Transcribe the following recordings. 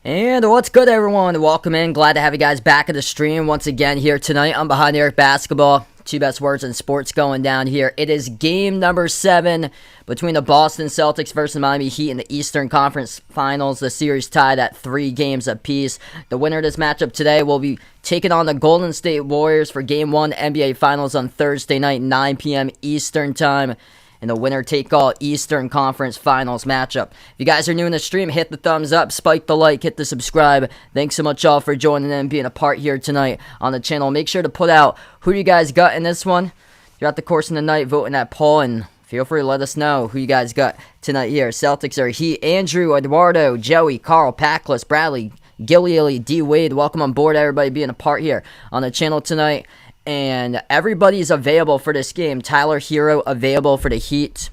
And what's good, everyone? Welcome in. Glad to have you guys back at the stream once again here tonight on Behind the Arc Basketball. Two best words in sports going down here. It is game number 7 between the Boston Celtics versus the Miami Heat in the Eastern Conference Finals. The series tied at 3 games apiece. The winner of this matchup today will be taking on the Golden State Warriors for Game 1 NBA Finals on Thursday night, 9 p.m. Eastern Time. In the winner-take-all Eastern Conference Finals matchup. If you guys are new in the stream, hit the thumbs up, spike the like, hit the subscribe. Thanks so much all for joining in and being a part here tonight on the channel. Make sure to put out who you guys got in this one throughout the course of the night, voting that poll, and feel free to let us know who you guys got tonight here. Celtics are Heat, Andrew, Eduardo, Joey, Carl, Packless, Bradley, Gilly, D. Wade. Welcome on board, everybody being a part here on the channel tonight. And everybody's available for this game. Tyler Hero available for the Heat.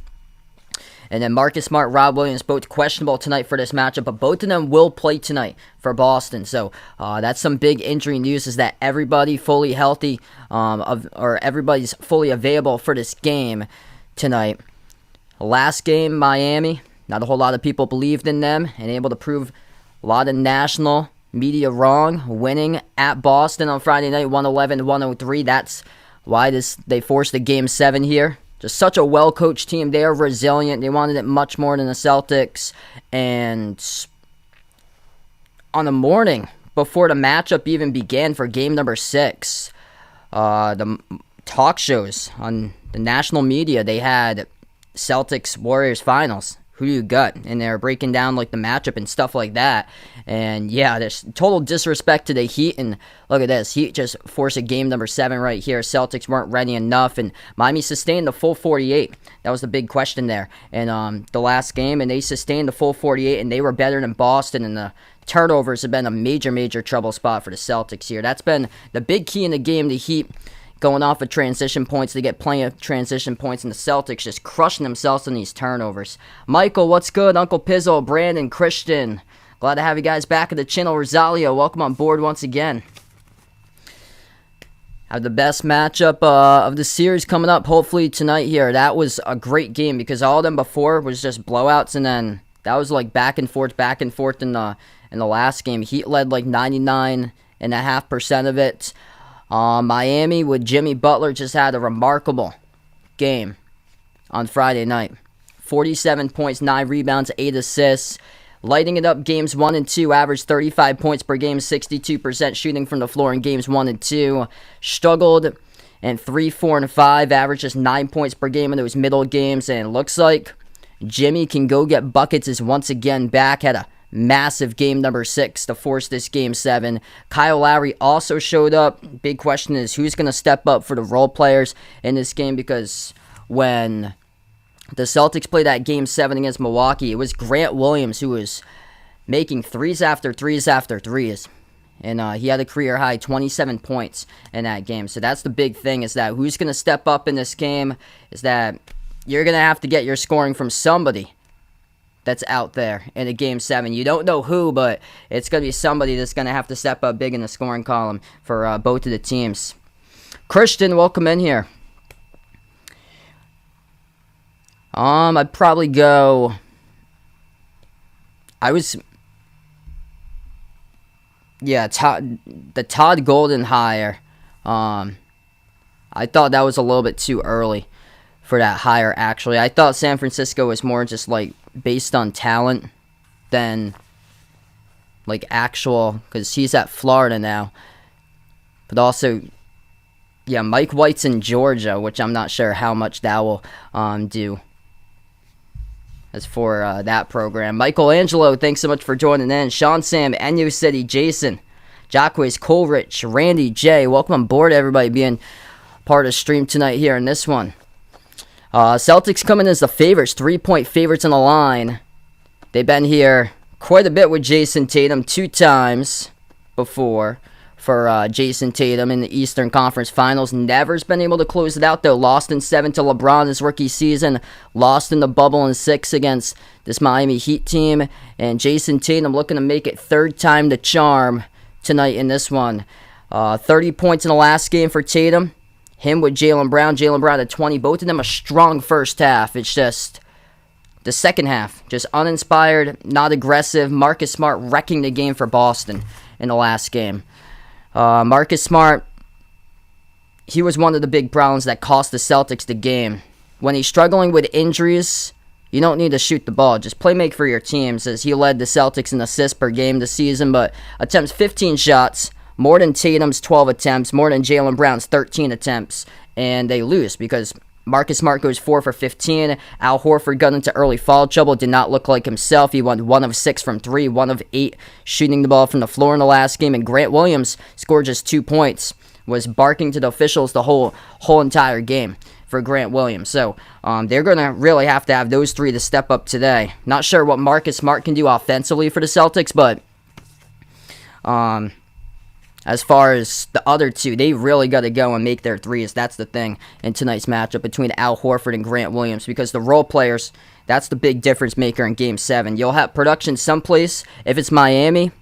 And then Marcus Smart, Rob Williams, both questionable tonight for this matchup. But both of them will play tonight for Boston. So that's some big injury news, is that everybody fully healthy, or everybody's fully available for this game tonight. Last game, Miami. Not a whole lot of people believed in them and able to prove a lot of national media wrong, winning at Boston on Friday night, 111-103. That's why they forced the Game 7 here. Just such a well-coached team. They are resilient. They wanted it much more than the Celtics. And on the morning before the matchup even began for game number 6, the talk shows on the national media, they had Celtics Warriors Finals. Who do you got? And they're breaking down like the matchup and stuff like that. And yeah, there's total disrespect to the Heat. And look at this. Heat just forced a game number 7 right here. Celtics weren't ready enough. And Miami sustained the full 48. That was the big question there. And the last game, and they sustained the full 48, and they were better than Boston. And the turnovers have been a major, major trouble spot for the Celtics here. That's been the big key in the game. The Heat going off of transition points. They get plenty of transition points, and the Celtics just crushing themselves on these turnovers. Michael, what's good? Uncle Pizzo, Brandon, Christian. Glad to have you guys back at the channel. Rosalio, welcome on board once again. Have the best matchup of the series coming up, hopefully tonight here. That was a great game because all of them before was just blowouts, and then that was like back and forth in the last game. Heat led like 99.5% of it. Miami with Jimmy Butler just had a remarkable game on Friday night. 47 points, 9 rebounds, 8 assists. Lighting it up games 1 and 2, averaged 35 points per game, 62% shooting from the floor in games 1 and 2. Struggled in 3, 4, and 5, averaged just 9 points per game in those middle games. And it looks like Jimmy can go get buckets, is once again back. Had a massive game number 6 to force this game 7. Kyle Lowry also showed up. Big question is who's going to step up for the role players in this game, because when the Celtics played that game 7 against Milwaukee, it was Grant Williams who was making threes after threes after threes. And he had a career high 27 points in that game. So that's the big thing, is that who's going to step up in this game, is that you're going to have to get your scoring from somebody that's out there in a game 7. You don't know who, but it's going to be somebody that's going to have to step up big in the scoring column for both of the teams. Christian, welcome in here. I'd probably go... the Todd Golden hire. I thought that was a little bit too early for that hire, actually. I thought San Francisco was more just like based on talent than like actual, because he's at Florida now. But also, yeah, Mike White's in Georgia, which I'm not sure how much that will do as for that program. Michelangelo, thanks so much for joining in. Sean Sam, Enyo City, Jason, Jacquez, Coleridge, Randy, Jay, welcome on board, everybody being part of the stream tonight here in this one. Celtics coming as the favorites, 3-point favorites on the line. They've been here quite a bit with Jason Tatum, 2 times before for Jason Tatum in the Eastern Conference Finals. Never's been able to close it out, though. Lost in 7 to LeBron his rookie season. Lost in the bubble in 6 against this Miami Heat team. And Jason Tatum looking to make it 3rd time the charm tonight in this one. 30 points in the last game for Tatum. Him with Jaylen Brown. Jaylen Brown at 20. Both of them a strong first half. It's just the second half, just uninspired, not aggressive. Marcus Smart wrecking the game for Boston in the last game. Marcus Smart, he was one of the big problems that cost the Celtics the game. When he's struggling with injuries, you don't need to shoot the ball. Just play make for your teams, as he led the Celtics in assists per game this season, but attempts 15 shots, more than Tatum's 12 attempts, more than Jaylen Brown's 13 attempts, and they lose because Marcus Smart goes 4 for 15. Al Horford got into early foul trouble, did not look like himself. He went 1 of 6 from 3, 1 of 8 shooting the ball from the floor in the last game, and Grant Williams scored just 2 points, was barking to the officials the whole entire game for Grant Williams. So they're going to really have to have those three to step up today. Not sure what Marcus Smart can do offensively for the Celtics, but as far as the other two, they really got to go and make their threes. That's the thing in tonight's matchup between Al Horford and Grant Williams, because the role players, that's the big difference maker in Game 7. You'll have production someplace. If it's Miami,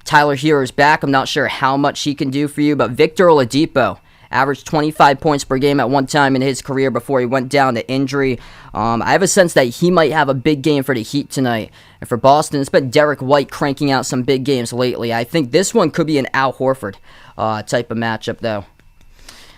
Tyler Hero's back. I'm not sure how much he can do for you, but Victor Oladipo averaged 25 points per game at one time in his career before he went down to injury. I have a sense that he might have a big game for the Heat tonight. And for Boston, it's been Derek White cranking out some big games lately. I think this one could be an Al Horford type of matchup, though.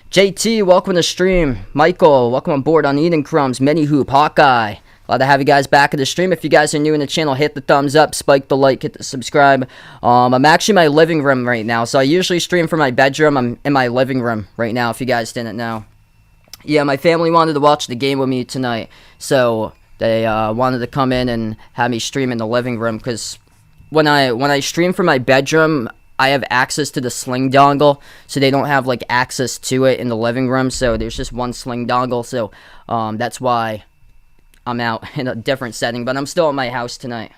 JT, welcome to the stream. Michael, welcome on board on Eden Crumbs, Mini Hoop, Hawkeye. Glad to have you guys back at the stream. If you guys are new in the channel, hit the thumbs up, spike the like, hit the subscribe. I'm actually in my living room right now, so I usually stream from my bedroom. I'm in my living room right now, if you guys didn't know. Yeah, my family wanted to watch the game with me tonight, so they wanted to come in and have me stream in the living room, because when I stream from my bedroom, I have access to the sling dongle, so they don't have like access to it in the living room, so there's just one sling dongle, so that's why I'm out in a different setting, but I'm still at my house tonight.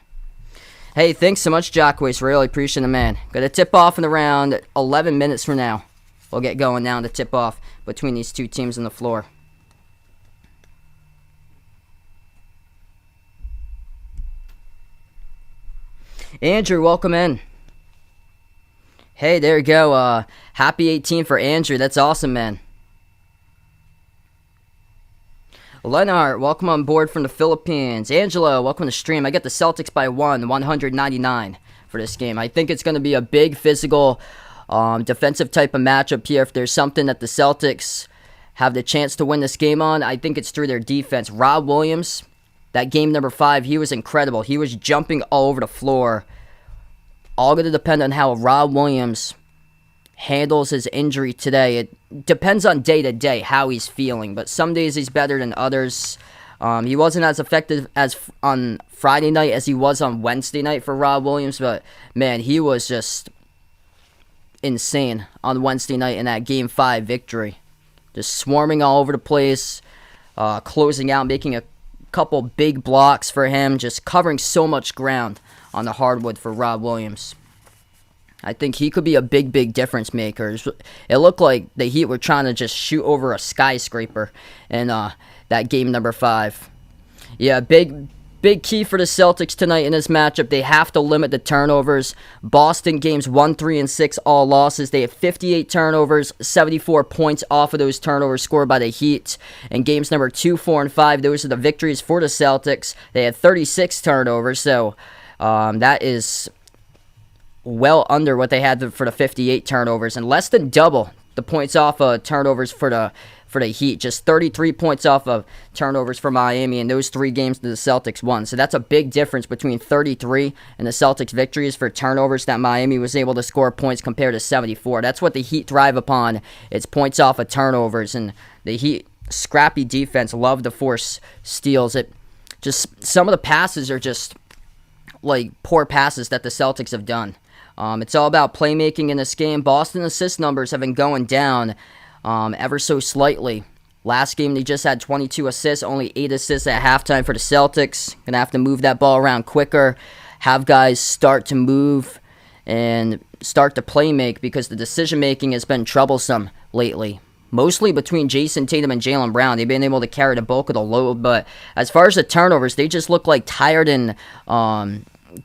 Hey, thanks so much, Jacquez. Really appreciate it, man. Got a tip-off in around 11 minutes from now. We'll get going now to tip-off between these two teams on the floor. Andrew, welcome in. Hey, there you go. Happy 18 for Andrew. That's awesome, man. Leonard, welcome on board from the Philippines. Angelo, welcome to the stream. I get the Celtics by 199 for this game. I think it's going to be a big physical, defensive type of matchup here. If there's something that the Celtics have the chance to win this game on, I think it's through their defense. Rob Williams, that game number 5, he was incredible. He was jumping all over the floor. All going to depend on how Rob Williams handles his injury today. It depends on day to day how he's feeling, but some days he's better than others. He wasn't as effective as on Friday night as he was on Wednesday night for Rob Williams, but man, he was just insane on Wednesday night in that Game 5 victory. Just swarming all over the place, closing out, making a couple big blocks for him, just covering so much ground on the hardwood for Rob Williams. I think he could be a big difference maker. It looked like the Heat were trying to just shoot over a skyscraper in that game number 5. Yeah, big key for the Celtics tonight in this matchup. They have to limit the turnovers. Boston games 1, 3, and 6 all losses. They have 58 turnovers, 74 points off of those turnovers scored by the Heat. And games number 2, 4, and 5, those are the victories for the Celtics. They had 36 turnovers, so that is well under what they had for the 58 turnovers, and less than double the points off of turnovers for the Heat. Just 33 points off of turnovers for Miami in those 3 games that the Celtics won. So that's a big difference between 33 and the Celtics' victories for turnovers that Miami was able to score points compared to 74. That's what the Heat thrive upon. It's points off of turnovers, and the Heat, scrappy defense, love to force steals. It just, some of the passes are just like poor passes that the Celtics have done. It's all about playmaking in this game. Boston assist numbers have been going down ever so slightly. Last game, they just had 22 assists, only 8 assists at halftime for the Celtics. Going to have to move that ball around quicker, have guys start to move and start to play make, because the decision-making has been troublesome lately. Mostly between Jason Tatum and Jaylen Brown. They've been able to carry the bulk of the load, but as far as the turnovers, they just look like tired and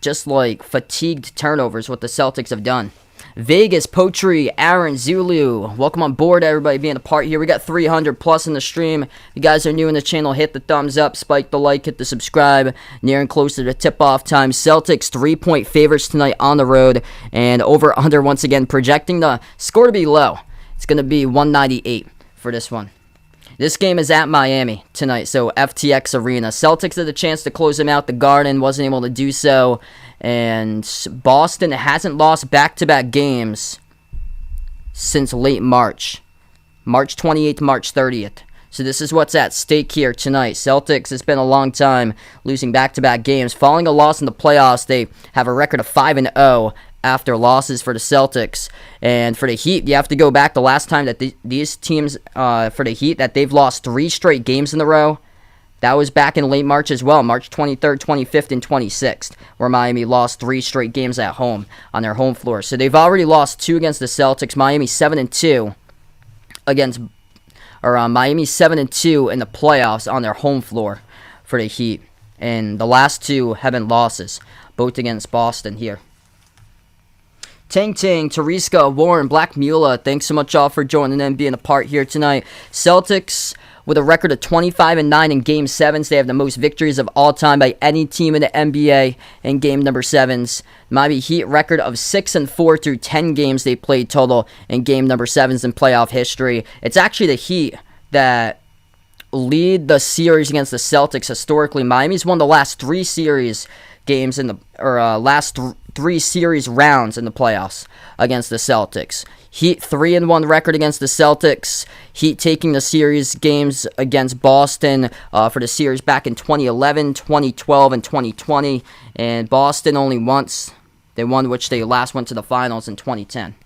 just like fatigued turnovers, what the Celtics have done Vegas, Potri, Aaron, Zulu. Welcome on board, everybody being a part here. We got 300 plus in the stream. If you guys are new in the channel, hit the thumbs up, spike the like, hit the subscribe. Near and close to the tip-off time. Celtics 3-point favorites tonight on the road. And over-under once again, projecting the score to be low. It's going to be 198 for this one. This game is at Miami tonight, so FTX Arena. Celtics had a chance to close them out. The Garden wasn't able to do so. And Boston hasn't lost back-to-back games since late March. March 28th, March 30th. So this is what's at stake here tonight. Celtics, it's been a long time losing back-to-back games. Following a loss in the playoffs, they have a record of 5-0 after losses for the Celtics. And for the Heat, you have to go back the last time that these teams, for the Heat, that they've lost 3 straight games in a row. That was back in late March as well, March 23rd, 25th, and 26th, where Miami lost 3 straight games at home on their home floor. So they've already lost 2 against the Celtics. Miami 7-2 against, or Miami 7-2 in the playoffs on their home floor for the Heat, and the last 2 have been losses, both against Boston here. Ting Ting, Tariska, Warren, Black Mula, thanks so much all for joining in, being a part here tonight. Celtics with a record of 25-9 in Game 7s. They have the most victories of all time by any team in the NBA in Game number 7s. Miami Heat record of 6-4 through 10 games they played total in Game number 7s in playoff history. It's actually the Heat that lead the series against the Celtics historically. Miami's won the last 3 series games in the, last 3 series rounds in the playoffs against the Celtics. Heat 3-1 record against the Celtics. Heat taking the series games against Boston for the series back in 2011, 2012, and 2020. And Boston only once. They won, which they last went to the finals in 2010.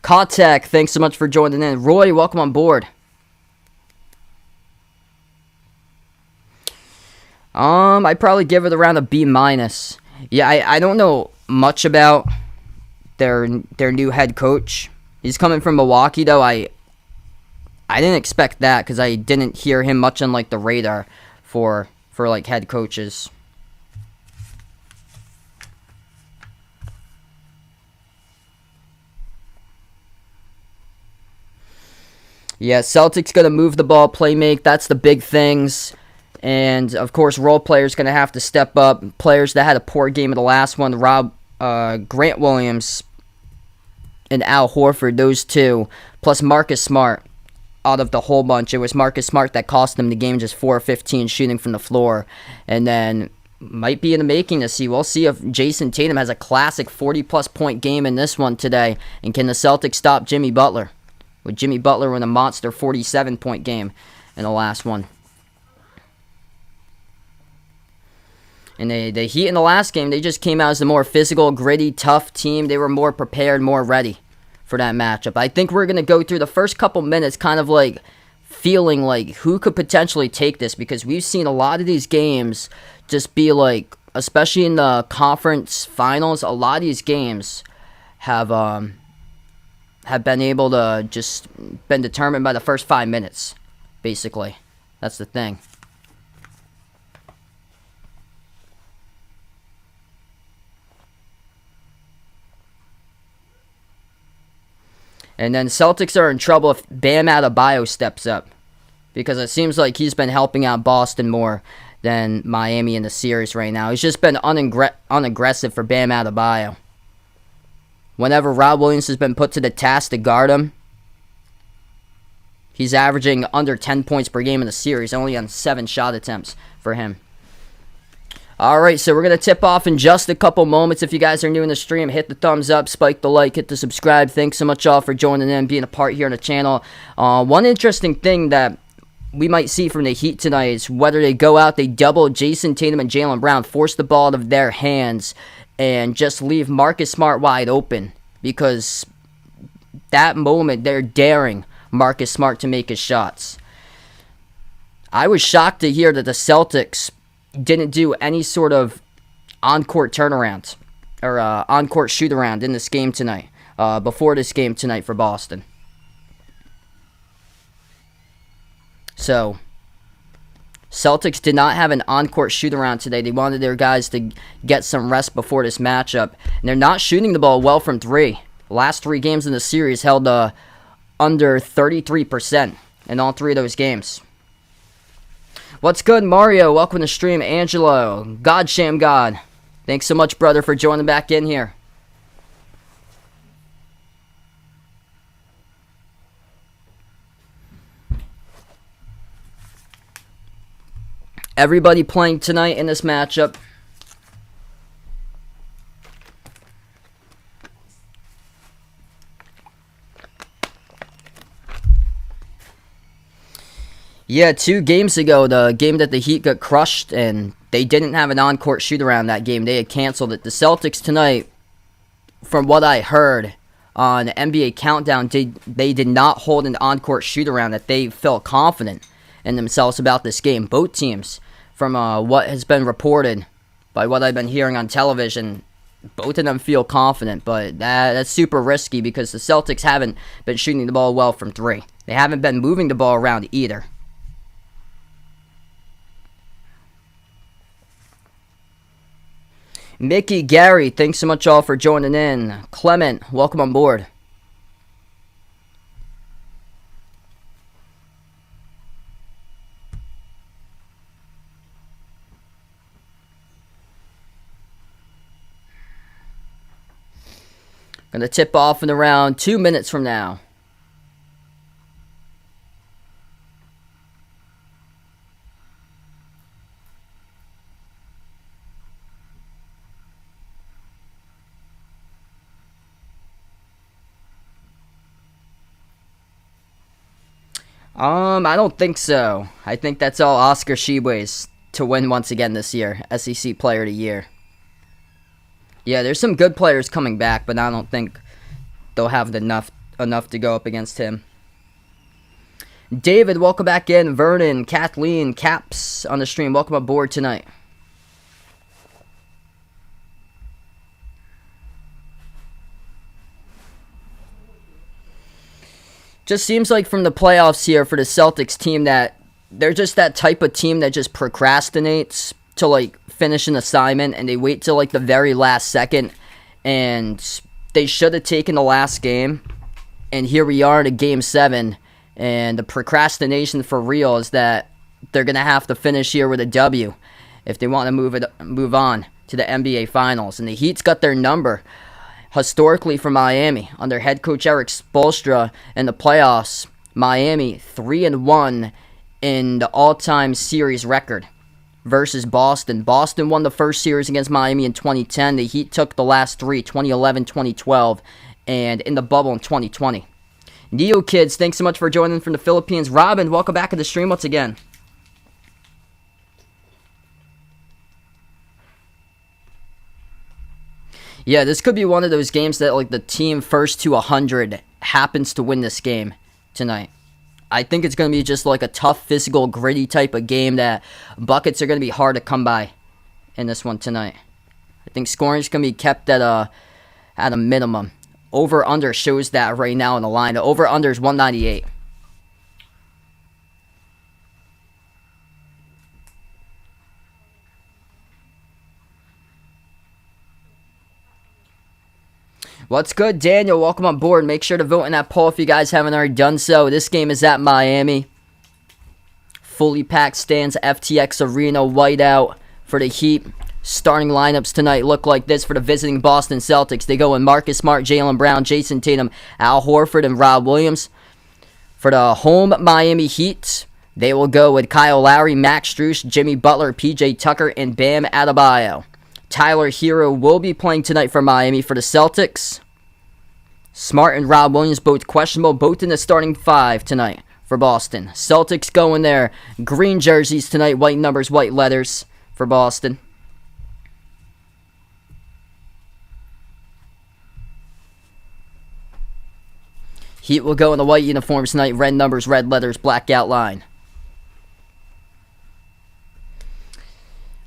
Kotek, thanks so much for joining in. Roy, welcome on board. I'd probably give it around a B-. Yeah, I don't know much about their new head coach. He's coming from Milwaukee, though. I didn't expect that because I didn't hear him much on like the radar for like head coaches. Yeah, Celtics gonna move the ball, play make. That's the big things. And, of course, role players going to have to step up. Players that had a poor game of the last one, Grant Williams and Al Horford, those 2. Plus Marcus Smart out of the whole bunch. It was Marcus Smart that cost them the game, just 4-15 shooting from the floor. And then might be in the making to see. We'll see if Jason Tatum has a classic 40-plus point game in this one today. And can the Celtics stop Jimmy Butler? With Jimmy Butler with a monster 47-point game in the last one. And the Heat in the last game, they just came out as the more physical, gritty, tough team. They were more prepared, more ready for that matchup. I think we're going to go through the first couple minutes kind of like feeling like who could potentially take this, because we've seen a lot of these games just be like, especially in the conference finals, a lot of these games have been able to just been determined by the first 5 minutes, basically. That's the thing. And then Celtics are in trouble if Bam Adebayo steps up, because it seems like he's been helping out Boston more than Miami in the series right now. He's just been unaggressive for Bam Adebayo. Whenever Rob Williams has been put to the task to guard him, he's averaging under 10 points per game in the series, only on 7 shot attempts for him. All right, so we're going to tip off in just a couple moments. If you guys are new in the stream, hit the thumbs up, spike the like, hit the subscribe. Thanks so much all for joining in, being a part here on the channel. One interesting thing that we might see from the Heat tonight is whether they go out, they double Jason Tatum and Jaylen Brown, force the ball out of their hands, and just leave Marcus Smart wide open. Because that moment, they're daring Marcus Smart to make his shots. I was shocked to hear that the Celtics didn't do any sort of on-court turnaround or on-court shoot-around in this game tonight, before this game tonight for Boston. So, Celtics did not have an on-court shoot-around today. They wanted their guys to get some rest before this matchup. And they're not shooting the ball well from three. Last 3 games in the series held under 33% in all 3 of those games. What's good, Mario? Welcome to the stream. Angelo, Godsham God. Thanks so much, brother, for joining back in here. Everybody playing tonight in this matchup. Yeah, 2 games ago, the game that the Heat got crushed, and they didn't have an on-court shoot-around that game. They had canceled it. The Celtics tonight, from what I heard on NBA Countdown, they did not hold an on-court shoot-around, that they felt confident in themselves about this game. Both teams, from what has been reported, by what I've been hearing on television, both of them feel confident, but that's super risky because the Celtics haven't been shooting the ball well from 3. They haven't been moving the ball around either. Mickey, Gary, thanks so much all for joining in. Clement, welcome on board. Going to tip off in around 2 minutes from now. I don't think so. I think that's all Oscar Tshiebwe's to win once again this year. SEC Player of the Year. Yeah, there's some good players coming back, but I don't think they'll have enough to go up against him. David, welcome back in. Vernon, Kathleen, Caps on the stream. Welcome aboard tonight. Just seems like from the playoffs here for the Celtics team that they're just that type of team that just procrastinates to like finish an assignment, and they wait till like the very last second, and they should have taken the last game, and here we are in a game 7, and the procrastination for real is that they're gonna have to finish here with a W if they want to move on to the NBA Finals, and the Heat's got their number. Historically for Miami, under head coach Eric Spoelstra in the playoffs, Miami 3-1 in the all-time series record versus Boston. Boston won the first series against Miami in 2010. The Heat took the last 3, 2011, 2012, and in the bubble in 2020. Neo Kids, thanks so much for joining from the Philippines. Robin, welcome back to the stream once again. Yeah, this could be one of those games that like the team first to 100 happens to win this game tonight. I think it's going to be just like a tough, physical, gritty type of game that buckets are going to be hard to come by in this one tonight. I think scoring is going to be kept at a minimum. Over-under shows that right now in the line. The over-under is 198. What's good, Daniel? Welcome on board. Make sure to vote in that poll if you guys haven't already done so. This game is at Miami. Fully packed stands, FTX Arena, whiteout for the Heat. Starting lineups tonight look like this for the visiting Boston Celtics. They go in Marcus Smart, Jaylen Brown, Jason Tatum, Al Horford, and Rob Williams. For the home Miami Heat, they will go with Kyle Lowry, Max Strus, Jimmy Butler, PJ Tucker, and Bam Adebayo. Tyler Hero will be playing tonight for Miami. For the Celtics, Smart and Rob Williams both questionable, both in the starting 5 tonight for Boston. Celtics going there. Green jerseys tonight, white numbers, white letters for Boston. Heat will go in the white uniforms tonight, red numbers, red letters, black outline.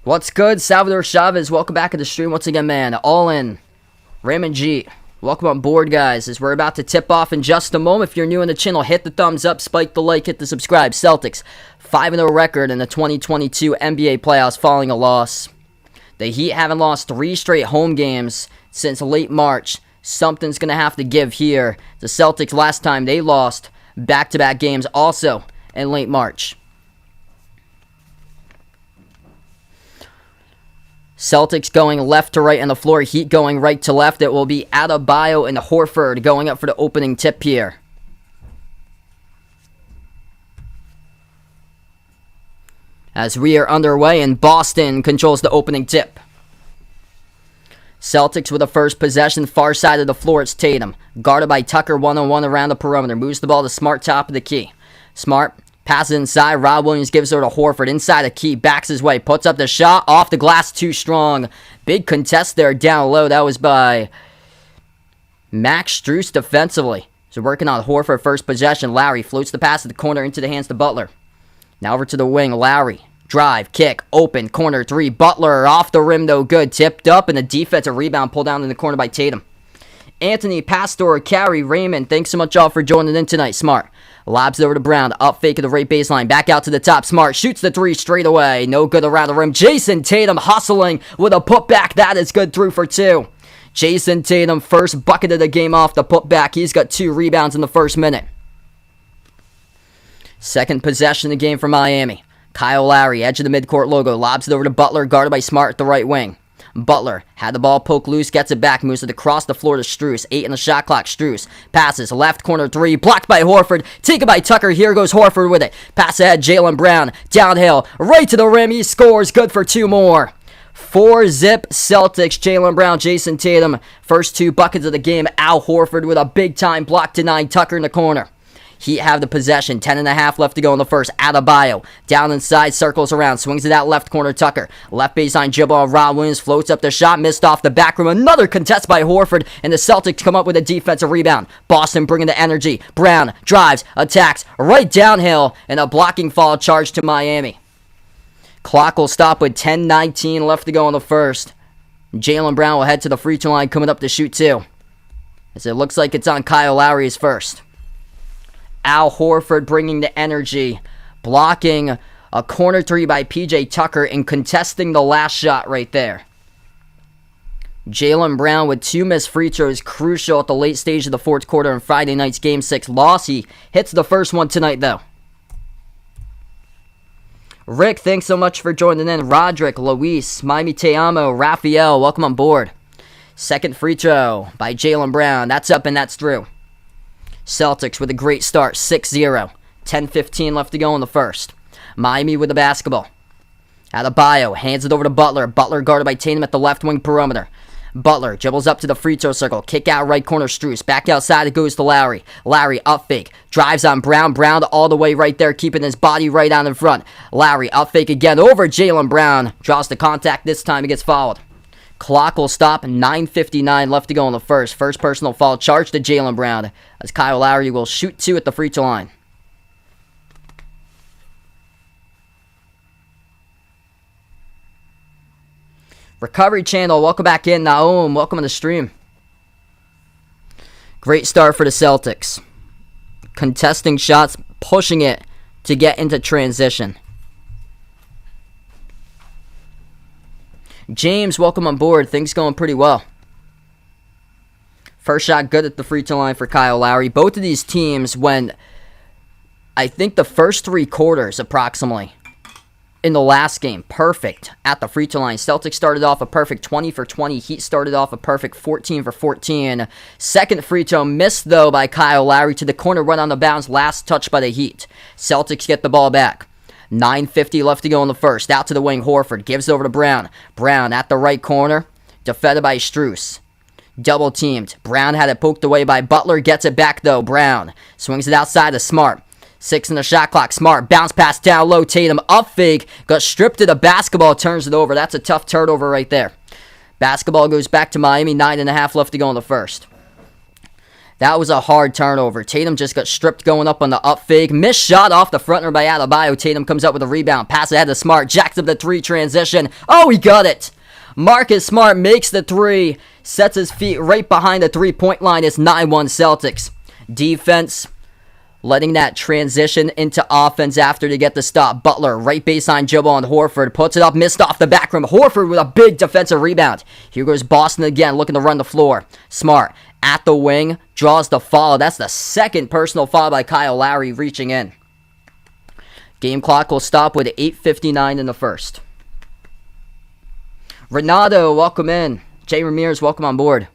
What's good, Salvador Chavez? Welcome back to the stream once again, man. All in. Raymond G. Welcome on board, guys, as we're about to tip off in just a moment. If you're new on the channel, hit the thumbs up, spike the like, hit the subscribe. Celtics, 5-0 record in the 2022 NBA playoffs following a loss. The Heat haven't lost 3 straight home games since late March. Something's going to have to give here. The Celtics, last time they lost back-to-back games also in late March. Celtics going left to right on the floor. Heat going right to left. It will be Adebayo and Horford going up for the opening tip here. As we are underway and Boston controls the opening tip. Celtics with the first possession, far side of the floor. It's Tatum. Guarded by Tucker, one-on-one around the perimeter. Moves the ball to Smart, top of the key. Smart passes inside. Rob Williams gives her to Horford. Inside the key. Backs his way. Puts up the shot. Off the glass. Too strong. Big contest there down low. That was by Max Strus defensively. So working on Horford first possession. Lowry floats the pass to the corner into the hands to Butler. Now over to the wing. Lowry. Drive. Kick. Open. Corner 3. Butler off the rim though. Good. Tipped up. And a defensive rebound pulled down in the corner by Tatum. Anthony, Pastor, Carey, Raymond, thanks so much all for joining in tonight. Smart lobs over to Brown, up fake at the right baseline, back out to the top. Smart shoots the 3 straight away, no good around the rim. Jason Tatum hustling with a putback, that is good, through for 2. Jason Tatum, first bucket of the game off the putback. He's got 2 rebounds in the first minute. Second possession of the game for Miami. Kyle Lowry, edge of the midcourt logo, lobs it over to Butler, guarded by Smart at the right wing. Butler had the ball poked loose, gets it back, moves it across the floor to Strus. 8 in the shot clock. Strus passes left corner 3, blocked by Horford, taken by Tucker. Here goes Horford with it. Pass ahead, Jaylen Brown downhill, right to the rim. He scores, good for 2 more. 4-zip Celtics. Jaylen Brown, Jason Tatum, first 2 buckets of the game. Al Horford with a big time block, denied Tucker in the corner. Heat have the possession. 10.5 left to go in the first. Adebayo down inside, circles around, swings it out left corner. Tucker left baseline dribble on Rob Williams, floats up the shot, missed off the back rim. Another contest by Horford, and the Celtics come up with a defensive rebound. Boston bringing the energy. Brown drives, attacks right downhill, and a blocking foul charge to Miami. Clock will stop with 10:19 left to go in the first. Jaylen Brown will head to the free throw line, coming up to shoot 2. As it looks like it's on Kyle Lowry's first. Al Horford bringing the energy, blocking a corner 3 by PJ Tucker and contesting the last shot right there. Jaylen Brown with 2 missed free throws, crucial at the late stage of the fourth quarter in Friday night's Game 6 loss. He hits the first one tonight though. Rick, thanks so much for joining in. Roderick, Luis, Miami Te Amo, Raphael, welcome on board. Second free throw by Jaylen Brown. That's up and that's through. Celtics with a great start, 6-0. 10:15 left to go in the first. Miami with the basketball. Adebayo hands it over to Butler. Butler guarded by Tatum at the left wing perimeter. Butler dribbles up to the free throw circle. Kick out right corner, Strus. Back outside it goes to Lowry. Lowry up fake. Drives on Brown. Brown all the way right there, keeping his body right on in front. Lowry up fake again over Jaylen Brown. Draws the contact this time. He gets fouled. Clock will stop. 9:59 left to go in the first. First personal foul charged to Jaylen Brown, as Kyle Lowry will shoot 2 at the free throw line. Recovery Channel, welcome back in. Naum, welcome to the stream. Great start for the Celtics. Contesting shots, pushing it to get into transition. James, welcome on board. Things going pretty well. First shot good at the free throw line for Kyle Lowry. Both of these teams went, I think, the first 3 quarters approximately in the last game perfect at the free throw line. Celtics started off a perfect 20 for 20. Heat started off a perfect 14 for 14. Second free throw missed though by Kyle Lowry to the corner, run on the bounce, last touch by the Heat. Celtics get the ball back. 9:50 left to go in the first. Out to the wing, Horford gives over to Brown. Brown at the right corner, defended by Strus. Double teamed. Brown had it poked away by Butler. Gets it back though. Brown swings it outside to Smart. 6 in the shot clock. Smart bounce pass down low. Tatum up fake. Got stripped of the basketball. Turns it over. That's a tough turnover right there. Basketball goes back to Miami. 9.5 left to go in the first. That was a hard turnover. Tatum just got stripped going up on the up fake. Missed shot off the fronter by Adebayo. Tatum comes up with a rebound. Pass ahead to Smart. Jacks up the 3 transition. Oh, he got it. Marcus Smart makes the three. Sets his feet right behind the three-point line. It's 9-1 Celtics. Defense letting that transition into offense after to get the stop. Butler, right baseline dribble on Horford. Puts it up, missed off the back rim. Horford with a big defensive rebound. Here goes Boston again, looking to run the floor. Smart at the wing, draws the foul. That's the second personal foul by Kyle Lowry reaching in. Game clock will stop with 8:59 in the first. Renato, welcome in. Jay Ramirez, welcome on board.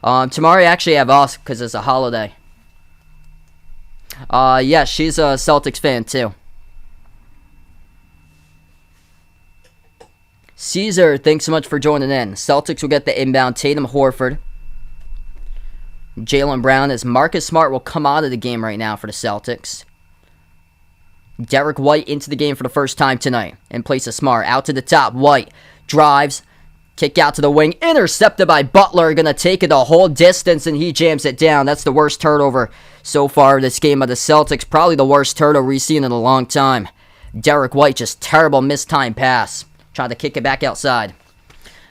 Tomorrow I actually have off because it's a holiday. Yeah, she's a Celtics fan too. Caesar, thanks so much for joining in. Celtics will get the inbound. Tatum, Horford. Jaylen Brown as Marcus Smart will come out of the game right now for the Celtics. Derek White into the game for the first time tonight in place of Smart. Out to the top. White drives. Kick out to the wing. Intercepted by Butler. Going to take it the whole distance and he jams it down. That's the worst turnover so far this game of the Celtics. Probably the worst turnover we've seen in a long time. Derek White just terrible mistimed pass. Trying to kick it back outside.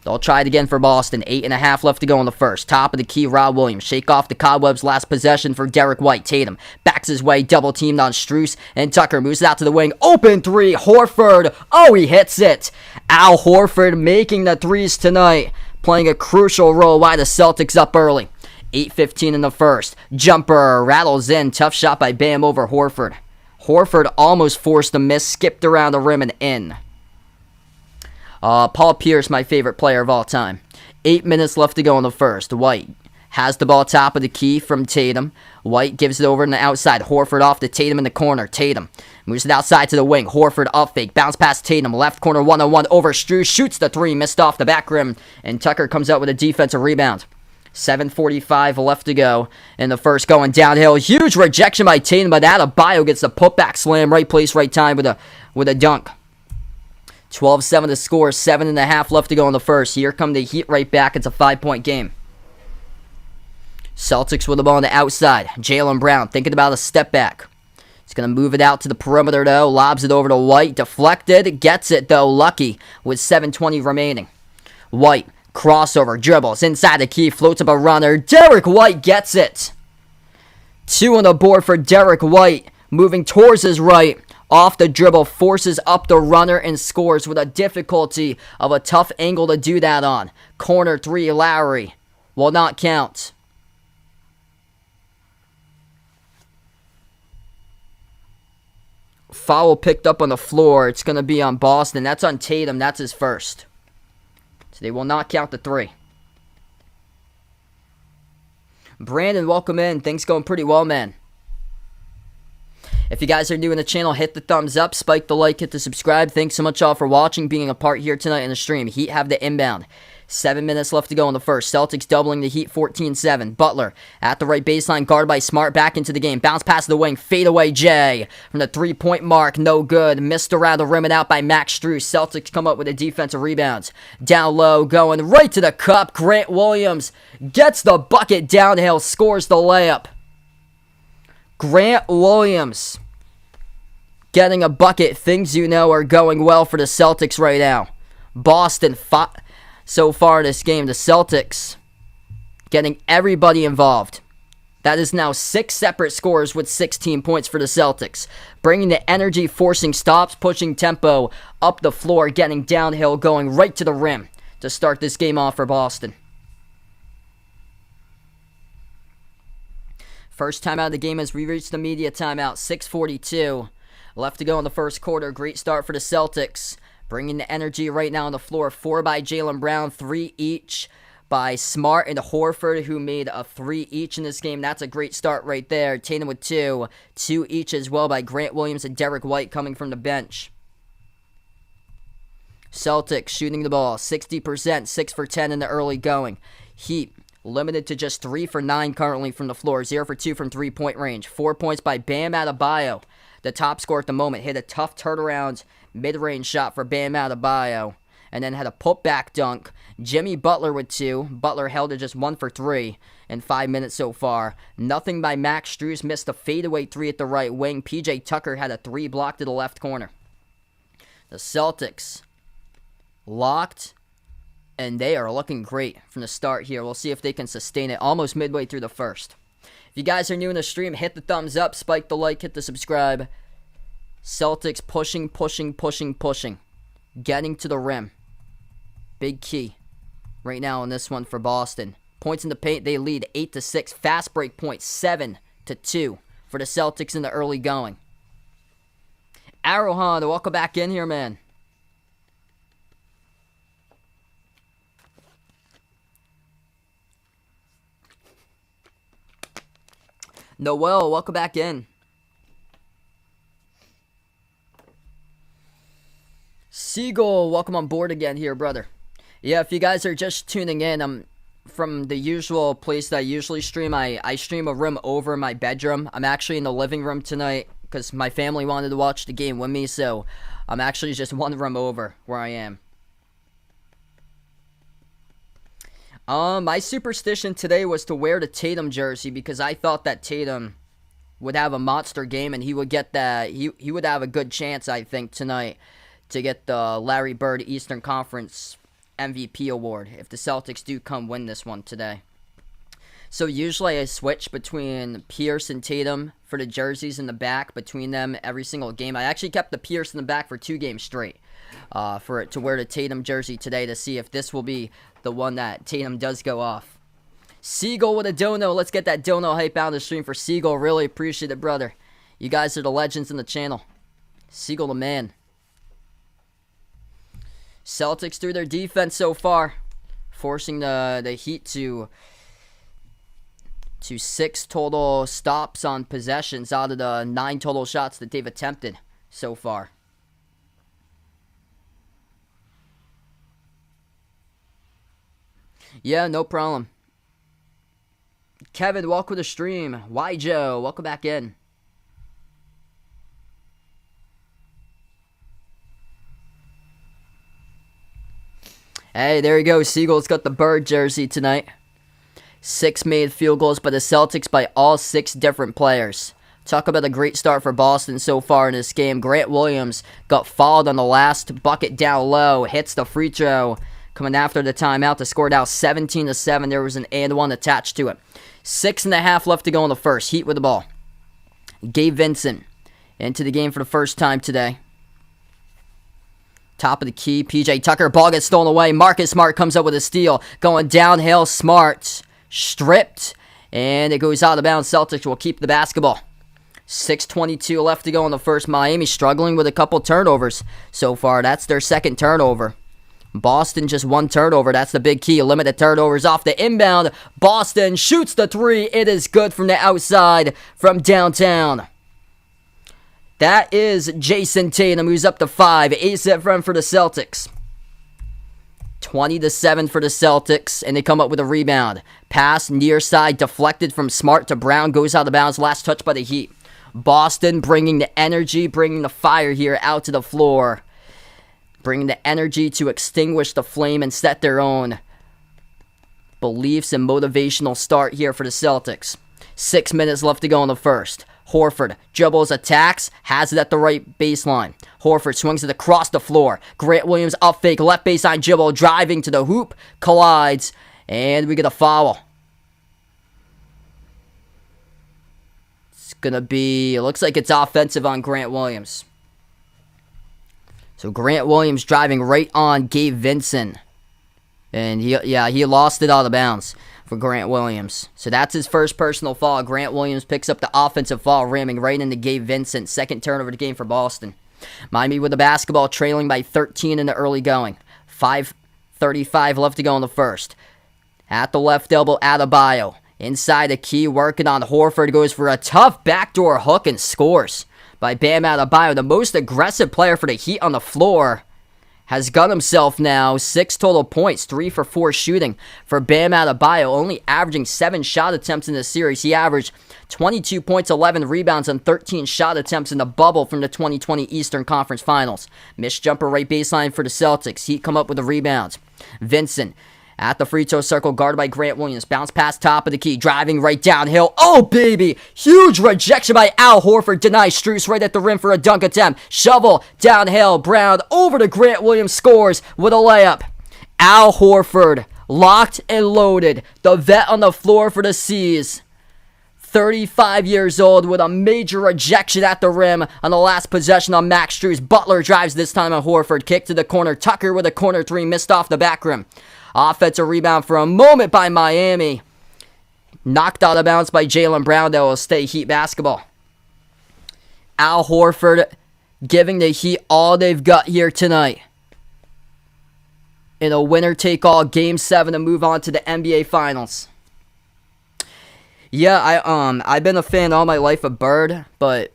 They'll try it again for Boston. 8.5 left to go in the first. Top of the key, Rob Williams. Shake off the cobwebs. Last possession for Derek White. Tatum backs his way. Double teamed on Strus. And Tucker moves it out to the wing. Open three. Horford. Oh, he hits it. Al Horford making the threes tonight. Playing a crucial role while the Celtics up early. 8:15 in the first. Jumper rattles in. Tough shot by Bam over Horford. Horford almost forced a miss. Skipped around the rim and in. Paul Pierce, my favorite player of all time. 8 minutes left to go in the first. White has the ball top of the key from Tatum. White gives it over on the outside. Horford off to Tatum in the corner. Tatum moves it outside to the wing. Horford up fake. Bounce past Tatum. Left corner 1-on-1 over Strus. Shoots the three. Missed off the back rim. And Tucker comes out with a defensive rebound. 7:45 left to go in the first. Going downhill. Huge rejection by Tatum. But Adebayo gets the putback slam. Right place, right time with a dunk. 12-7 to score, 7.5 left to go in the first. Here come the Heat right back. It's a 5-point game. Celtics with the ball on the outside. Jaylen Brown thinking about a step back. He's going to move it out to the perimeter, though. Lobs it over to White. Deflected. Gets it, though. Lucky with 7:20 remaining. White, crossover, dribbles. Inside the key, floats up a runner. Derek White gets it. 2 on the board for Derek White. Moving towards his right. Off the dribble, forces up the runner and scores with a difficulty of a tough angle to do that on. Corner 3, Lowry. Will not count. Foul picked up on the floor. It's going to be on Boston. That's on Tatum. That's his first. So they will not count the 3. Brandon, welcome in. Things going pretty well, man. If you guys are new in the channel, hit the thumbs up, spike the like, hit the subscribe. Thanks so much all for watching, being a part here tonight in the stream. Heat have the inbound. 7 minutes left to go in the first. Celtics doubling the Heat 14-7. Butler at the right baseline, guarded by Smart, back into the game. Bounce past the wing, fade away Jay. From the three-point mark, no good. Missed around the rim and out by Max Strus. Celtics come up with a defensive rebounds. Down low, going right to the cup. Grant Williams gets the bucket downhill, scores the layup. Grant Williams getting a bucket. Things you know are going well for the Celtics right now. Boston so far in this game. The Celtics getting everybody involved. That is now 6 separate scores with 16 points for the Celtics. Bringing the energy, forcing stops, pushing tempo up the floor, getting downhill, going right to the rim to start this game off for Boston. First time out of the game as we reach the media timeout. 6:42 left to go in the first quarter. Great start for the Celtics. Bringing the energy right now on the floor. 4 by Jaylen Brown, 3 each by Smart and Horford, who made a 3 each in this game. That's a great start right there. Tatum with 2. 2 each as well by Grant Williams and Derek White coming from the bench. Celtics shooting the ball 60%, 6 for 10 in the early going. Heat limited to just 3 for 9 currently from the floor. 0 for 2 from three-point range. 4 points by Bam Adebayo. The top scorer at the moment. Hit a tough turnaround mid-range shot for Bam Adebayo. And then had a putback dunk. Jimmy Butler with 2. Butler held it just 1 for 3 in 5 minutes so far. Nothing by Max Strus. Missed a fadeaway 3 at the right wing. PJ Tucker had a 3 blocked to the left corner. The Celtics locked And they are looking great from the start here. We'll see if they can sustain it almost midway through the first. If you guys are new in the stream, hit the thumbs up, spike the like, hit the subscribe. Celtics pushing. Getting to the rim. Big key right now in this one for Boston. Points in the paint, they lead 8-6. Fast break points, 7-2 for the Celtics in the early going. Arrowhand, welcome back in here, man. Noel, welcome back in. Siegel, welcome on board again here, brother. Yeah, if you guys are just tuning in, I'm from the usual place that I usually stream. I stream a room over my bedroom. I'm actually in the living room tonight because my family wanted to watch the game with me, so I'm actually just one room over where I am. My superstition today was to wear the Tatum jersey because I thought that Tatum would have a monster game and he would get that. He would have a good chance, I think, tonight to get the Larry Bird Eastern Conference MVP award if the Celtics do come win this one today. So usually I switch between Pierce and Tatum for the jerseys in the back between them every single game. I actually kept the Pierce in the back for 2 games straight for it to wear the Tatum jersey today to see if this will be the one that Tatum does go off. Siegel with a dono. Let's get that dono hype out of the stream for Siegel. Really appreciate it, brother. You guys are the legends in the channel. Siegel the man. Celtics through their defense so far, forcing the Heat to 6 total stops on possessions out of the 9 total shots that they've attempted so far. Yeah, no problem. Kevin, welcome to the stream. Why Joe, welcome back in. Hey, there you go. Siegel's got the Bird jersey tonight. 6 made field goals by the Celtics by all 6 different players. Talk about a great start for Boston so far in this game. Grant Williams got fouled on the last bucket down low. Hits the free throw. Coming after the timeout to score down 17-7. There was an and one attached to it. 6.5 left to go in the first. Heat with the ball. Gabe Vincent into the game for the first time today. Top of the key. PJ Tucker. Ball gets stolen away. Marcus Smart comes up with a steal. Going downhill. Smart. Stripped. And it goes out of bounds. Celtics will keep the basketball. 6:22 left to go in the first. Miami struggling with a couple turnovers so far. That's their second turnover. Boston just 1 turnover. That's the big key. Limited turnovers off the inbound. Boston shoots the 3. It is good from the outside from downtown. That is Jason Tatum, who's up to 5. ECF run for the Celtics. 20-7 for the Celtics, and they come up with a rebound. Pass near side, deflected from Smart to Brown, goes out of bounds. Last touch by the Heat. Boston bringing the energy, bringing the fire here out to the floor. Bringing the energy to extinguish the flame and set their own beliefs and motivational start here for the Celtics. 6 minutes left to go in the first. Horford dribbles, attacks, has it at the right baseline. Horford swings it across the floor. Grant Williams up fake, left baseline dribble, driving to the hoop, collides, and we get a foul. It's gonna be, it looks like it's offensive on Grant Williams. So Grant Williams driving right on Gabe Vincent. And he lost it out of bounds for Grant Williams. So that's his first personal foul. Grant Williams picks up the offensive foul, ramming right into Gabe Vincent. Second turnover of the game for Boston. Miami with the basketball, trailing by 13 in the early going. 5:35 left to go in the first. At the left elbow, Adebayo. Inside the key, working on Horford. Goes for a tough backdoor hook and scores by Bam Adebayo. The most aggressive player for the Heat on the floor has got himself now 6 total points, 3 for 4 shooting for Bam Adebayo, only averaging 7 shot attempts in this series. He averaged 22 points, 11 rebounds, and 13 shot attempts in the bubble from the 2020 Eastern Conference Finals. Missed jumper right baseline for the Celtics. Heat come up with the rebounds. Vincent at the free throw circle, guarded by Grant Williams. Bounce past top of the key, driving right downhill. Oh, baby! Huge rejection by Al Horford. Denies Strus right at the rim for a dunk attempt. Shovel downhill. Brown over to Grant Williams, scores with a layup. Al Horford, locked and loaded. The vet on the floor for the C's. 35 years old with a major rejection at the rim on the last possession on Max Strus. Butler drives this time on Horford. Kick to the corner. Tucker with a corner three. Missed off the back rim. Offensive rebound for a moment by Miami. Knocked out of bounds by Jaylen Brown. That will stay Heat basketball. Al Horford giving the Heat all they've got here tonight in a winner-take-all Game 7 to move on to the NBA Finals. Yeah, I've been a fan all my life of Bird, but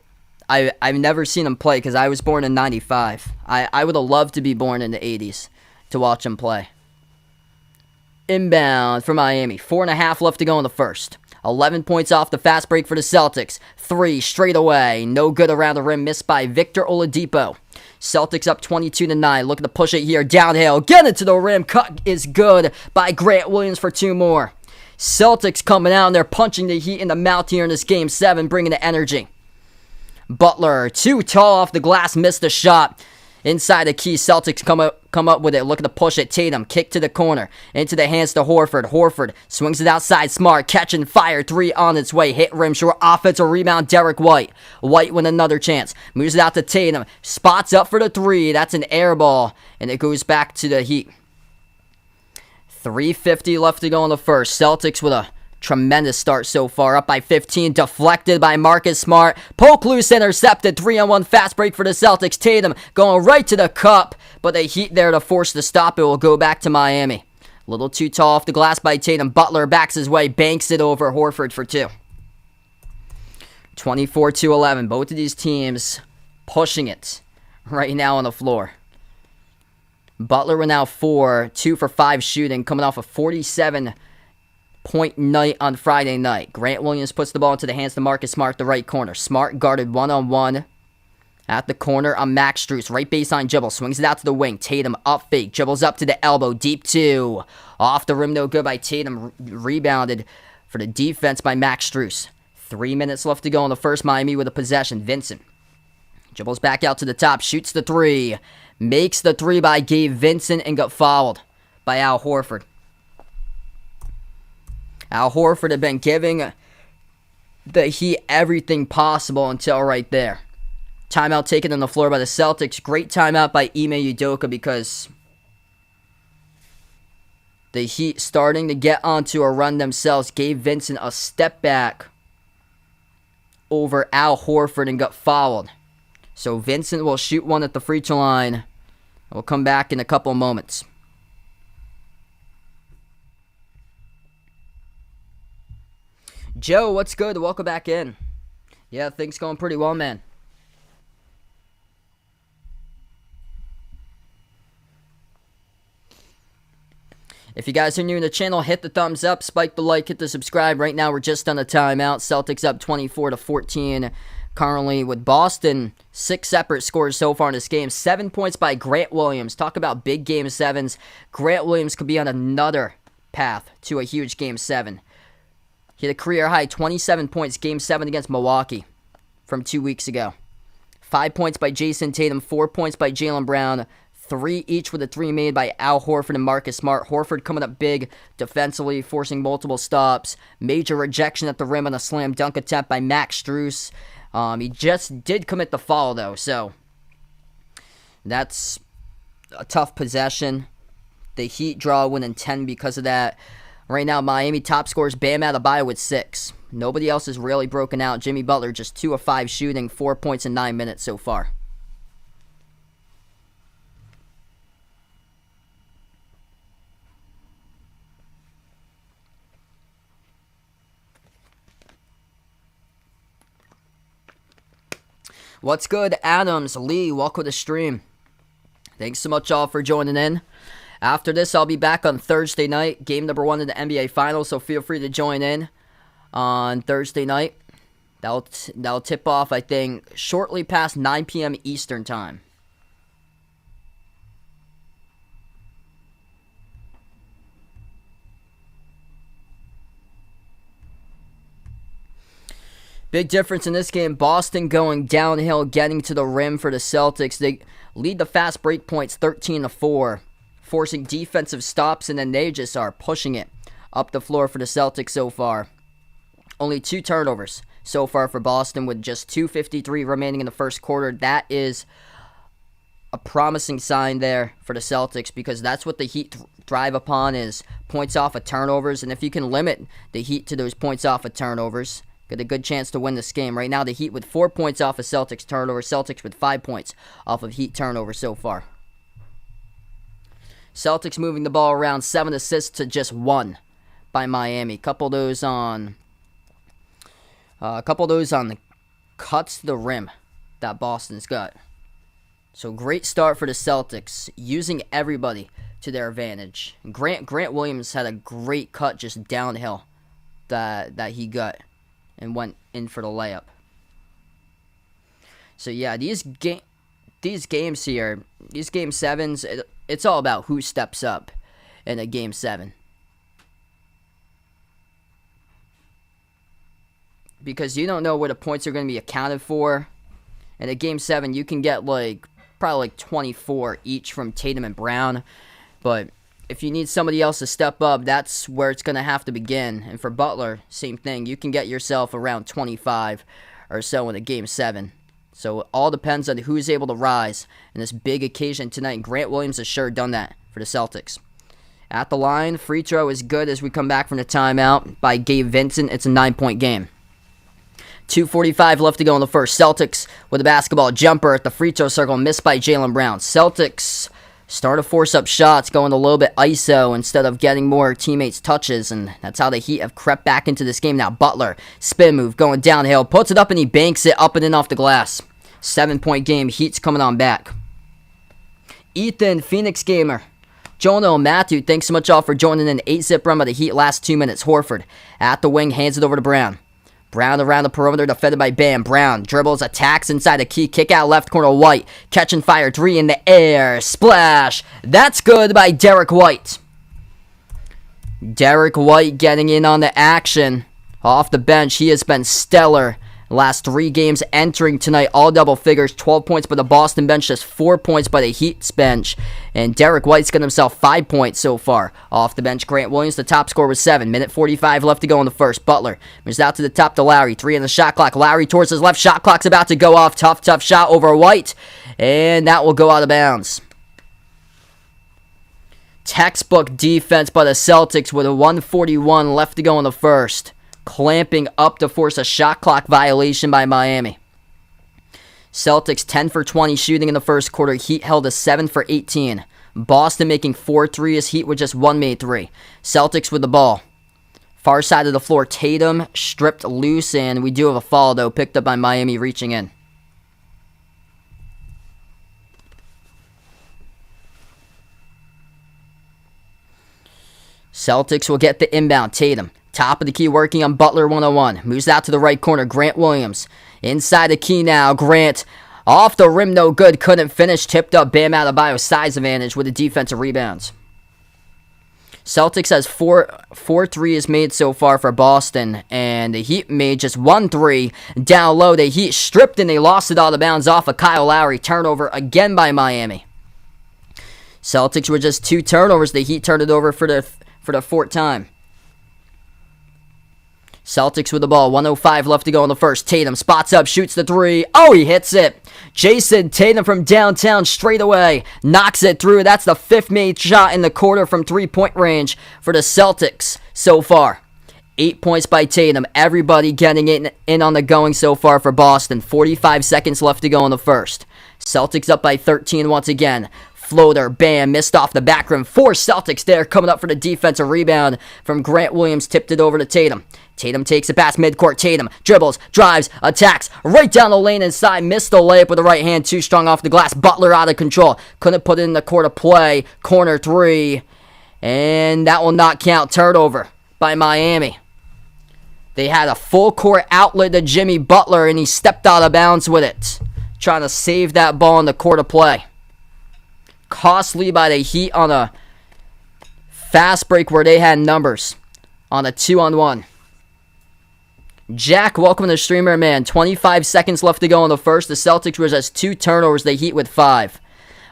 I've never seen him play because I was born in 95. I would have loved to be born in the 80s to watch him play. Inbound for Miami. 4.5 left to go in the first. 11 points off the fast break for the Celtics. 3 straight away. No good around the rim. Missed by Victor Oladipo. Celtics up 22-9. Looking to push it here. Downhill. Get it to the rim. Cut is good by Grant Williams for 2 more. Celtics coming out and they're punching the Heat in the mouth here in this Game 7. Bringing the energy. Butler, too tall off the glass. Missed the shot. Inside the key, Celtics come up with it, looking to push it. Tatum, kick to the corner, into the hands to Horford. Horford swings it outside, Smart, catch and fire, 3 on its way, hit rim short, offensive rebound, Derek White. White with another chance, moves it out to Tatum, spots up for the 3, that's an air ball, and it goes back to the Heat. 3:50 left to go in the first. Celtics with a tremendous start so far, up by 15, deflected by Marcus Smart. Poke loose, intercepted, 3-on-1 fast break for the Celtics. Tatum going right to the cup, but the Heat there to force the stop. It will go back to Miami. A little too tall off the glass by Tatum. Butler backs his way, banks it over Horford for 2. 24-11. Both of these teams pushing it right now on the floor. Butler with now 2 for 5 shooting, coming off a 47-point night on Friday night. Grant Williams puts the ball into the hands to Marcus Smart, the right corner. Smart guarded one-on-one at the corner on Max Strus. Right baseline dribble, swings it out to the wing. Tatum up fake, dribbles up to the elbow, deep 2. Off the rim, no good by Tatum. Rebounded for the defense by Max Strus. 3 minutes left to go in the first. Miami with a possession. Vincent dribbles back out to the top, shoots the 3. Makes the 3 by Gabe Vincent and got fouled by Al Horford. Al Horford had been giving the Heat everything possible until right there. Timeout taken on the floor by the Celtics. Great timeout by Ime Udoka because the Heat starting to get onto a run themselves. Gave Vincent a step back over Al Horford and got fouled. So Vincent will shoot one at the free throw line. We'll come back in a couple moments. Joe, what's good? Welcome back in. Yeah, things going pretty well, man. If you guys are new to the channel, hit the thumbs up, spike the like, hit the subscribe. Right now, we're just on a timeout. Celtics up 24-14. Currently with Boston, 6 separate scores so far in this game. 7 points by Grant Williams. Talk about big Game 7s. Grant Williams could be on another path to a huge Game 7. He had a career high 27 points, Game 7 against Milwaukee from 2 weeks ago. 5 points by Jason Tatum, 4 points by Jaylen Brown, 3 each with a 3 made by Al Horford and Marcus Smart. Horford coming up big defensively, forcing multiple stops. Major rejection at the rim on a slam dunk attempt by Max Strus. He just did commit the foul, though, so that's a tough possession. The Heat draw a win in 10 because of that. Right now, Miami top scores Bam Adebayo with 6. Nobody else has really broken out. Jimmy Butler just 2 of 5 shooting, 4 points in 9 minutes so far. What's good, Adams, Lee, welcome to the stream. Thanks so much all for joining in. After this, I'll be back on Thursday night, game number 1 in the NBA Finals, so feel free to join in on Thursday night. That'll tip off, I think, shortly past 9 p.m. Eastern Time. Big difference in this game. Boston going downhill, getting to the rim for the Celtics. They lead the fast break points 13-4. forcing defensive stops, and then they just are pushing it up the floor for the Celtics so far. Only 2 turnovers so far for Boston with just 2:53 remaining in the first quarter. That is a promising sign there for the Celtics, because that's what the Heat thrive upon, is points off of turnovers. And if you can limit the Heat to those points off of turnovers, got a good chance to win this game. Right now, the Heat with 4 points off of Celtics turnovers. Celtics with 5 points off of Heat turnovers so far. Celtics moving the ball around, 7 assists to just 1 by Miami. Couple of those on the cuts to the rim that Boston's got. So great start for the Celtics, using everybody to their advantage. Grant Williams had a great cut just downhill that he got and went in for the layup. So yeah, these games here, these game 7s, it's all about who steps up in a game 7. Because you don't know where the points are going to be accounted for. In a game 7, you can get probably 24 each from Tatum and Brown. But if you need somebody else to step up, that's where it's going to have to begin. And for Butler, same thing. You can get yourself around 25 or so in a game 7. So it all depends on who's able to rise in this big occasion tonight. And Grant Williams has sure done that for the Celtics. At the line, free throw is good as we come back from the timeout by Gabe Vincent. It's a 9-point game. 2:45 left to go in the first. Celtics with a basketball jumper at the free throw circle, missed by Jaylen Brown. Celtics start to force up shots, going a little bit ISO instead of getting more teammates touches, and that's how the Heat have crept back into this game now. Butler, spin move, going downhill, puts it up and he banks it up and in off the glass. 7-point game, Heat's coming on back. Ethan, Phoenix Gamer. Jonah Matthew, thanks so much all for joining in. 8-zip run by the Heat last 2 minutes. Horford at the wing, hands it over to Brown. Brown around the perimeter, defended by Bam. Brown dribbles, attacks inside the key, kick out left corner. White, catch and fire, 3 in the air, splash. That's good by Derek White. Derek White getting in on the action. Off the bench, he has been stellar. Last 3 games entering tonight, all double figures. 12 points by the Boston bench, just 4 points by the Heat's bench. And Derek White's got himself 5 points so far. Off the bench, Grant Williams, the top scorer with 7. Minute 45 left to go in the first. Butler moves out to the top to Lowry. 3 on the shot clock. Lowry towards his left. Shot clock's about to go off. Tough shot over White. And that will go out of bounds. Textbook defense by the Celtics with a 1:41 left to go in the first. Clamping up to force a shot clock violation by Miami. Celtics 10 for 20 shooting in the first quarter. Heat held a 7 for 18. Boston making 4 threes. Heat with just 1 made 3. Celtics with the ball. Far side of the floor. Tatum stripped loose, and we do have a foul though, picked up by Miami reaching in. Celtics will get the inbound. Tatum. Top of the key working on Butler 101. Moves out to the right corner. Grant Williams. Inside the key now. Grant off the rim, no good. Couldn't finish. Tipped up. Bam Adebayo size advantage with the defensive rebounds. Celtics has 4 threes made so far for Boston. And the Heat made just 1 3. Down low, the Heat stripped and they lost it out of bounds off of Kyle Lowry. Turnover again by Miami. Celtics were just 2 turnovers. The Heat turned it over for the 4th time. Celtics with the ball. 1:05 left to go in the first. Tatum spots up, shoots the 3. Oh, he hits it. Jason Tatum from downtown straight away. Knocks it through. That's the 5th made shot in the quarter from 3-point range for the Celtics so far. 8 points by Tatum. Everybody getting in on the going so far for Boston. 45 seconds left to go in the first. Celtics up by 13 once again. Floater, bam, missed off the back rim. 4 Celtics there coming up for the defensive rebound from Grant Williams. Tipped it over to Tatum. Tatum takes it past midcourt. Tatum dribbles, drives, attacks, right down the lane inside. Missed the layup with the right hand, too strong off the glass. Butler out of control. Couldn't put it in the court of play. Corner 3. And that will not count. Turnover by Miami. They had a full court outlet to Jimmy Butler, and he stepped out of bounds with it. Trying to save that ball in the court of play. Costly by the Heat on a fast break where they had numbers on a 2-on-1. Jack, welcome to the streamer, man. 25 seconds left to go in the first. The Celtics were just 2 turnovers. The Heat with 5.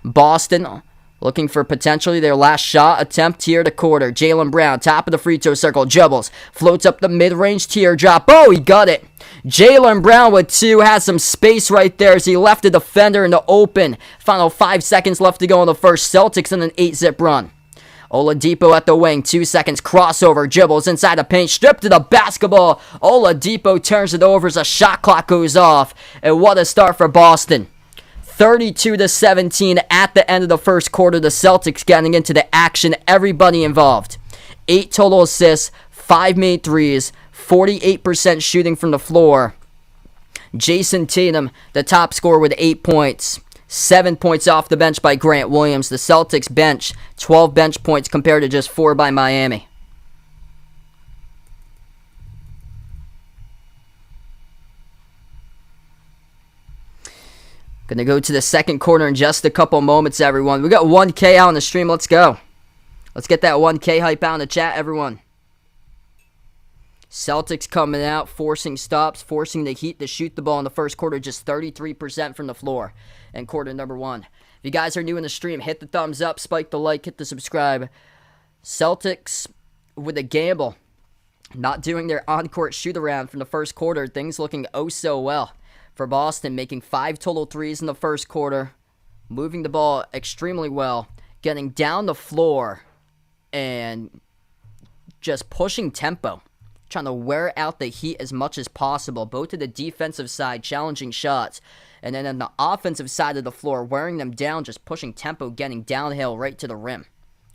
Boston looking for potentially their last shot attempt here to quarter. Jaylen Brown, top of the free throw circle, dribbles, floats up the mid-range teardrop. Oh, he got it. Jaylen Brown with 2, has some space right there as he left the defender in the open. Final 5 seconds left to go in the first. Celtics in an 8-zip run. Oladipo at the wing, 2 seconds, crossover, dribbles inside the paint, stripped to the basketball. Oladipo turns it over as a shot clock goes off. And what a start for Boston. 32-17 at the end of the first quarter. The Celtics getting into the action, everybody involved. 8 total assists, 5 made threes, 48% shooting from the floor. Jason Tatum, the top scorer with 8 points. 7 points off the bench by Grant Williams. The Celtics bench, 12 bench points compared to just 4 by Miami. Gonna go to the second quarter in just a couple moments, everyone. We got 1K out on the stream. Let's go. Let's get that 1K hype out in the chat, everyone. Celtics coming out, forcing stops, forcing the Heat to shoot the ball in the first quarter, just 33% from the floor in quarter number 1. If you guys are new in the stream, hit the thumbs up, spike the like, hit the subscribe. Celtics with a gamble, not doing their on-court shoot-around from the first quarter. Things looking oh so well for Boston, making 5 total threes in the first quarter, moving the ball extremely well, getting down the floor, and just pushing tempo. Trying to wear out the Heat as much as possible, both to the defensive side, challenging shots, and then on the offensive side of the floor, wearing them down, just pushing tempo, getting downhill right to the rim.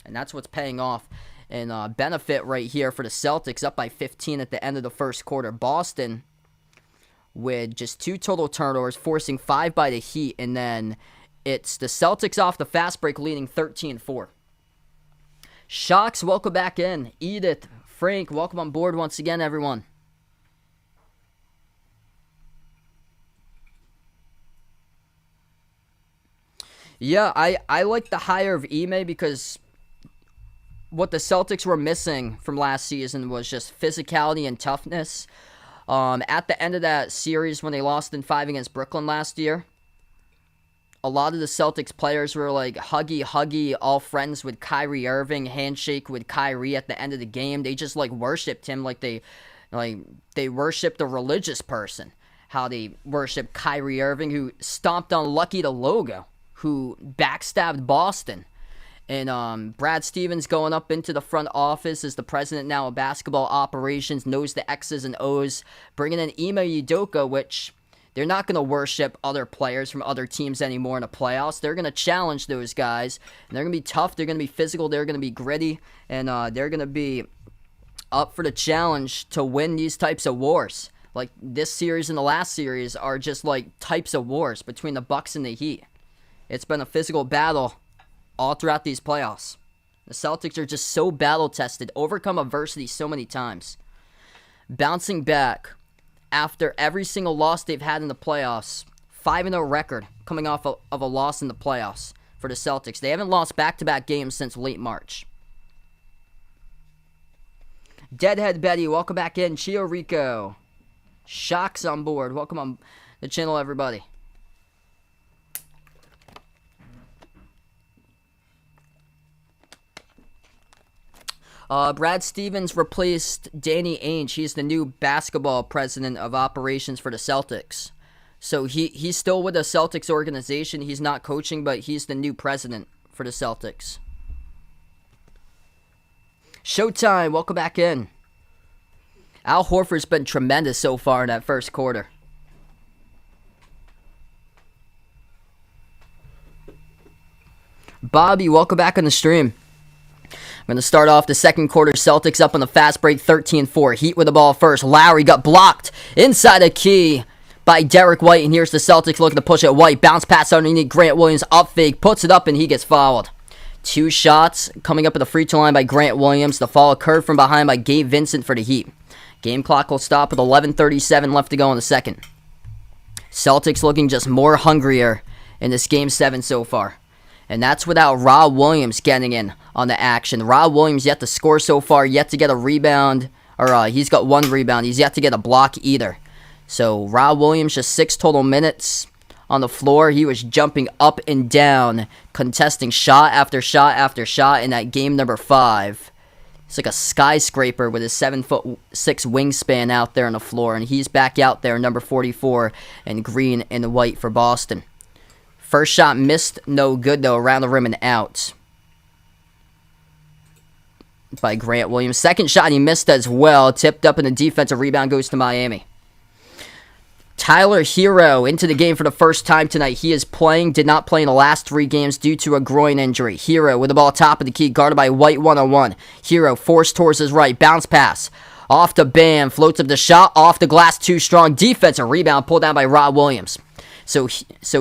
And that's what's paying off and benefit right here for the Celtics, up by 15 at the end of the first quarter. Boston with just 2 total turnovers, forcing 5 by the Heat, and then it's the Celtics off the fast break leading 13-4. Shocks, welcome back in. Edith, Frank, welcome on board once again, everyone. Yeah, I like the hire of Ime because what the Celtics were missing from last season was just physicality and toughness. At the end of that series when they lost in 5 against Brooklyn last year, a lot of the Celtics players were like huggy, all friends with Kyrie Irving, handshake with Kyrie at the end of the game. They just like worshipped him like they worshipped a religious person. How they worshipped Kyrie Irving, who stomped on Lucky the logo, who backstabbed Boston. And Brad Stevens going up into the front office as the president now of basketball operations, knows the X's and O's, bringing in Ime Udoka, which they're not going to worship other players from other teams anymore in the playoffs. They're going to challenge those guys, and they're going to be tough, they're going to be physical, they're going to be gritty, and they're going to be up for the challenge to win these types of wars. Like this series and the last series are just like types of wars between the Bucks and the Heat. It's been a physical battle all throughout these playoffs. The Celtics are just so battle-tested, overcome adversity so many times. Bouncing back after every single loss they've had in the playoffs. 5-0 record coming off of a loss in the playoffs for the Celtics. They haven't lost back-to-back games since late March. Deadhead Betty, welcome back in. Chio Rico. Shocks on board. Welcome on the channel, everybody. Brad Stevens replaced Danny Ainge. He's the new basketball president of operations for the Celtics. So he's still with the Celtics organization. He's not coaching, but he's the new president for the Celtics. Showtime, welcome back in. Al Horford's been tremendous so far in that first quarter. Bobby, welcome back on the stream. I'm going to start off the second quarter. Celtics up on the fast break, 13-4. Heat with the ball first. Lowry got blocked inside a key by Derek White. And here's the Celtics looking to push it. White, bounce pass underneath. Grant Williams up fake, puts it up, and he gets fouled. 2 shots coming up at the free throw line by Grant Williams. The foul occurred from behind by Gabe Vincent for the Heat. Game clock will stop with 11:37 left to go in the second. Celtics looking just more hungrier in this Game 7 so far. And that's without Rob Williams getting in on the action. Rob Williams yet to score so far, yet to get a rebound. Or he's got 1 rebound. He's yet to get a block either. So Rob Williams just 6 total minutes on the floor. He was jumping up and down, contesting shot after shot after shot in that game number 5. It's like a skyscraper with his 7'6" wingspan out there on the floor, and he's back out there, number 44, in green and white for Boston. First shot missed, no good though, around the rim and out by Grant Williams. Second shot he missed as well, tipped up, and the defensive rebound goes to Miami. Tyler Hero into the game for the first time tonight. He is playing, did not play in the last 3 games due to a groin injury. Hero with the ball top of the key, guarded by White one-on-one. Hero forced towards his right, bounce pass. Off to Bam, floats up the shot, off the glass, too strong. Defensive rebound pulled down by Rod Williams. So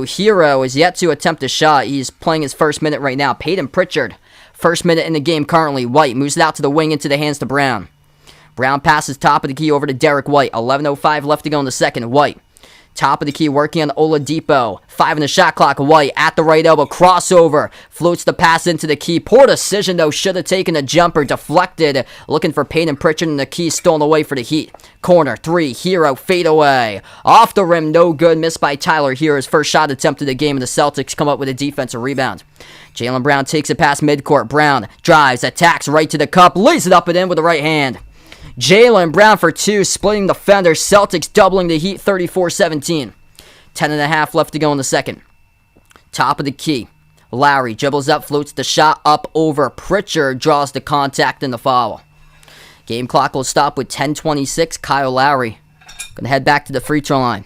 Hero is yet to attempt a shot. He's playing his first minute right now. Peyton Pritchard, first minute in the game currently. White moves it out to the wing into the hands to Brown. Brown passes top of the key over to Derek White. 11:05 left to go in the second. White. Top of the key, working on Oladipo. 5 in the shot clock. White at the right elbow. Crossover. Floats the pass into the key. Poor decision, though. Should have taken a jumper. Deflected. Looking for Peyton Pritchard, and the key stolen away for the Heat. Corner. 3. Hero. Fade away. Off the rim. No good. Missed by Tyler Hero's first shot attempt of the game, and the Celtics come up with a defensive rebound. Jaylen Brown takes it past midcourt. Brown drives. Attacks right to the cup. Lays it up and in with the right hand. Jaylen Brown for 2, splitting the fender. Celtics doubling the Heat 34-17. 10.5 left to go in the second. Top of the key. Lowry dribbles up, floats the shot up over Pritchard, draws the contact and the foul. Game clock will stop with 10:26. Kyle Lowry going to head back to the free throw line.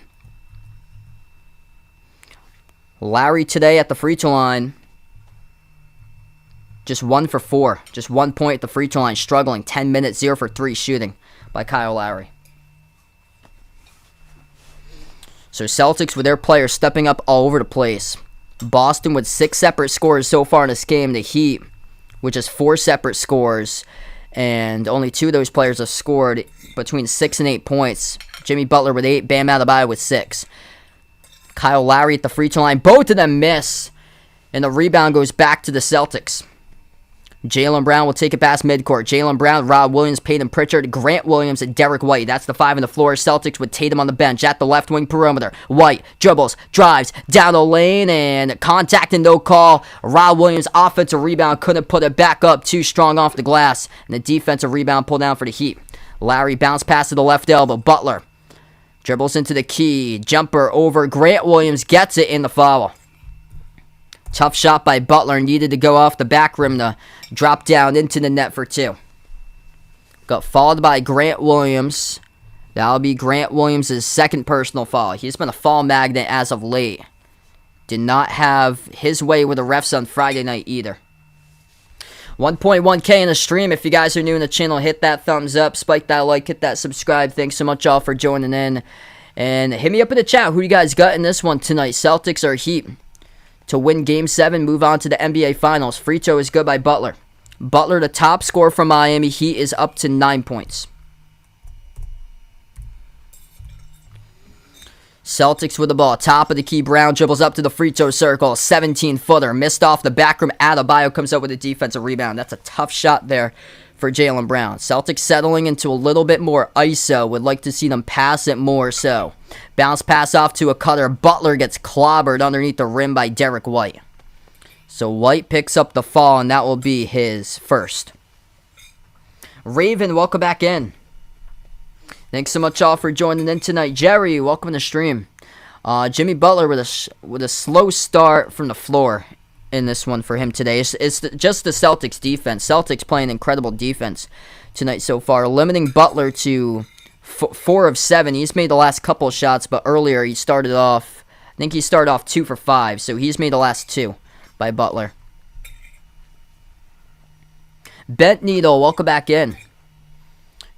Lowry today at the free throw line, just 1 for 4. Just 1 point at the free throw line. Struggling. 10 minutes, 0 for 3 shooting by Kyle Lowry. So Celtics with their players stepping up all over the place. Boston with 6 separate scores so far in this game. The Heat with just 4 separate scores. And only 2 of those players have scored between 6 and 8 points. Jimmy Butler with 8. Bam Adebayo with 6. Kyle Lowry at the free throw line. Both of them miss. And the rebound goes back to the Celtics. Jaylen Brown will take it past midcourt. Jaylen Brown, Rod Williams, Peyton Pritchard, Grant Williams, and Derek White. That's the 5 on the floor. Celtics with Tatum on the bench at the left wing perimeter. White dribbles, drives, down the lane, and contact and no call. Rod Williams, offensive rebound, couldn't put it back up. Too strong off the glass. And the defensive rebound pulled down for the Heat. Lowry bounce pass to the left elbow. Butler dribbles into the key. Jumper over. Grant Williams gets it in the foul. Tough shot by Butler. Needed to go off the back rim to drop down into the net for 2. Got fouled by Grant Williams. That'll be Grant Williams' second personal foul. He's been a foul magnet as of late. Did not have his way with the refs on Friday night either. 1.1K in the stream. If you guys are new in the channel, hit that thumbs up, spike that like, hit that subscribe. Thanks so much all for joining in. And hit me up in the chat. Who you guys got in this one tonight? Celtics or Heat? To win Game 7, move on to the NBA Finals. Free throw is good by Butler. Butler, the top scorer for Miami. Heat is up to 9 points. Celtics with the ball. Top of the key. Brown dribbles up to the free throw circle. 17-footer. Missed off the back rim. Adebayo comes up with a defensive rebound. That's a tough shot there for Jaylen Brown. Celtics settling into a little bit more ISO. Would like to see them pass it more so. Bounce pass off to a cutter. Butler gets clobbered underneath the rim by Derek White. So White picks up the fall, and that will be his first. Raven, welcome back in. Thanks so much all for joining in tonight. Jerry, welcome to the stream. Jimmy Butler with a slow start from the floor in this one for him today. It's just the Celtics defense. Celtics playing incredible defense tonight so far, limiting Butler to 4 of 7. He's made the last couple of shots, but earlier he started off, I think he started off 2 for 5, so he's made the last 2 by Butler. Bent Needle, welcome back in.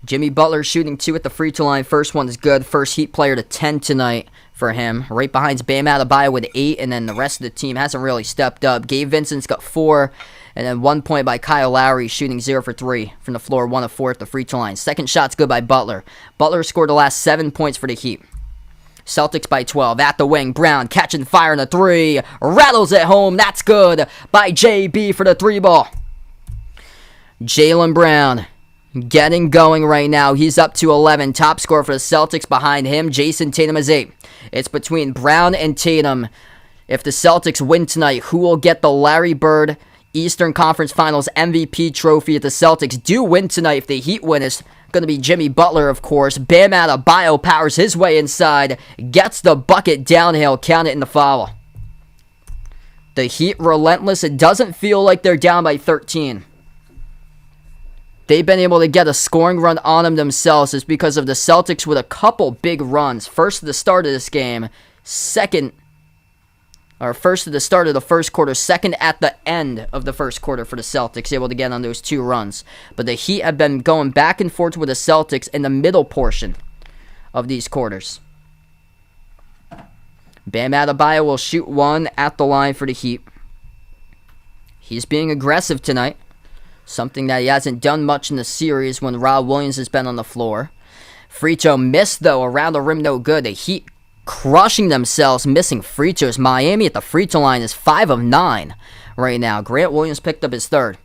Jimmy Butler shooting 2 at the free throw line. First one is good. First Heat player to 10 tonight for him. Right behind Bam Adebayo with 8, and then the rest of the team hasn't really stepped up. Gabe Vincent's got 4, and then 1 point by Kyle Lowry, shooting 0 for 3 from the floor, 1 of 4 at the free throw line. Second shot's good by Butler. Butler scored the last 7 points for the Heat. Celtics by 12. At the wing, Brown catching fire in the 3. Rattles it home. That's good by JB for the 3 ball. Jaylen Brown getting going right now. He's up to 11. Top scorer for the Celtics. Behind him, Jason Tatum is 8. It's between Brown and Tatum. If the Celtics win tonight, who will get the Larry Bird Eastern Conference Finals MVP trophy? If the Celtics do win tonight, if the Heat win, it's going to be Jimmy Butler, of course. Bam Adebayo powers his way inside, gets the bucket downhill, count it in the foul. The Heat relentless. It doesn't feel like they're down by 13. They've been able to get a scoring run on them themselves. It's because of the Celtics with a couple big runs. First at the start of this game, first at the start of the first quarter, second at the end of the first quarter for the Celtics, able to get on those 2 runs. But the Heat have been going back and forth with the Celtics in the middle portion of these quarters. Bam Adebayo will shoot 1 at the line for the Heat. He's being aggressive tonight. Something that he hasn't done much in the series when Rob Williams has been on the floor. Free throw missed, though. Around the rim, no good. The Heat crushing themselves, missing free throws. Miami at the free throw line is 5 of 9 right now. Grant Williams picked up his 3rd.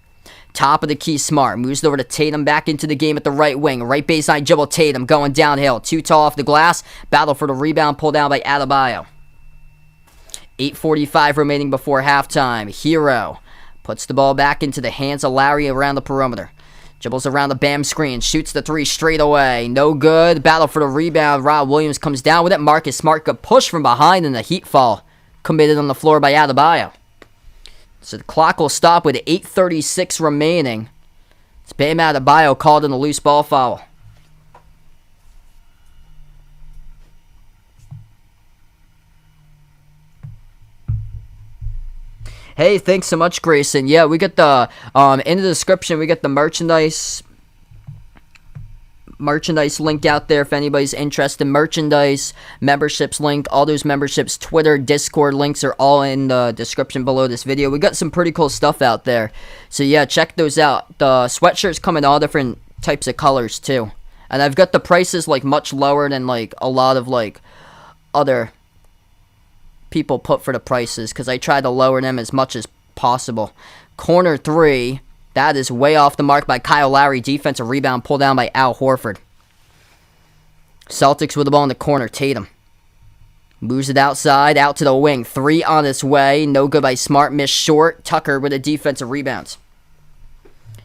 Top of the key, Smart. Moves over to Tatum, back into the game at the right wing. Right baseline, dribble Tatum, going downhill. Too tall off the glass. Battle for the rebound, pulled down by Adebayo. 8:45 remaining before halftime. Hero puts the ball back into the hands of Larry around the perimeter. Dribbles around the Bam screen. Shoots the 3 straight away. No good. Battle for the rebound. Rob Williams comes down with it. Marcus Smart got pushed from behind in the Heat fall. Committed on the floor by Adebayo. So the clock will stop with 8:36 remaining. It's Bam Adebayo called in a loose ball foul. Hey, thanks so much, Grayson. Yeah, we got the, in the description, we got the merchandise link out there if anybody's interested. Merchandise, memberships link, all those memberships, Twitter, Discord links are all in the description below this video. We got some pretty cool stuff out there. So yeah, check those out. The sweatshirts come in all different types of colors too. And I've got the prices like much lower than like a lot of like other people put for the prices, because I try to lower them as much as possible. Corner 3, that is way off the mark by Kyle Lowry. Defensive rebound pulled down by Al Horford. Celtics with the ball in the corner. Tatum moves it outside, out to the wing. 3 on its way, no good by Smart, missed short. Tucker with a defensive rebound.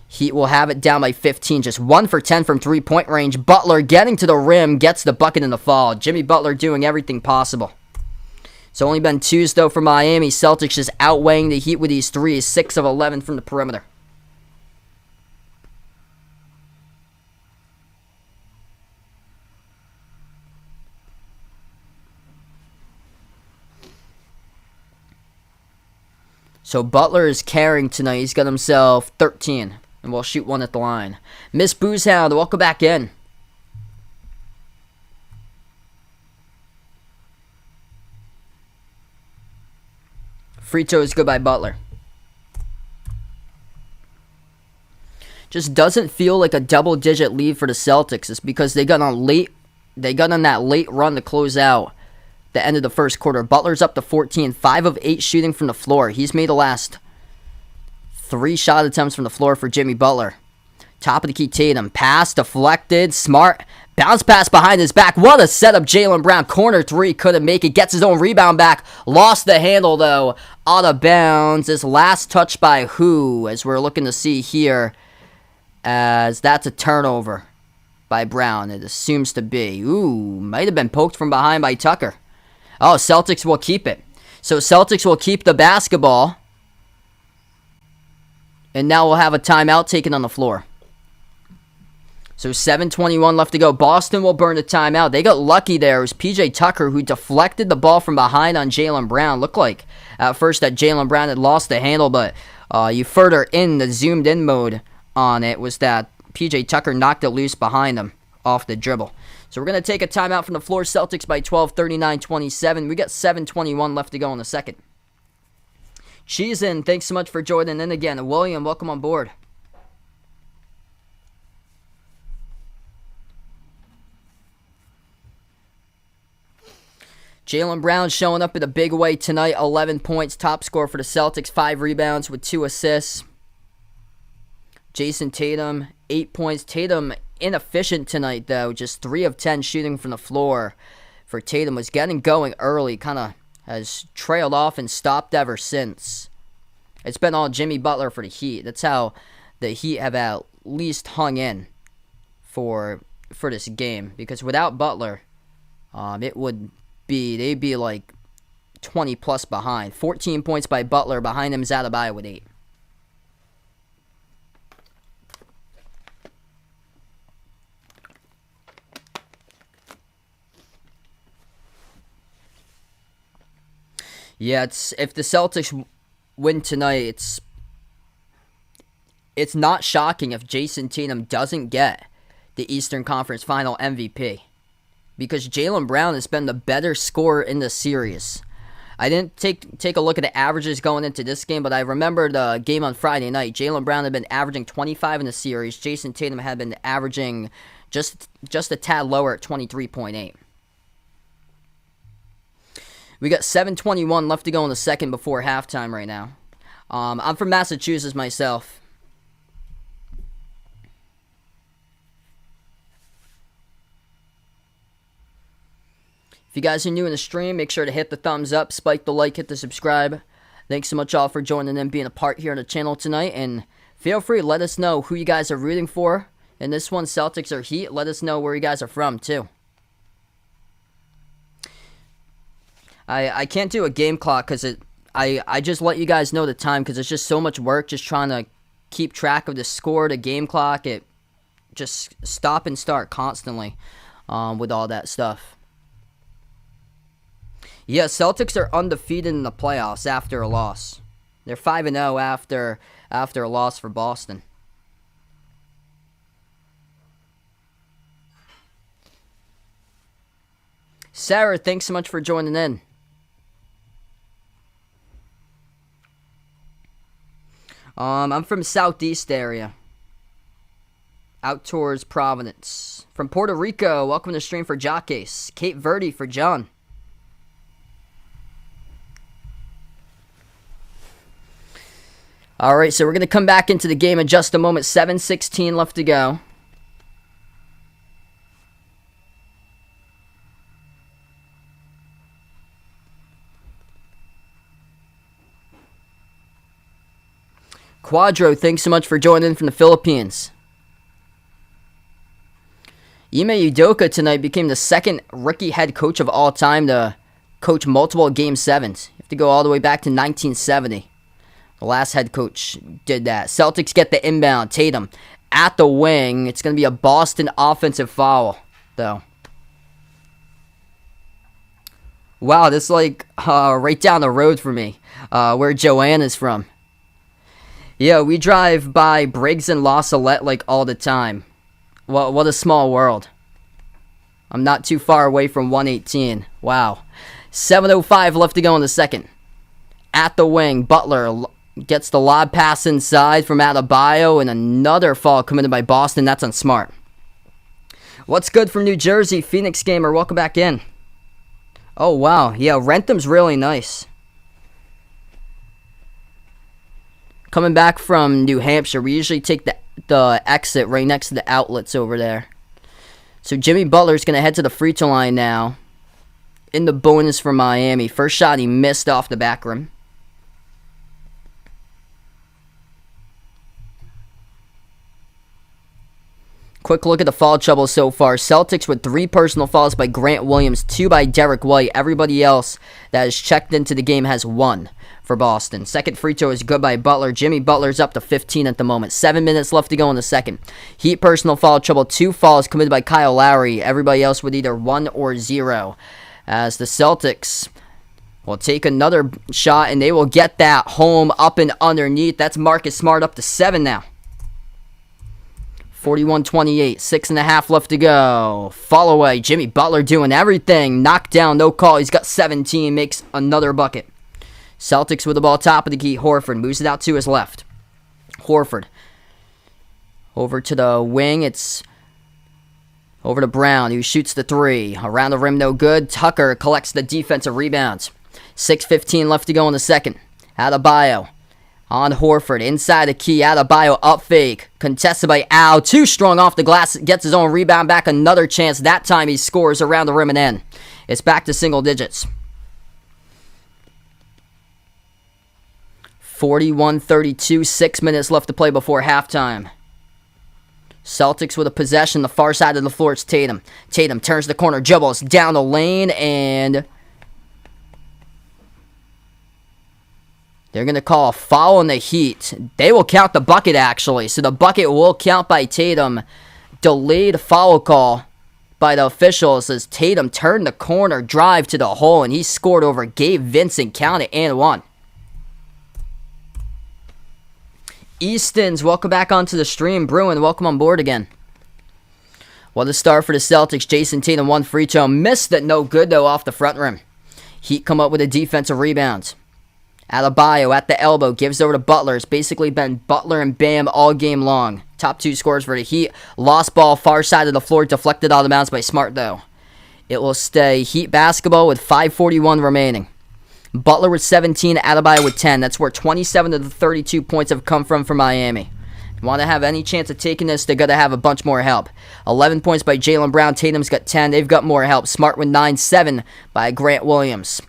Heat will have it down by 15, just 1 for 10 from 3-point range. Butler getting to the rim, gets the bucket in the fall. Jimmy Butler doing everything possible. It's only been 2s, though, for Miami. Celtics just outweighing the Heat with these 3s. 6 of 11 from the perimeter. So Butler is carrying tonight. He's got himself 13. And we'll shoot 1 at the line. Miss Boozhound, welcome back in. Free throw is good by Butler. Just doesn't feel like a double-digit lead for the Celtics. It's because they got on that late run to close out the end of the first quarter. Butler's up to 14, 5 of 8 shooting from the floor. He's made the last 3 shot attempts from the floor for Jimmy Butler. Top of the key, Tatum. Pass deflected. Smart. Bounce pass behind his back. What a setup, Jaylen Brown. Corner 3, couldn't make it. Gets his own rebound back. Lost the handle, though. Out of bounds. This last touch by who, as we're looking to see here, as that's a turnover by Brown. It assumes to be. Ooh, might have been poked from behind by Tucker. Oh, Celtics will keep it. So Celtics will keep the basketball. And now we'll have a timeout taken on the floor. So 7:21 left to go. Boston will burn the timeout. They got lucky there. It was P.J. Tucker who deflected the ball from behind on Jaylen Brown. Looked like at first that Jaylen Brown had lost the handle, but you further in the zoomed in mode on it was that P.J. Tucker knocked it loose behind him off the dribble. So we're going to take a timeout from the floor. Celtics by 12, 39-27. We got 7:21 left to go in the second. Cheesin, thanks so much for joining in again. William, welcome on board. Jaylen Brown showing up in a big way tonight. 11 points, top scorer for the Celtics. 5 rebounds with 2 assists. Jason Tatum 8 points. Tatum inefficient tonight, though. Just 3 of 10 shooting from the floor for Tatum. Was getting going early. Kind of has trailed off and stopped ever since. It's been all Jimmy Butler for the Heat. That's how the Heat have at least hung in for this game. Because without Butler, they'd be like 20 plus behind. 14 points by Butler. Behind him is Adebayo with 8. Yeah, if the Celtics win tonight, it's not shocking if Jason Tatum doesn't get the Eastern Conference Final MVP, because Jaylen Brown has been the better scorer in the series. I didn't take a look at the averages going into this game, but I remember the game on Friday night. Jaylen Brown had been averaging 25 in the series. Jason Tatum had been averaging just a tad lower at 23.8. We got 7:21 left to go in the second before halftime right now. I'm from Massachusetts myself. If you guys are new in the stream, make sure to hit the thumbs up, spike the like, hit the subscribe. Thanks so much all for joining and being a part here on the channel tonight. And feel free to let us know who you guys are rooting for. In this one, Celtics or Heat. Let us know where you guys are from, too. I can't do a game clock because I just let you guys know the time because it's just so much work just trying to keep track of the score, the game clock. It just stop and start constantly with all that stuff. Yeah, Celtics are undefeated in the playoffs after a loss. They're 5-0 after a loss for Boston. Sarah, thanks so much for joining in. I'm from Southeast area. Out towards Providence. From Puerto Rico, welcome to the stream for Jockeys. Cape Verde for John. Alright, so we're going to come back into the game in just a moment. 7:16 left to go. Quadro, thanks so much for joining in from the Philippines. Ime Udoka tonight became the second rookie head coach of all time to coach multiple Game 7s. You have to go all the way back to 1970. The last head coach did that. Celtics get the inbound. Tatum at the wing. It's going to be a Boston offensive foul, though. Wow, this is like right down the road for me, where Joanne is from. Yeah, we drive by Briggs and La Salette like all the time. What a small world. I'm not too far away from 118. Wow. 7:05 left to go in the second. At the wing, Butler gets the lob pass inside from Adebayo, and another foul committed by Boston. That's on Smart. What's good from New Jersey? Phoenix Gamer, welcome back in. Oh, wow. Yeah, Rentham's really nice. Coming back from New Hampshire, we usually take the exit right next to the outlets over there. So Jimmy Butler's going to head to the free throw line now. In the bonus for Miami. First shot he missed off the back rim. Quick look at the foul trouble so far. Celtics with 3 personal fouls by Grant Williams, 2 by Derek White. Everybody else that has checked into the game has 1 for Boston. Second free throw is good by Butler. Jimmy Butler's up to 15 at the moment. 7 minutes left to go in the second. Heat personal foul trouble. 2 fouls committed by Kyle Lowry. Everybody else with either 1 or 0. As the Celtics will take another shot, and they will get that home up and underneath. That's Marcus Smart up to 7 now. 41-28, 6.5 left to go. Fall away, Jimmy Butler doing everything. Knockdown, no call. He's got 17, makes another bucket. Celtics with the ball top of the key. Horford moves it out to his left. Horford over to the wing. It's over to Brown, who shoots the 3. Around the rim, no good. Tucker collects the defensive rebounds. 6:15 left to go in the second. Adebayo On Horford, inside the key, Adebayo, up fake. Contested by Al, too strong off the glass, gets his own rebound back, another chance. That time he scores around the rim and in. It's back to single digits. 41-32, 6 minutes left to play before halftime. Celtics with a possession, the far side of the floor, it's Tatum. Tatum turns the corner, dribbles down the lane, and they're going to call a foul on the Heat. They will count the bucket, actually. So the bucket will count by Tatum. Delayed foul call by the officials as Tatum turned the corner, drive to the hole, and he scored over Gabe Vincent, counted and one. Easton's, welcome back onto the stream. Bruin, welcome on board again. What a start for the Celtics. Jason Tatum, one free throw. Missed it, no good though, off the front rim. Heat come up with a defensive rebound. Adebayo at the elbow, gives over to Butler. It's basically been Butler and Bam all game long. Top two scores for the Heat. Lost ball, far side of the floor, deflected out of bounds by Smart though. It will stay Heat basketball with 5:41 remaining. Butler with 17, Adebayo with 10. That's where 27 of the 32 points have come from for Miami. If you want to have any chance of taking this, they're going to have a bunch more help. 11 points by Jaylen Brown. Tatum's got 10. They've got more help. Smart with 9, 7 by Grant Williams.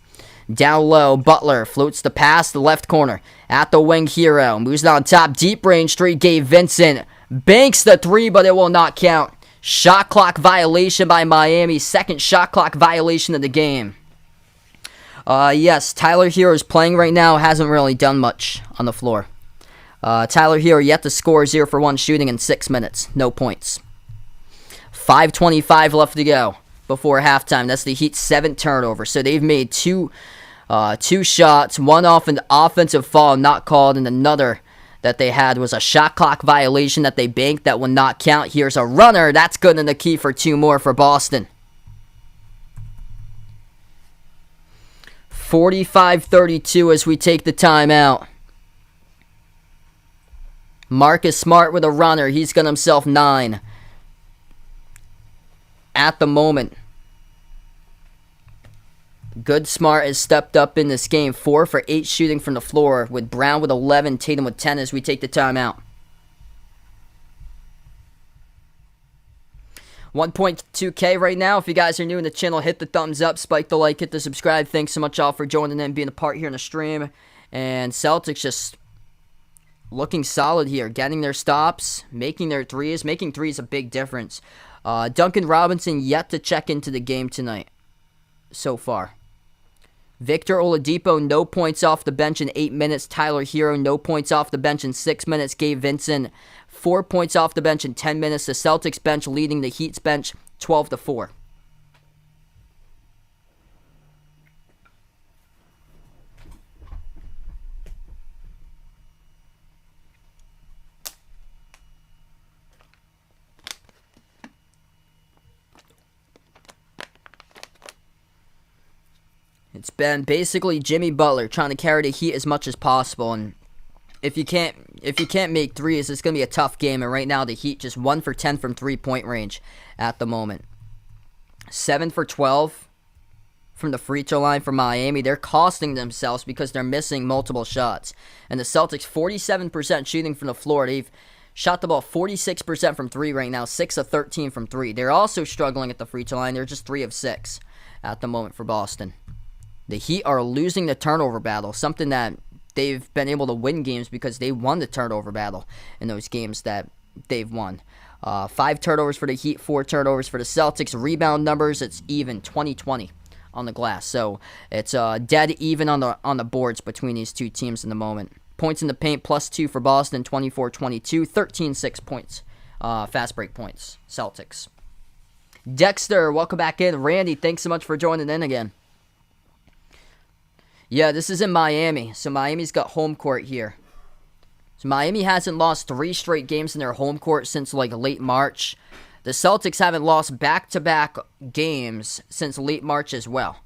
Down low, Butler floats the pass to the left corner. At the wing, Hero. Moves on top, deep range three. Gabe Vincent banks the three, but it will not count. Shot clock violation by Miami. Second shot clock violation of the game. Yes, Tyler Hero is playing right now. Hasn't really done much on the floor. Tyler Hero yet to score, 0 for 1 shooting in 6 minutes. No points. 5:25 left to go before halftime. That's the Heat's 7th turnover. So they've made two shots. One off an offensive foul not called, and another that they had was a shot clock violation that they banked that will not count. Here's a runner. That's good in the key for 2 more for Boston. 45-32 as we take the timeout. Marcus Smart with a runner. He's got himself 9 at the moment. Good Smart has stepped up in this game. 4 for 8 shooting from the floor, with Brown with 11, Tatum with 10 as we take the timeout. 1.2K right now. If you guys are new in the channel, hit the thumbs up, spike the like, hit the subscribe. Thanks so much all for joining in and being a part here in the stream. And Celtics just looking solid here, getting their stops, making their threes. Making threes a big difference. Duncan Robinson yet to check into the game tonight so far. Victor Oladipo, no points off the bench in 8 minutes. Tyler Hero, no points off the bench in 6 minutes. Gabe Vincent, 4 points off the bench in 10 minutes. The Celtics bench leading the Heat's bench 12-4. It's been basically Jimmy Butler trying to carry the Heat as much as possible, and if you can't make threes, it's going to be a tough game. And right now, the Heat just 1 for 10 from 3-point range at the moment. 7 for 12 from the free throw line for Miami. They're costing themselves because they're missing multiple shots. And the Celtics, 47% shooting from the floor. They've shot the ball 46% from 3 right now, 6 of 13 from 3. They're also struggling at the free throw line. They're just 3 of 6 at the moment for Boston. The Heat are losing the turnover battle, something that they've been able to win games because they won the turnover battle in those games that they've won. 5 turnovers for the Heat, 4 turnovers for the Celtics. Rebound numbers, it's even 20-20 on the glass. So it's dead even on the boards between these two teams in the moment. Points in the paint, +2 for Boston, 24-22, 13-6 points. Fast break points, Celtics. Dexter, welcome back in. Randy, thanks so much for joining in again. Yeah, this is in Miami, so Miami's got home court here. So Miami hasn't lost 3 straight games in their home court since like late March. The Celtics haven't lost back-to-back games since late March as well.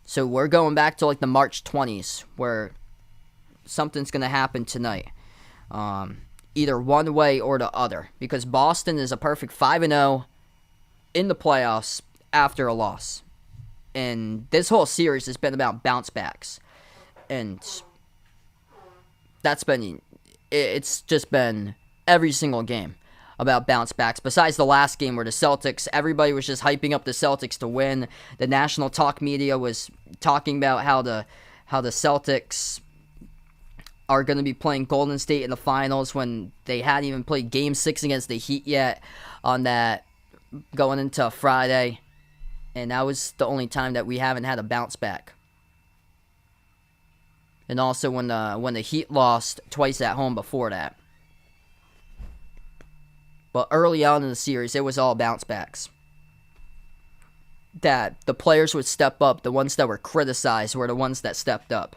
So we're going back to like the March 20s where something's going to happen tonight. Either one way or the other. Because Boston is a perfect 5-0 in the playoffs after a loss. And this whole series has been about bounce backs. And it's just been every single game about bounce backs. Besides the last game where the Celtics, everybody was just hyping up the Celtics to win. The national talk media was talking about how the Celtics are going to be playing Golden State in the finals when they hadn't even played Game 6 against the Heat yet on that going into Friday. And that was the only time that we haven't had a bounce back. And also when the Heat lost twice at home before that. But early on in the series, it was all bounce backs. That the players would step up. The ones that were criticized were the ones that stepped up.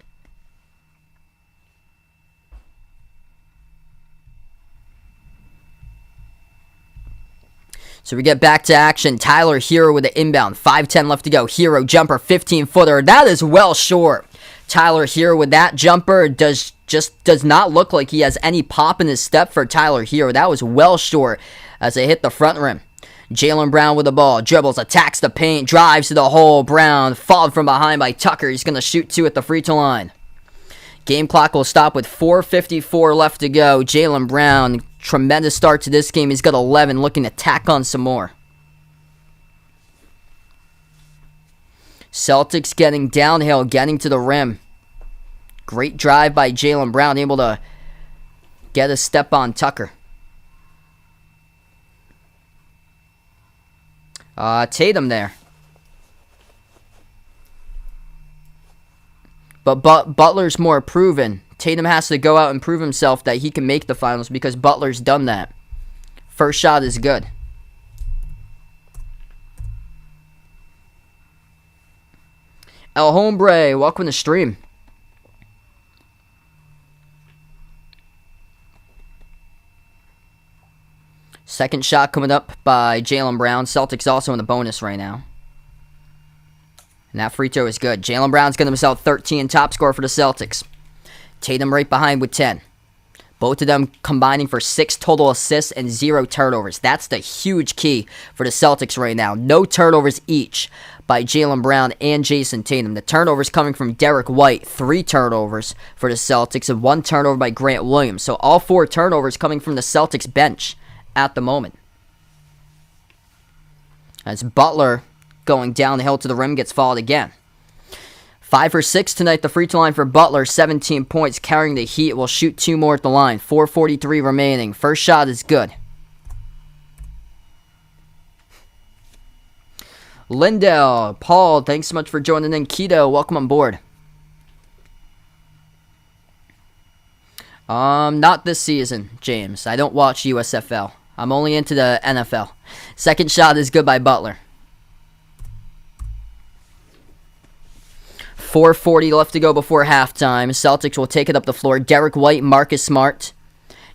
So we get back to action. Tyler Hero with the inbound. 5:10 left to go. Hero jumper, 15-footer. That is well short. Tyler Hero with that jumper does not look like he has any pop in his step for Tyler Hero. That was well short as they hit the front rim. Jaylen Brown with the ball. Dribbles, attacks the paint, drives to the hole. Brown fouled from behind by Tucker. He's going to shoot 2 at the free throw line. Game clock will stop with 4:54 left to go. Jaylen Brown, tremendous start to this game. He's got 11, looking to tack on some more. Celtics getting downhill, getting to the rim. Great drive by Jaylen Brown, able to get a step on Tucker. Tatum there. But Butler's more proven. Tatum has to go out and prove himself that he can make the finals because Butler's done that. First shot is good. El Hombre, welcome to the stream. Second shot coming up by Jaylen Brown. Celtics also in the bonus right now. And that free throw is good. Jaylen Brown's got himself 13, top scorer for the Celtics. Tatum right behind with 10. Both of them combining for 6 total assists and 0 turnovers. That's the huge key for the Celtics right now. No turnovers each by Jaylen Brown and Jason Tatum. The turnovers coming from Derek White. 3 turnovers for the Celtics and 1 turnover by Grant Williams. So all 4 turnovers coming from the Celtics bench at the moment. As Butler going down the hill to the rim gets fouled again. 5 for 6 tonight, the free throw line for Butler, 17 points, carrying the Heat. Will shoot 2 more at the line. 4:43 remaining. First shot is good. Lindell, Paul, thanks so much for joining in. Keto, welcome on board. Not this season, James. I don't watch USFL. I'm only into the NFL. Second shot is good by Butler. 4:40 left to go before halftime. Celtics will take it up the floor. Derek White, Marcus Smart,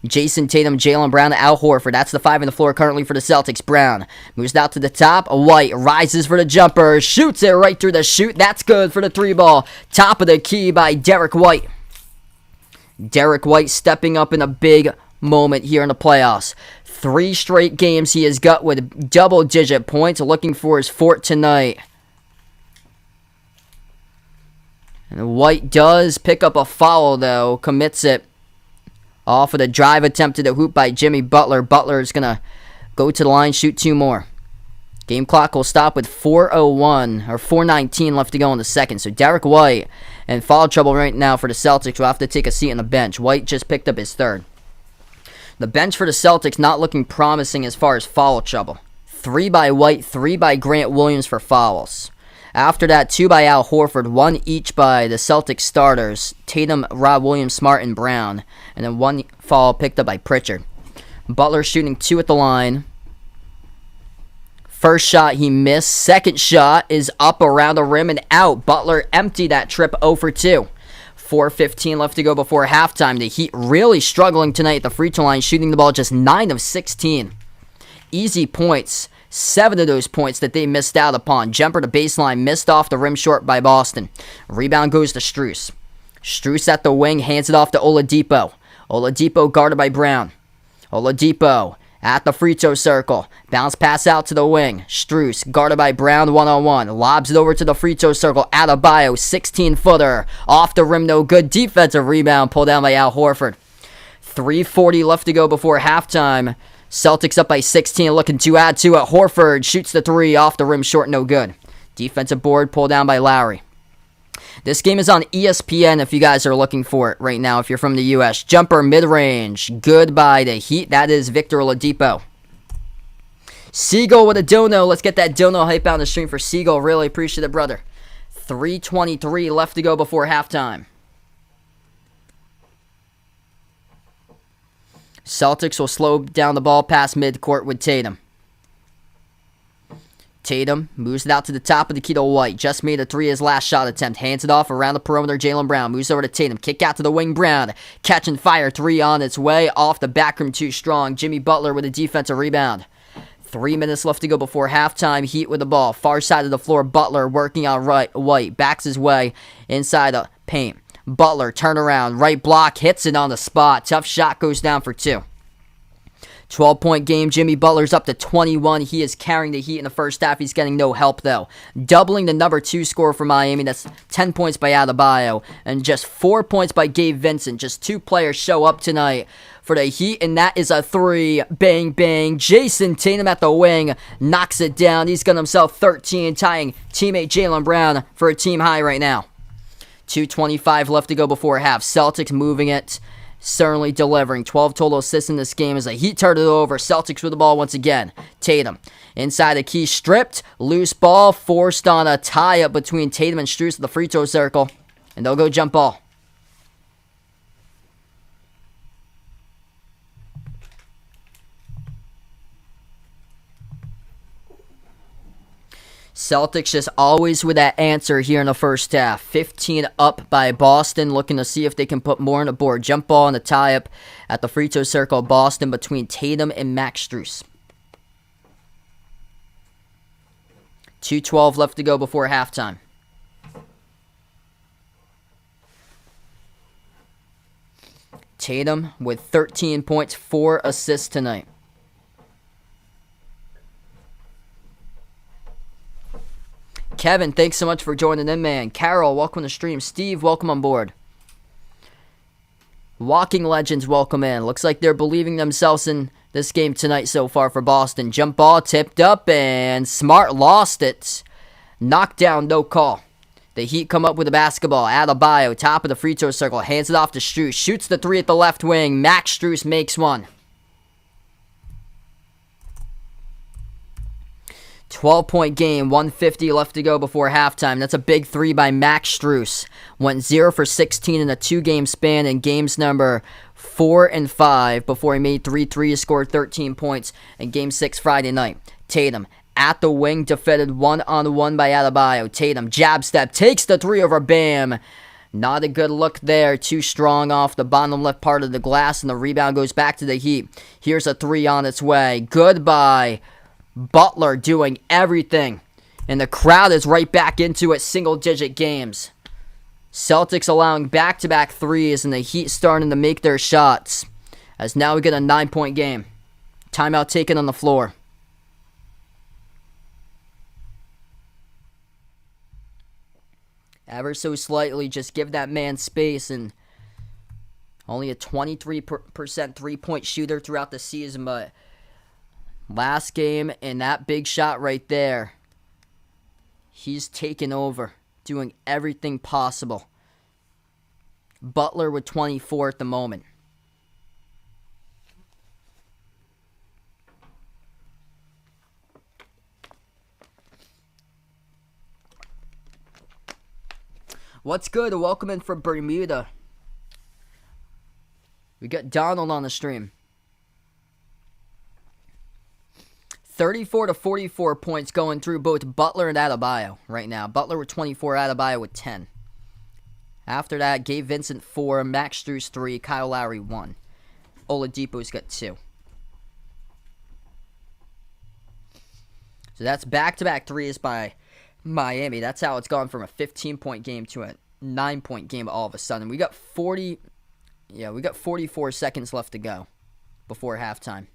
Jason Tatum, Jaylen Brown, Al Horford. That's the 5 on the floor currently for the Celtics. Brown moves out to the top. White rises for the jumper. Shoots it right through the chute. That's good for the 3 ball. Top of the key by Derek White. Derek White stepping up in a big moment here in the playoffs. 3 straight games he has got with double-digit points. Looking for his 4th tonight. And White does pick up a foul, though. Commits it off of the drive attempt to the hoop by Jimmy Butler. Butler is going to go to the line, shoot 2 more. Game clock will stop with 4:01 or 4:19 left to go in the second. So Derek White in foul trouble right now for the Celtics. Will have to take a seat on the bench. White just picked up his 3rd. The bench for the Celtics not looking promising as far as foul trouble. 3 by White, 3 by Grant Williams for fouls. After that, 2 by Al Horford, 1 each by the Celtics starters, Tatum, Rob Williams, Smart, and Brown. And then 1 foul picked up by Pritchard. Butler shooting 2 at the line. First shot he missed. Second shot is up around the rim and out. Butler empty that trip 0 for 2. 4:15 left to go before halftime. The Heat really struggling tonight at the free throw line, shooting the ball just 9 of 16. Easy points. 7 of those points that they missed out upon. Jumper to baseline, missed off the rim short by Boston. Rebound goes to Strus. Strus at the wing, hands it off to Oladipo. Oladipo guarded by Brown. Oladipo At the free throw circle. Bounce pass out to the wing. Strus, guarded by Brown, one-on-one. Lobs it over to the free throw circle. Adebayo, 16-footer. Off the rim, no good. Defensive rebound, pulled down by Al Horford. 3:40 left to go before halftime. Celtics up by 16, looking to add to it. Horford shoots the three, off the rim, short, no good. Defensive board, pulled down by Lowry. This game is on ESPN if you guys are looking for it right now if you're from the U.S. Jumper mid-range. Good by the Heat. That is Victor Oladipo. Siegel with a dono. Let's get that dono hype out on the stream for Siegel. Really appreciate it, brother. 3:23 left to go before halftime. Celtics will slow down the ball past midcourt with Tatum. Tatum moves it out to the top of the key to White. Just made a three his last shot attempt. Hands it off around the perimeter. Jaylen Brown moves over to Tatum. Kick out to the wing. Brown catching fire. Three on its way. Off the backroom too strong. Jimmy Butler with a defensive rebound. 3 minutes left to go before halftime. Heat with the ball. Far side of the floor. Butler working on White. Backs his way inside the paint. Butler turnaround. Right block. Hits it on the spot. Tough shot goes down for two. 12-point game. Jimmy Butler's up to 21. He is carrying the Heat in the first half. He's getting no help, though. Doubling the number 2 score for Miami. That's 10 points by Adebayo. And just 4 points by Gabe Vincent. Just 2 players show up tonight for the Heat. And that is a 3. Bang, bang. Jason Tatum at the wing. Knocks it down. He's got himself 13. Tying teammate Jaylen Brown for a team high right now. 2:25 left to go before half. Celtics moving it. Certainly delivering. 12 total assists in this game as the Heat turned it over. Celtics with the ball once again. Tatum inside the key, stripped. Loose ball forced on a tie-up between Tatum and Strus at the free throw circle. And they'll go jump ball. Celtics just always with that answer here in the first half. 15 up by Boston, looking to see if they can put more on the board. Jump ball and a tie-up at the free throw circle. Boston between Tatum and Max Strus. 2:12 left to go before halftime. Tatum with 13 points, 4 assists tonight. Kevin, thanks so much for joining in, man. Carol, welcome to the stream. Steve, welcome on board. Walking Legends, welcome in. Looks like they're believing themselves in this game tonight so far for Boston. Jump ball tipped up, and Smart lost it. Knocked down, no call. The Heat come up with the basketball. Adebayo, top of the free throw circle. Hands it off to Strus. Shoots the 3 at the left wing. Max Strus makes one. 12-point game, 1:50 left to go before halftime. That's a big 3 by Max Strus. Went 0 for 16 in a 2-game span in games number 4 and 5 before he made 3 threes, scored 13 points in Game 6 Friday night. Tatum at the wing, defended one-on-one by Adebayo. Tatum, jab step, takes the 3 over Bam. Not a good look there. Too strong off the bottom left part of the glass, and the rebound goes back to the Heat. Here's a 3 on its way. Goodbye. Butler doing everything. And the crowd is right back into it. Single-digit games. Celtics allowing back-to-back threes, and the Heat starting to make their shots. As now we get a 9-point game. Timeout taken on the floor. Ever so slightly, just give that man space. And only a 23% three-point shooter throughout the season, but last game, and that big shot right there, he's taken over, doing everything possible. Butler with 24 at the moment. What's good? Welcome in from Bermuda. We got Donald on the stream. 34 to 44 points going through both Butler and Adebayo right now. Butler with 24, Adebayo with 10. After that, Gabe Vincent 4, Max Strus 3, Kyle Lowry 1. Oladipo's got 2. So that's back-to-back threes by Miami. That's how it's gone from a 15-point game to a 9-point game all of a sudden. We got 44 seconds left to go before halftime.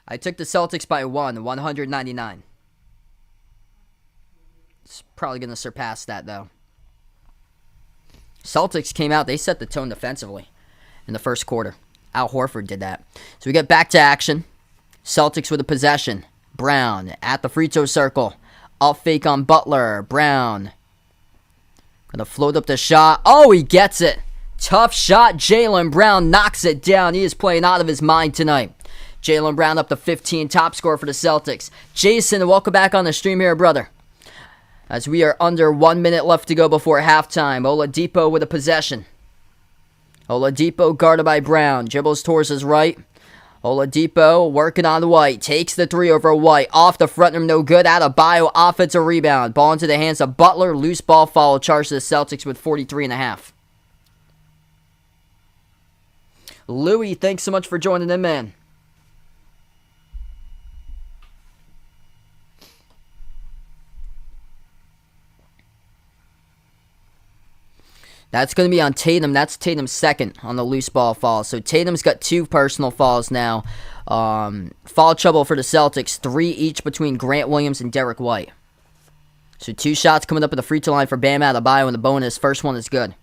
I took the Celtics by 199. It's probably going to surpass that, though. Celtics came out. They set the tone defensively in the first quarter. Al Horford did that. So we get back to action. Celtics with a possession. Brown at the free throw circle. Up fake on Butler. Brown. Gonna float up the shot. Oh, he gets it. Tough shot. Jaylen Brown knocks it down. He is playing out of his mind tonight. Jaylen Brown up to 15. Top scorer for the Celtics. Jason, welcome back on the stream here, brother. As we are under 1 minute left to go before halftime. Oladipo with a possession. Oladipo guarded by Brown. Dribbles towards his right. Oladipo working on White. Takes the three over White. Off the front rim, no good. Adebayo, offensive rebound. Ball into the hands of Butler. Loose ball foul. Charge to the Celtics with 43.5. Louis, thanks so much for joining in, man. That's going to be on Tatum. That's Tatum's second on the loose ball fall. So Tatum's got 2 personal fouls now. Foul trouble for the Celtics. 3 each between Grant Williams and Derek White. So 2 shots coming up at the free throw line for Bam Adebayo in the bonus. First one is good.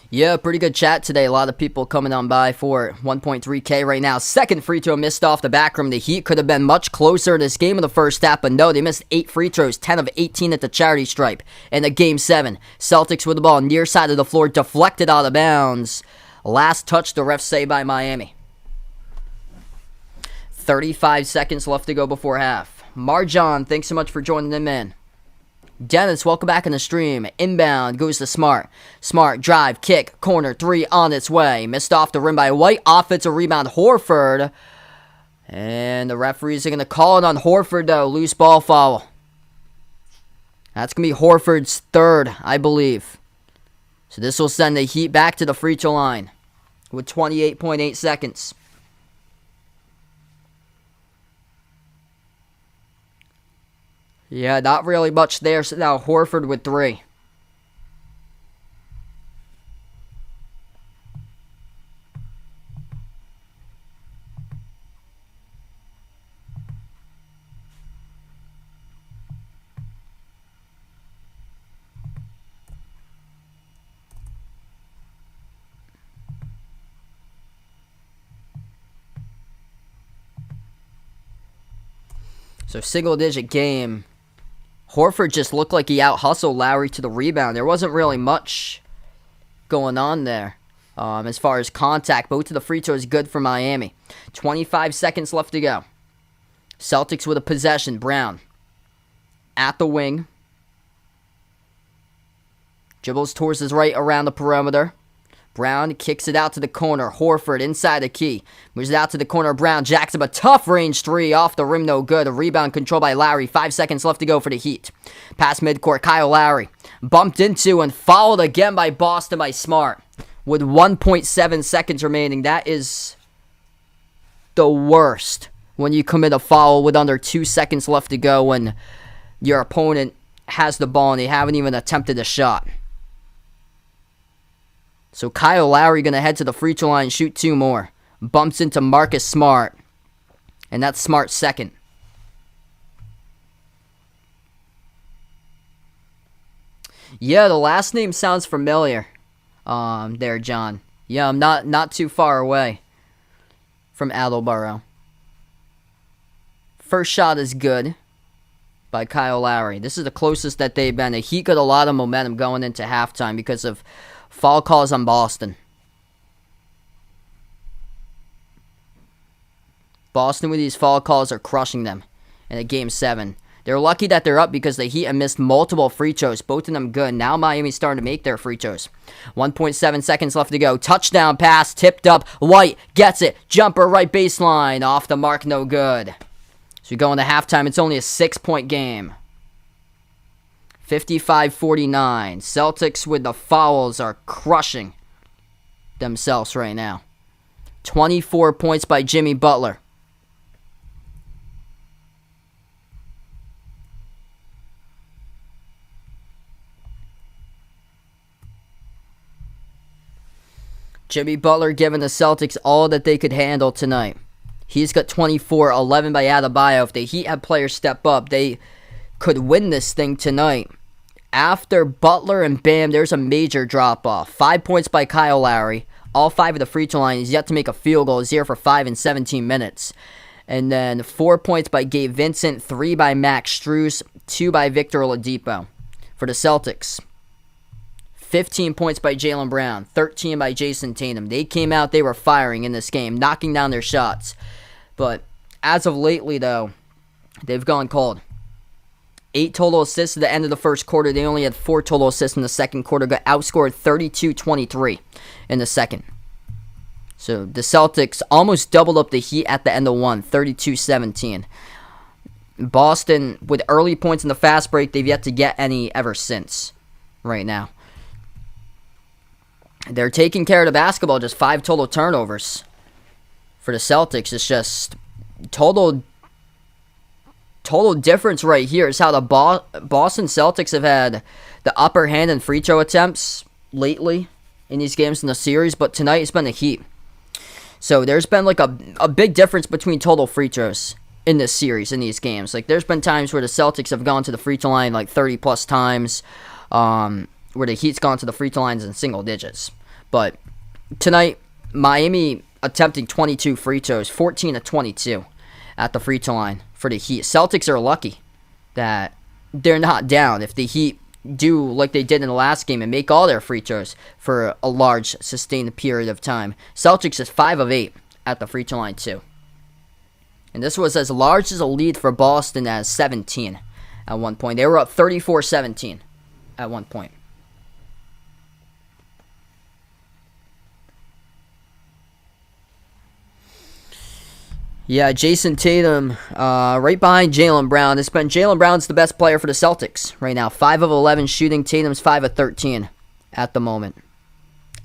Yeah, pretty good chat today. A lot of people coming on by for 1.3K right now. Second free throw missed off the back rim. The Heat could have been much closer in this game in the first half, but no, they missed 8 free throws, 10 of 18 at the charity stripe. And the game 7, Celtics with the ball near side of the floor, deflected out of bounds. Last touch, the refs say by Miami. 35 seconds left to go before half. Marjan, thanks so much for joining in, man. Dennis, welcome back in the stream. Inbound goes to Smart. Smart drive, kick, corner, 3 on its way. Missed off the rim by White. Offensive rebound, Horford. And the referees are going to call it on Horford, though. Loose ball foul. That's going to be Horford's 3rd, I believe. So this will send the Heat back to the free throw line with 28.8 seconds. Yeah, not really much there. So now Horford with 3. So single-digit game. Horford just looked like he out-hustled Lowry to the rebound. There wasn't really much going on there as far as contact. Both of the free throws good for Miami. 25 seconds left to go. Celtics with a possession. Brown at the wing. Dribbles towards his right around the perimeter. Brown kicks it out to the corner. Horford inside the key. Moves it out to the corner. Brown jacks up a tough range 3 off the rim, no good. A rebound controlled by Lowry. 5 seconds left to go for the Heat. Pass midcourt. Kyle Lowry bumped into and fouled again by Boston by Smart. With 1.7 seconds remaining. That is the worst when you commit a foul with under 2 seconds left to go when your opponent has the ball and they haven't even attempted a shot. So Kyle Lowry going to head to the free throw line and shoot 2 more. Bumps into Marcus Smart. And that's Smart's 2nd. Yeah, the last name sounds familiar. There, John. Yeah, I'm not too far away from Attleboro. First shot is good by Kyle Lowry. This is the closest that they've been. The Heat got a lot of momentum going into halftime because of foul calls on Boston. Boston with these foul calls are crushing them in a game 7. They're lucky that they're up because the Heat have missed multiple free throws, both of them good. Now Miami's starting to make their free throws. 1.7 seconds left to go. Touchdown pass, tipped up. White gets it. Jumper right baseline. Off the mark, no good. So we go into halftime. It's only a 6-point game. 55-49. Celtics with the fouls are crushing themselves right now. 24 points by Jimmy Butler. Jimmy Butler giving the Celtics all that they could handle tonight. He's got 24, 11 by Adebayo. If the Heat had players step up, they could win this thing tonight. After Butler and Bam, there's a major drop-off. 5 points by Kyle Lowry. All 5 of the free throw line. He's yet to make a field goal. He's here for 5 in 17 minutes. And then 4 points by Gabe Vincent, 3 by Max Strus, 2 by Victor Oladipo. For the Celtics, 15 points by Jaylen Brown, 13 by Jason Tatum. They came out, they were firing in this game, knocking down their shots. But as of lately, though, they've gone cold. 8 total assists at the end of the first quarter. They only had 4 total assists in the second quarter. Got outscored 32-23 in the second. So the Celtics almost doubled up the Heat at the end of one, 32-17. Boston, with early points in the fast break, they've yet to get any ever since right now. They're taking care of the basketball, just 5 total turnovers. For the Celtics, it's just total difference right here is how the Boston Celtics have had the upper hand in free throw attempts lately in these games in the series, but tonight it's been the Heat. So there's been like a big difference between total free throws in this series, in these games. Like there's been times where the Celtics have gone to the free throw line like 30 plus times, where the Heat's gone to the free throw lines in single digits. But tonight, Miami attempting 22 free throws, 14 of 22 at the free throw line for the Heat. Celtics are lucky that they're not down. If the Heat do like they did in the last game and make all their free throws for a large, sustained period of time, Celtics is 5 of 8 at the free throw line too. And this was as large as a lead for Boston as 17 at one point. They were up 34-17 at one point. Yeah, Jason Tatum right behind Jaylen Brown. Jaylen Brown's the best player for the Celtics right now. 5 of 11 shooting. Tatum's 5 of 13 at the moment.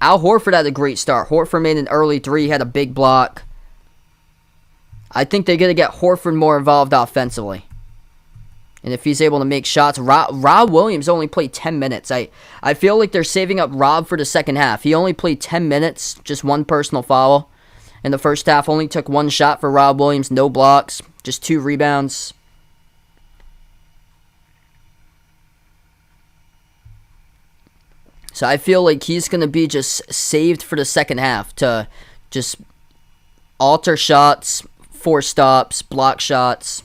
Al Horford had a great start. Horford made an early 3, had a big block. I think they're going to get Horford more involved offensively. And if he's able to make shots, Rob Williams only played 10 minutes. I feel like they're saving up Rob for the second half. He only played 10 minutes, just 1 personal foul. In the first half, only took 1 shot for Rob Williams, no blocks, just 2 rebounds. So I feel like he's going to be just saved for the second half to just alter shots, force stops, block shots.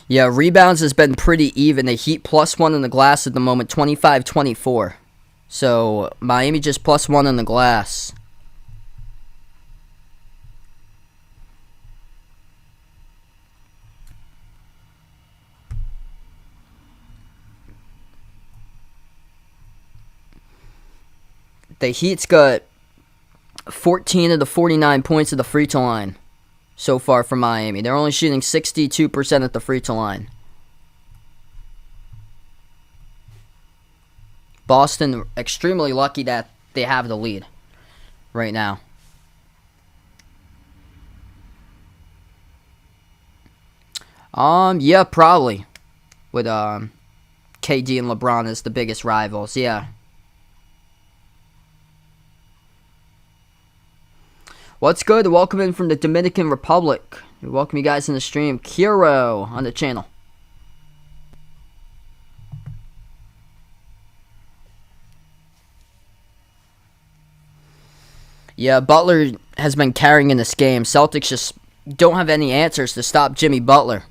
Yeah, rebounds has been pretty even. The Heat +1 in the glass at the moment, 25-24. So, Miami just +1 in the glass. The Heat's got 14 of the 49 points of the free throw line so far for Miami. They're only shooting 62% at the free throw line. Boston extremely lucky that they have the lead right now. Yeah, probably. With KD and LeBron as the biggest rivals, yeah. What's good? Welcome in from the Dominican Republic. We welcome you guys in the stream. Kiro on the channel. Yeah, Butler has been carrying in this game. Celtics just don't have any answers to stop Jimmy Butler.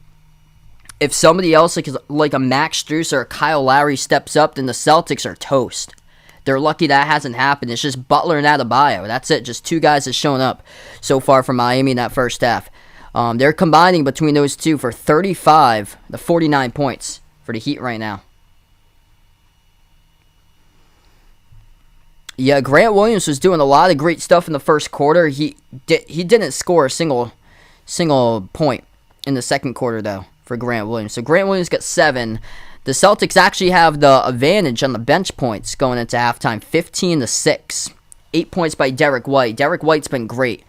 If somebody else like a Max Strus or a Kyle Lowry steps up, then the Celtics are toast. They're lucky that hasn't happened. It's just Butler and Adebayo. That's it. Just 2 guys that shown up so far from Miami in that first half. They're combining between those two for 35 to 49 points for the Heat right now. Yeah, Grant Williams was doing a lot of great stuff in the first quarter. He didn't score a single point in the second quarter, though, for Grant Williams. So Grant Williams got 7. The Celtics actually have the advantage on the bench points going into halftime, 15-6. 8 points by Derek White. Derek White's been great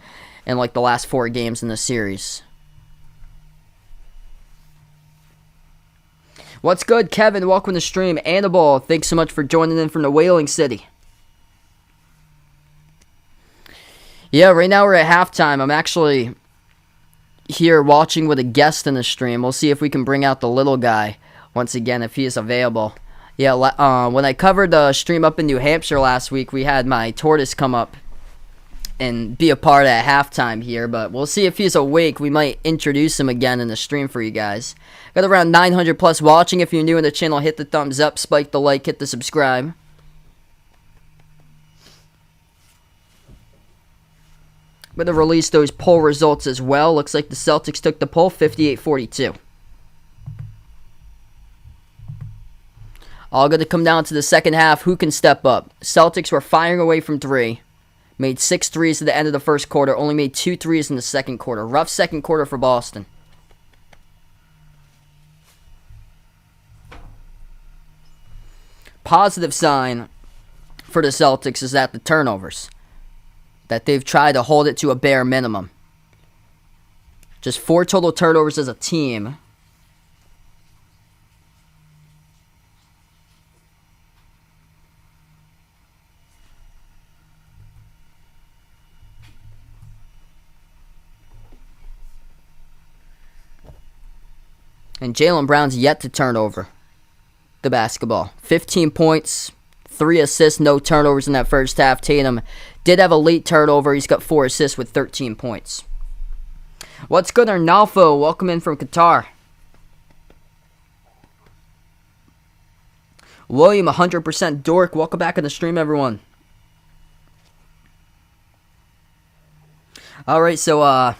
in like the last 4 games in the series. What's good, Kevin? Welcome to the stream. Annabelle, thanks so much for joining in from the Whaling City. Yeah, right now we're at halftime. I'm actually here watching with a guest in the stream. We'll see if we can bring out the little guy once again if he is available. Yeah, when I covered the stream up in New Hampshire last week, we had my tortoise come up and be a part at halftime here, but we'll see if he's awake. We might introduce him again in the stream for you guys. Got around 900 plus watching. If you're new in the channel, hit the thumbs up, spike the like, hit the subscribe. I'm going to release those poll results as well. Looks like the Celtics took the poll 58-42. All going to come down to the second half. Who can step up? Celtics were firing away from 3. Made 6 threes at the end of the first quarter. Only made 2 threes in the second quarter. Rough second quarter for Boston. Positive sign for the Celtics is that the turnovers. That they've tried to hold it to a bare minimum. Just 4 total turnovers as a team. And Jaylen Brown's yet to turn over the basketball. 15 points, 3 assists, no turnovers in that first half. Tatum did have a late turnover. He's got 4 assists with 13 points. What's good, Arnalfo? Welcome in from Qatar. William, 100% dork. Welcome back in the stream, everyone. Alright, so,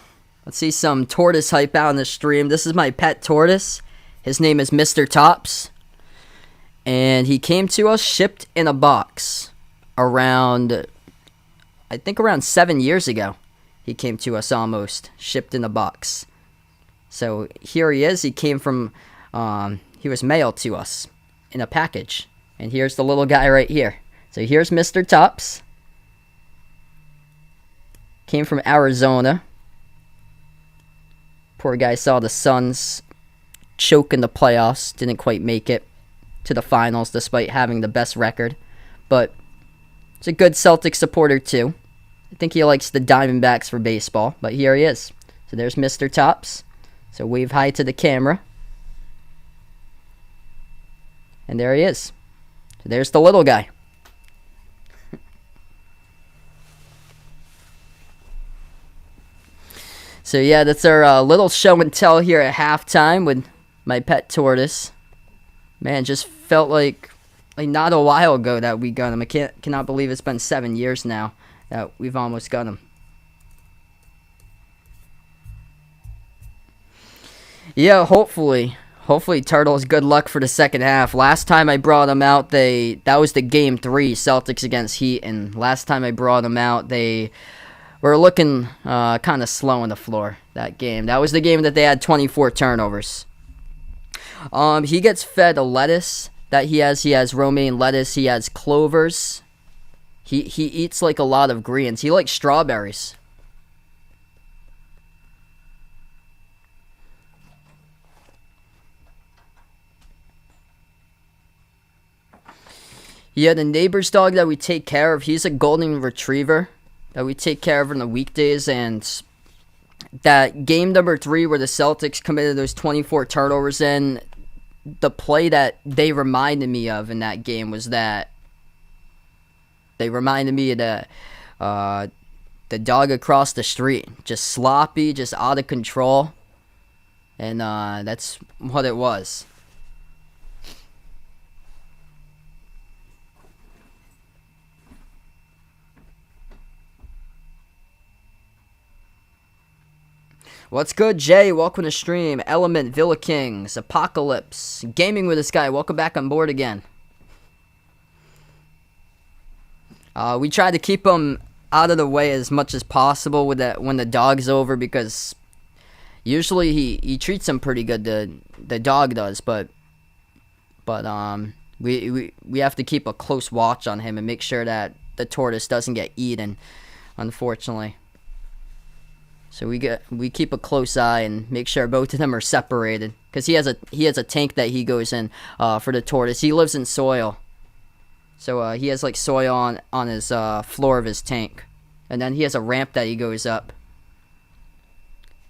let's see some tortoise hype out in the stream. This is my pet tortoise. His name is Mr. Tops. And he came to us shipped in a box around, I think around 7 years ago. He came to us almost, shipped in a box. So here he is. He came from, he was mailed to us in a package. And here's the little guy right here. So here's Mr. Tops. Came from Arizona. Poor guy saw the Suns choke in the playoffs. Didn't quite make it to the finals despite having the best record. But he's a good Celtics supporter too. I think he likes the Diamondbacks for baseball. But here he is. So there's Mr. Tops. So wave hi to the camera. And there he is. So there's the little guy. So yeah, that's our little show and tell here at halftime with my pet tortoise. Man, just felt like not a while ago that we got him. I cannot believe it's been 7 years now that we've almost got him. Yeah, hopefully Turtles, good luck for the second half. Last time I brought them out, that was the game 3, Celtics against Heat, and last time I brought them out, they were looking kind of slow on the floor that game. That was the game that they had 24 turnovers. He gets fed a lettuce that he has. He has romaine lettuce. He has clovers. He eats like a lot of greens. He likes strawberries. Yeah, the neighbor's dog that we take care of, he's a golden retriever that we take care of on the weekdays, and that game number 3 where the Celtics committed those 24 turnovers in, the play that they reminded me of in that game was that they reminded me of the dog across the street. Just sloppy, just out of control. And that's what it was. What's good, Jay? Welcome to stream. Element, Villa Kings, Apocalypse, Gaming with this guy. Welcome back on board again. We try to keep him out of the way as much as possible with that when the dog's over, because usually he treats him pretty good. The dog does, but we have to keep a close watch on him and make sure that the tortoise doesn't get eaten, unfortunately. So we keep a close eye and make sure both of them are separated, because he has a tank that he goes in for the tortoise. He lives in soil, so he has like soil on his floor of his tank, and then he has a ramp that he goes up.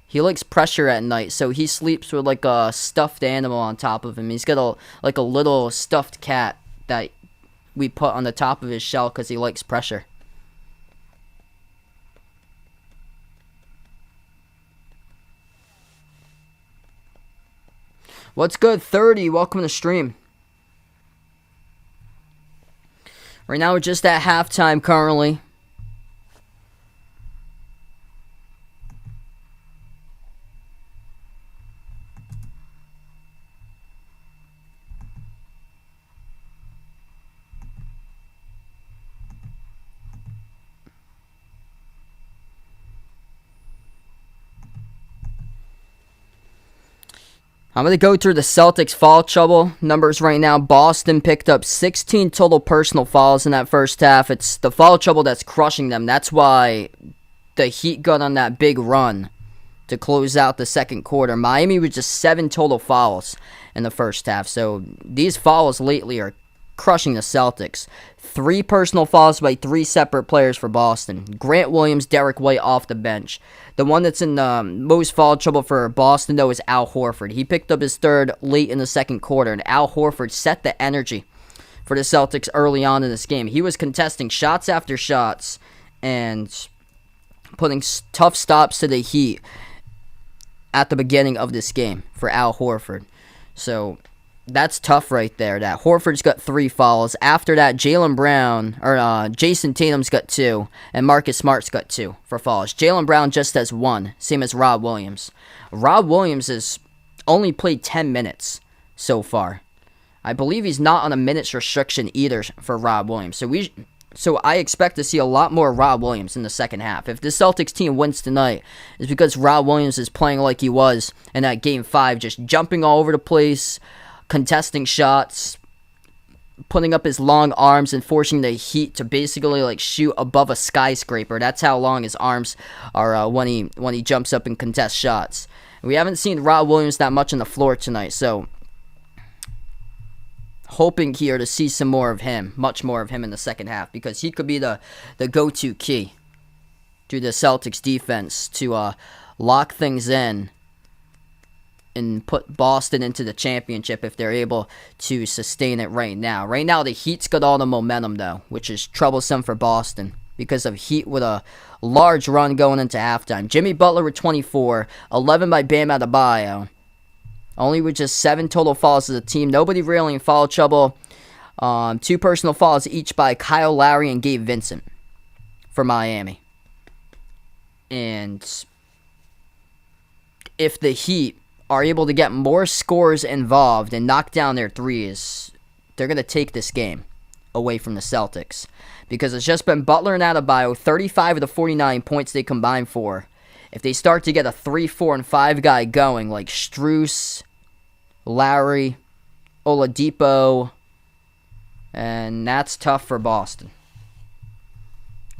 He likes pressure at night, so he sleeps with like a stuffed animal on top of him. He's got a little stuffed cat that we put on the top of his shell because he likes pressure. What's good, 30? Welcome to the stream. Right now we're just at halftime currently. I'm going to go through the Celtics foul trouble numbers right now. Boston picked up 16 total personal fouls in that first half. It's the foul trouble that's crushing them. That's why the Heat got on that big run to close out the second quarter. Miami was just 7 total fouls in the first half. So these fouls lately are crushing the Celtics. 3 personal fouls by 3 separate players for Boston. Grant Williams, Derek White off the bench. The one that's in the most foul trouble for Boston, though, is Al Horford. He picked up his third late in the second quarter, and Al Horford set the energy for the Celtics early on in this game. He was contesting shots after shots and putting tough stops to the Heat at the beginning of this game for Al Horford. So that's tough right there. That Horford's got 3 fouls. After that, Jason Tatum's got 2, and Marcus Smart's got 2 for fouls. Jaylen Brown just has 1, same as Rob Williams. Rob Williams has only played 10 minutes so far. I believe he's not on a minutes restriction either for Rob Williams. So I expect to see a lot more Rob Williams in the second half. If the Celtics team wins tonight, it's because Rob Williams is playing like he was in that Game 5, just jumping all over the place, contesting shots, putting up his long arms and forcing the Heat to basically like shoot above a skyscraper. That's how long his arms are when he jumps up and contests shots. We haven't seen Rob Williams that much on the floor tonight, so hoping here to see some more of him, much more of him in the second half, because he could be the go-to key to the Celtics defense to lock things in and put Boston into the championship if they're able to sustain it right now. Right now, the Heat's got all the momentum, though, which is troublesome for Boston because of Heat with a large run going into halftime. Jimmy Butler with 24, 11 by Bam Adebayo. Only with just 7 total fouls as a team. Nobody really in foul trouble. 2 personal fouls each by Kyle Lowry and Gabe Vincent for Miami. And if the Heat are able to get more scores involved and knock down their threes, they're going to take this game away from the Celtics. Because it's just been Butler and Adebayo, 35 of the 49 points they combined for. If they start to get a 3, 4, and 5 guy going, like Strus, Lowry, Oladipo, and that's tough for Boston.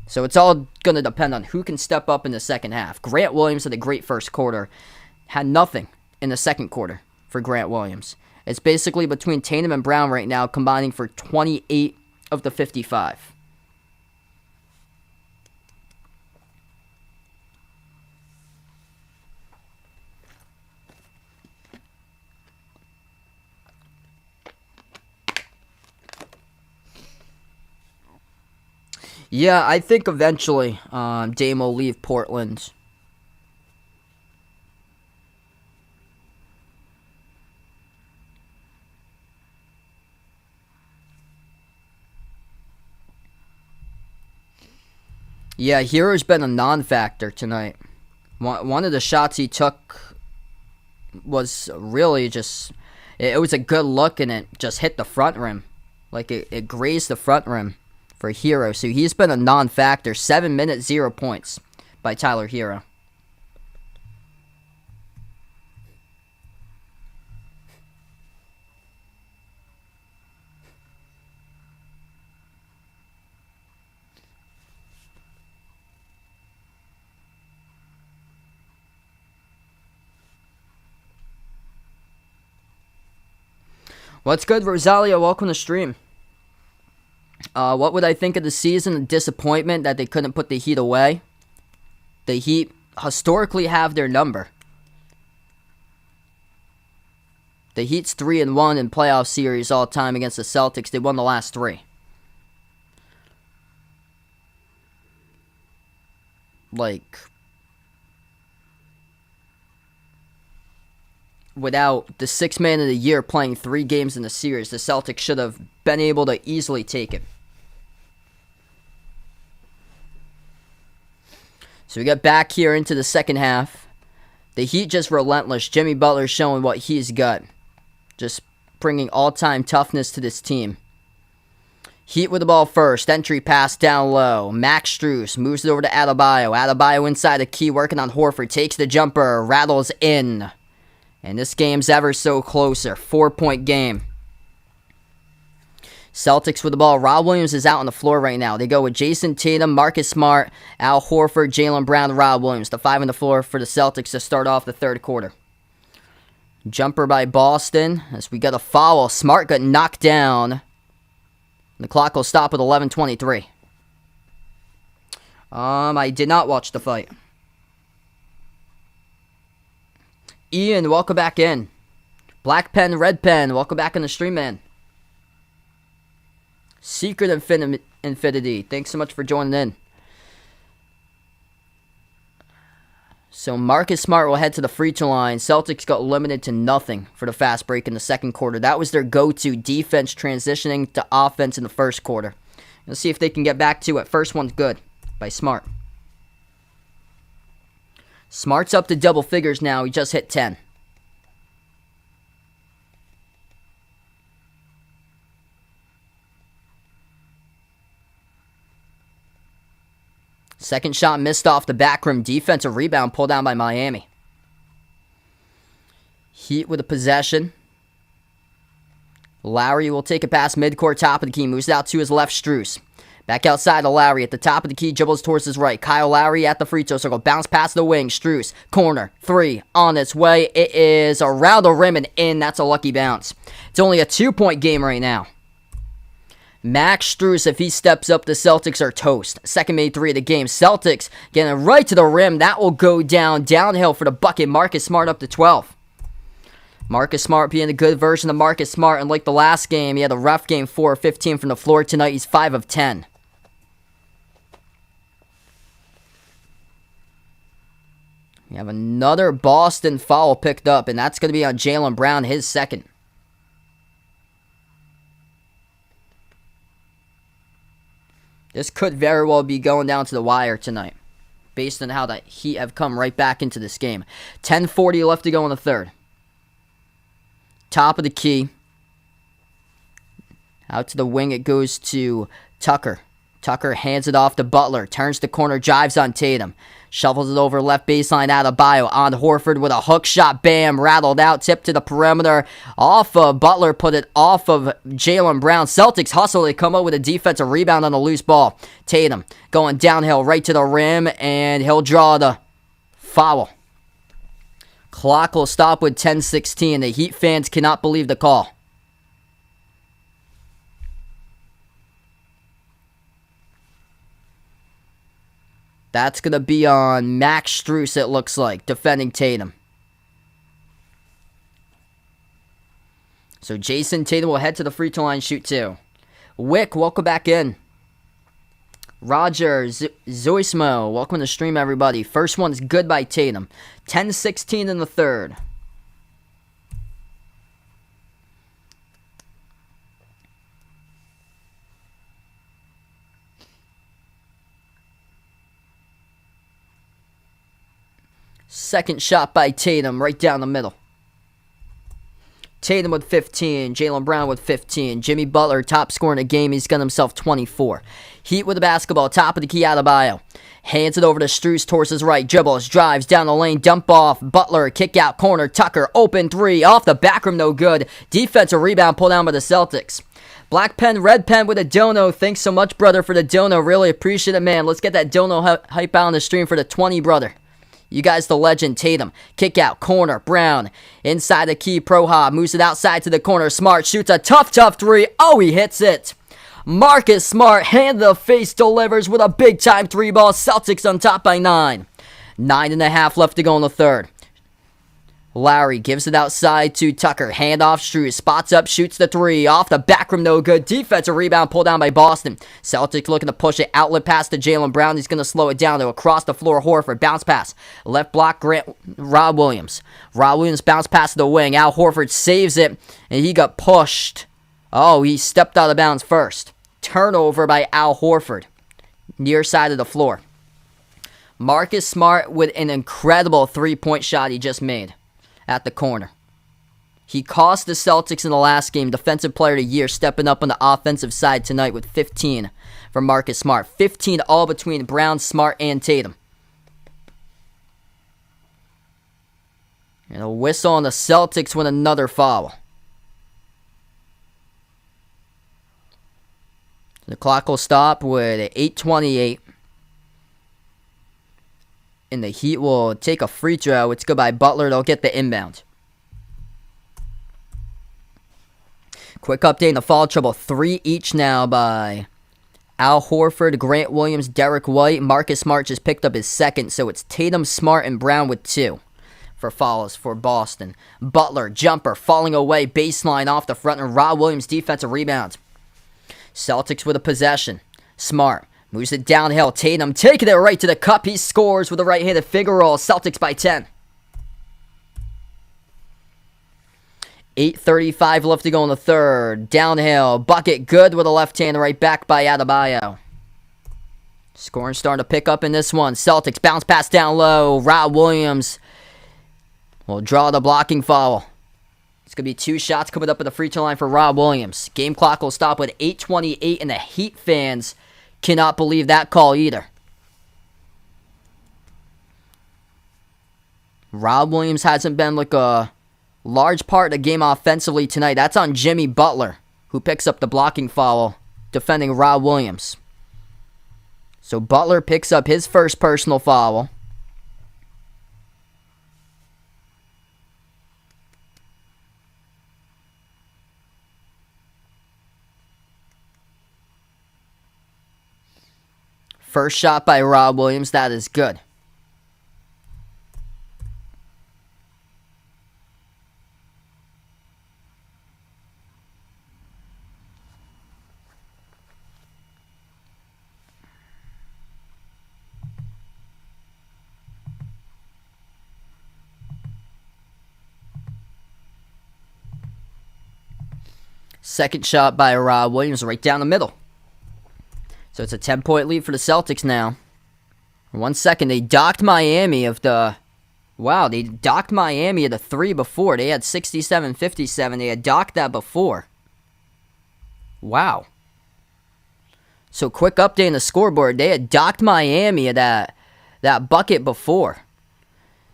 So it's all going to depend on who can step up in the second half. Grant Williams had a great first quarter. Had nothing in the second quarter for Grant Williams. It's basically between Tatum and Brown right now, combining for 28 of the 55. Yeah, I think eventually Dame will leave Portland. Yeah, Hero's been a non-factor tonight. One of the shots he took was really just, it was a good look, and it just hit the front rim. Like, it grazed the front rim for Hero. So he's been a non-factor. 7 minutes, 0 points by Tyler Hero. What's good, Rosalia? Welcome to stream. What would I think of the season? A disappointment that they couldn't put the Heat away. The Heat historically have their number. The Heat's 3-1 in playoff series all time against the Celtics. They won the last 3. Like, without the 6th man of the year playing 3 games in the series, the Celtics should have been able to easily take it. So we get back here into the second half. The Heat just relentless. Jimmy Butler showing what he's got. Just bringing all-time toughness to this team. Heat with the ball first. Entry pass down low. Max Strus moves it over to Adebayo. Adebayo inside the key, working on Horford. Takes the jumper. Rattles in. And this game's ever so closer. 4-point game. Celtics with the ball. Rob Williams is out on the floor right now. They go with Jason Tatum, Marcus Smart, Al Horford, Jaylen Brown, Rob Williams. The 5 on the floor for the Celtics to start off the third quarter. Jumper by Boston. As we got a foul. Smart got knocked down. The clock will stop with 11:23. I did not watch the fight. Ian, welcome back in. Black Pen, Red Pen, welcome back in the stream, man. Secret Infinity, thanks so much for joining in. So Marcus Smart will head to the free throw line. Celtics got limited to nothing for the fast break in the second quarter. That was their go-to defense, transitioning to offense in the first quarter. Let's see if they can get back to it. First one's good by Smart. Smart's up to double figures now. He just hit 10. Second shot missed off the back rim. Defensive rebound pulled down by Miami. Heat with a possession. Lowry will take it past midcourt, top of the key. Moves it out to his left, Strus. Back outside to Lowry at the top of the key. Dribbles towards his right. Kyle Lowry at the free throw circle. Bounce past the wing. Strus. Corner. 3 on its way. It is around the rim and in. That's a lucky bounce. It's only a 2-point game right now. Max Strus, if he steps up, the Celtics are toast. Second made 3 of the game. Celtics getting right to the rim. That will go downhill for the bucket. Marcus Smart up to 12. Marcus Smart being a good version of Marcus Smart. And like the last game, he had a rough game, 4 of 15 from the floor. Tonight, he's 5 of 10. We have another Boston foul picked up, and that's going to be on Jaylen Brown, his second. This could very well be going down to the wire tonight, based on how the Heat have come right back into this game. 10:40 left to go in the third. Top of the key. Out to the wing, it goes to Tucker. Tucker hands it off to Butler. Turns the corner, jives on Tatum. Shuffles it over left baseline, Adebayo on Horford with a hook shot. Bam, rattled out, tipped to the perimeter. Off of Butler, put it off of Jaylen Brown. Celtics hustle, they come up with a defensive rebound on a loose ball. Tatum going downhill right to the rim, and he'll draw the foul. Clock will stop with 10:16. The Heat fans cannot believe the call. That's going to be on Max Strus, it looks like, defending Tatum. So Jason Tatum will head to the free throw line, shoot 2. Wick, welcome back in. Roger Zoismo, welcome to the stream, everybody. First one's good by Tatum. 10:16 in the third. Second shot by Tatum, right down the middle. Tatum with 15, Jaylen Brown with 15. Jimmy Butler, top scorer in the game. He's got himself 24. Heat with the basketball, top of the key, Adebayo. Hands it over to Strus towards his right. Dribbles, drives down the lane, dump off. Butler, kick out corner. Tucker, open three. Off the back rim, no good. Defensive rebound pulled down by the Celtics. Black pen, red pen with a dono. Thanks so much, brother, for the dono. Really appreciate it, man. Let's get that dono hype out on the stream for the 20, brother. You guys, the legend. Tatum, kick out, corner, Brown, inside the key, Proha, moves it outside to the corner, Smart shoots a tough three, oh, he hits it. Marcus Smart, hand to the face, delivers with a big-time three ball, Celtics on top by 9. 9.5 left to go in the third. Lowry gives it outside to Tucker, hand off Strus, spots up, shoots the three, off the back rim, no good, defensive rebound pulled down by Boston. Celtics looking to push it, outlet pass to Jaylen Brown, he's going to slow it down to across the floor, Horford, bounce pass, left block, Rob Williams. Rob Williams bounce pass to the wing, Al Horford saves it, and he got pushed. Oh, he stepped out of bounds first. Turnover by Al Horford, near side of the floor. Marcus Smart with an incredible three-point shot he just made at the corner. He cost the Celtics in the last game Defensive Player of the Year, stepping up on the offensive side tonight with 15 for Marcus Smart. 15 all between Brown, Smart, and Tatum. And a whistle on the Celtics with another foul. The clock will stop with 8:28. And the Heat will take a free throw. It's good by Butler. They'll get the inbound. Quick update in the foul trouble. 3 each now by Al Horford, Grant Williams, Derek White. Marcus Smart just picked up his second. So it's Tatum, Smart, and Brown with 2 for fouls for Boston. Butler, jumper, falling away. Baseline off the front. And Rob Williams, defensive rebound. Celtics with a possession. Smart moves it downhill. Tatum taking it right to the cup. He scores with a right-handed figure roll. Celtics by 10. 8:35 left to go in the third. Downhill. Bucket good with a left hand right back by Adebayo. Scoring starting to pick up in this one. Celtics bounce pass down low. Rob Williams will draw the blocking foul. It's going to be 2 shots coming up at the free throw line for Rob Williams. Game clock will stop with 8:28, and the Heat fans cannot believe that call either. Rob Williams hasn't been like a large part of the game offensively tonight. That's on Jimmy Butler, who picks up the blocking foul, defending Rob Williams. So Butler picks up his first personal foul. First shot by Rob Williams. That is good. Second shot by Rob Williams right down the middle. So it's a 10-point lead for the Celtics now. 1 second, they docked Miami of the... Wow, they docked Miami of the 3 before. They had 67-57. They had docked that before. Wow. So quick update on the scoreboard. They had docked Miami of that bucket before.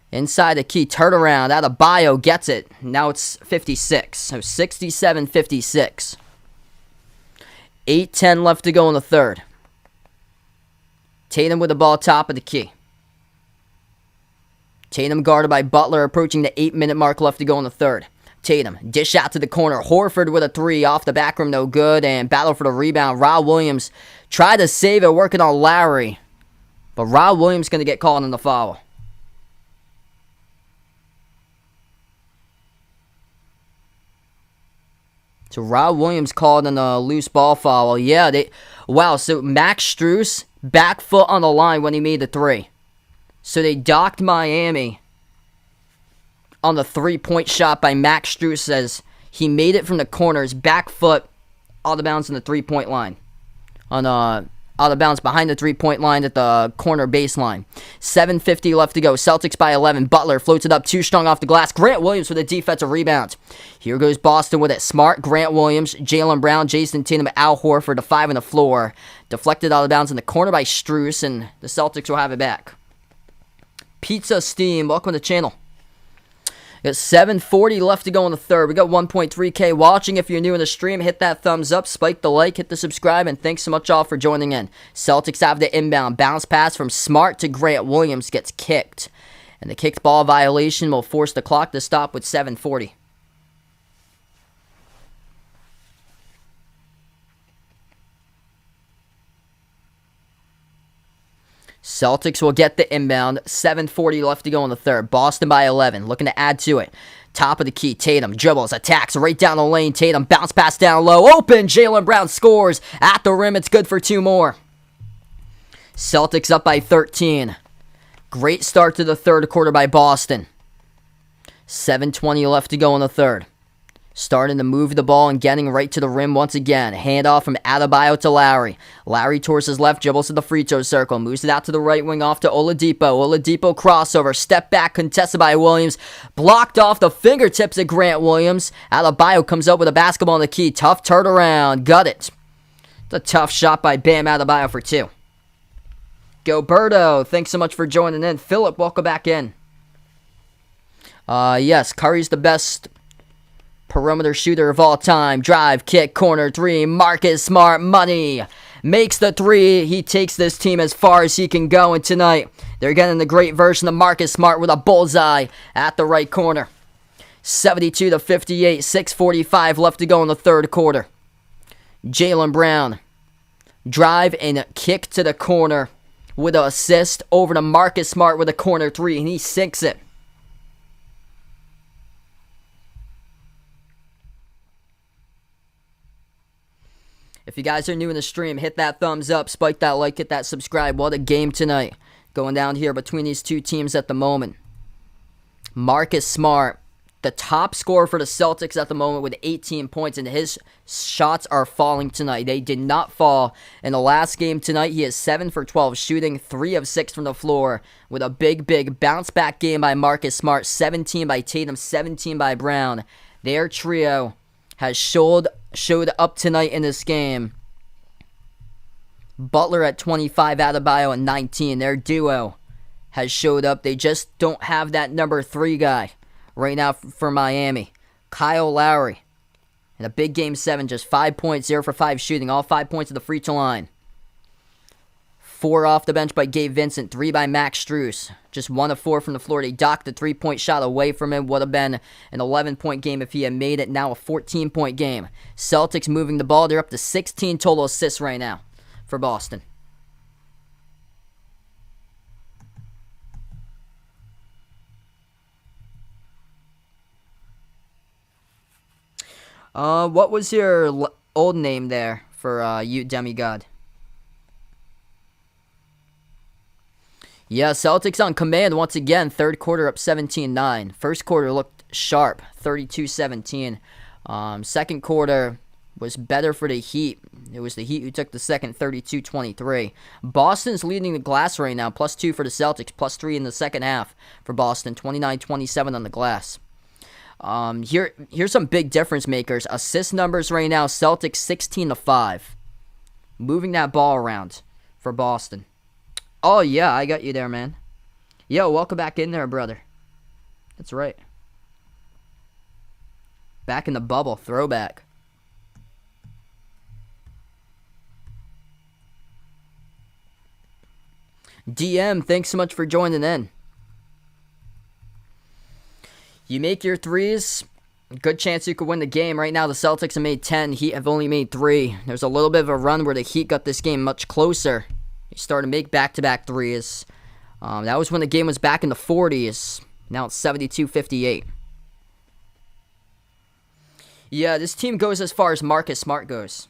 Inside the key, turnaround. Adebayo gets it. Now it's 56. So 67-56. 8:10 left to go in the third. Tatum with the ball top of the key. Tatum guarded by Butler, approaching the 8-minute mark left to go in the third. Tatum, dish out to the corner. Horford with a 3 off the back rim, no good. And battle for the rebound. Rob Williams tried to save it, working on Lowry. But Rob Williams going to get called on the foul. So Rob Williams called on a loose ball foul. Yeah, wow, so Max Strus, back foot on the line when he made the 3. So they docked Miami on the 3-point shot by Max Strus as he made it from the corners, back foot, out of bounds on the 3-point line. On out of bounds behind the three-point line at the corner baseline. 7:50 left to go. Celtics by 11. Butler floats it up too strong off the glass. Grant Williams with a defensive rebound. Here goes Boston with it. Smart, Grant Williams, Jaylen Brown, Jason Tatum, Al Horford, the 5 on the floor. Deflected out of bounds in the corner by Strus, and the Celtics will have it back. Pizza Steam, welcome to the channel. Got 7:40 left to go in the third. We got 1.3K watching. If you're new in the stream, hit that thumbs up, spike the like, hit the subscribe, and thanks so much all for joining in. Celtics have the inbound. Bounce pass from Smart to Grant Williams gets kicked. And the kicked ball violation will force the clock to stop with 7:40. Celtics will get the inbound. 7:40 left to go in the third. Boston by 11. Looking to add to it. Top of the key. Tatum dribbles, attacks right down the lane. Tatum bounce pass down low. Open. Jaylen Brown scores. At the rim. It's good for 2 more. Celtics up by 13. Great start to the third quarter by Boston. 7:20 left to go in the third. Starting to move the ball and getting right to the rim once again. Handoff from Adebayo to Lowry. Lowry towards his left, dribbles to the free throw circle. Moves it out to the right wing off to Oladipo. Oladipo crossover. Step back contested by Williams. Blocked off the fingertips of Grant Williams. Adebayo comes up with a basketball on the key. Tough turnaround. Got it. It's a tough shot by Bam Adebayo for 2. Goberto, thanks so much for joining in. Philip, welcome back in. Yes, Curry's the best perimeter shooter of all time. Drive, kick, corner, 3. Marcus Smart, money. Makes the 3. He takes this team as far as he can go. And tonight, they're getting the great version of Marcus Smart with a bullseye at the right corner. 72-58. 6:45 left to go in the third quarter. Jaylen Brown. Drive and kick to the corner with an assist over to Marcus Smart with a corner 3. And he sinks it. If you guys are new in the stream, hit that thumbs up, spike that like, hit that subscribe. What a game tonight going down here between these two teams at the moment. Marcus Smart, the top scorer for the Celtics at the moment with 18 points, and his shots are falling tonight. They did not fall in the last game tonight. He is 7 for 12 shooting, 3 of 6 from the floor with a big bounce back game by Marcus Smart. 17 by Tatum, 17 by Brown. Their trio has showed up tonight in this game. Butler at 25, Adebayo at 19. Their duo has showed up. They just don't have that number 3 guy right now for Miami. Kyle Lowry in a big game 7, just 5 points, 0 for 5 shooting, all 5 points at the free throw line. 4 off the bench by Gabe Vincent, 3 by Max Strus. Just 1 of 4 from the floor. They docked the 3-point shot away from him. Would have been an 11-point game if he had made it. Now a 14-point game. Celtics moving the ball. They're up to 16 total assists right now for Boston. What was your old name there for you, Demigod? Yeah, Celtics on command once again. Third quarter up 17-9. First quarter looked sharp, 32-17. Second quarter was better for the Heat. It was the Heat who took the second, 32-23. Boston's leading the glass right now, +2 for the Celtics, +3 in the second half for Boston, 29-27 on the glass. Here's some big difference makers. Assist numbers right now, Celtics 16-5. Moving that ball around for Boston. Oh, yeah, I got you there, man. Yo, welcome back in there, brother. That's right. Back in the bubble. Throwback. DM, thanks so much for joining in. You make your threes, good chance you could win the game. Right now, the Celtics have made 10. Heat have only made 3. There's a little bit of a run where the Heat got this game much closer. They started to make back-to-back threes. That was when the game was back in the 40s. Now it's 72-58. Yeah, this team goes as far as Marcus Smart goes.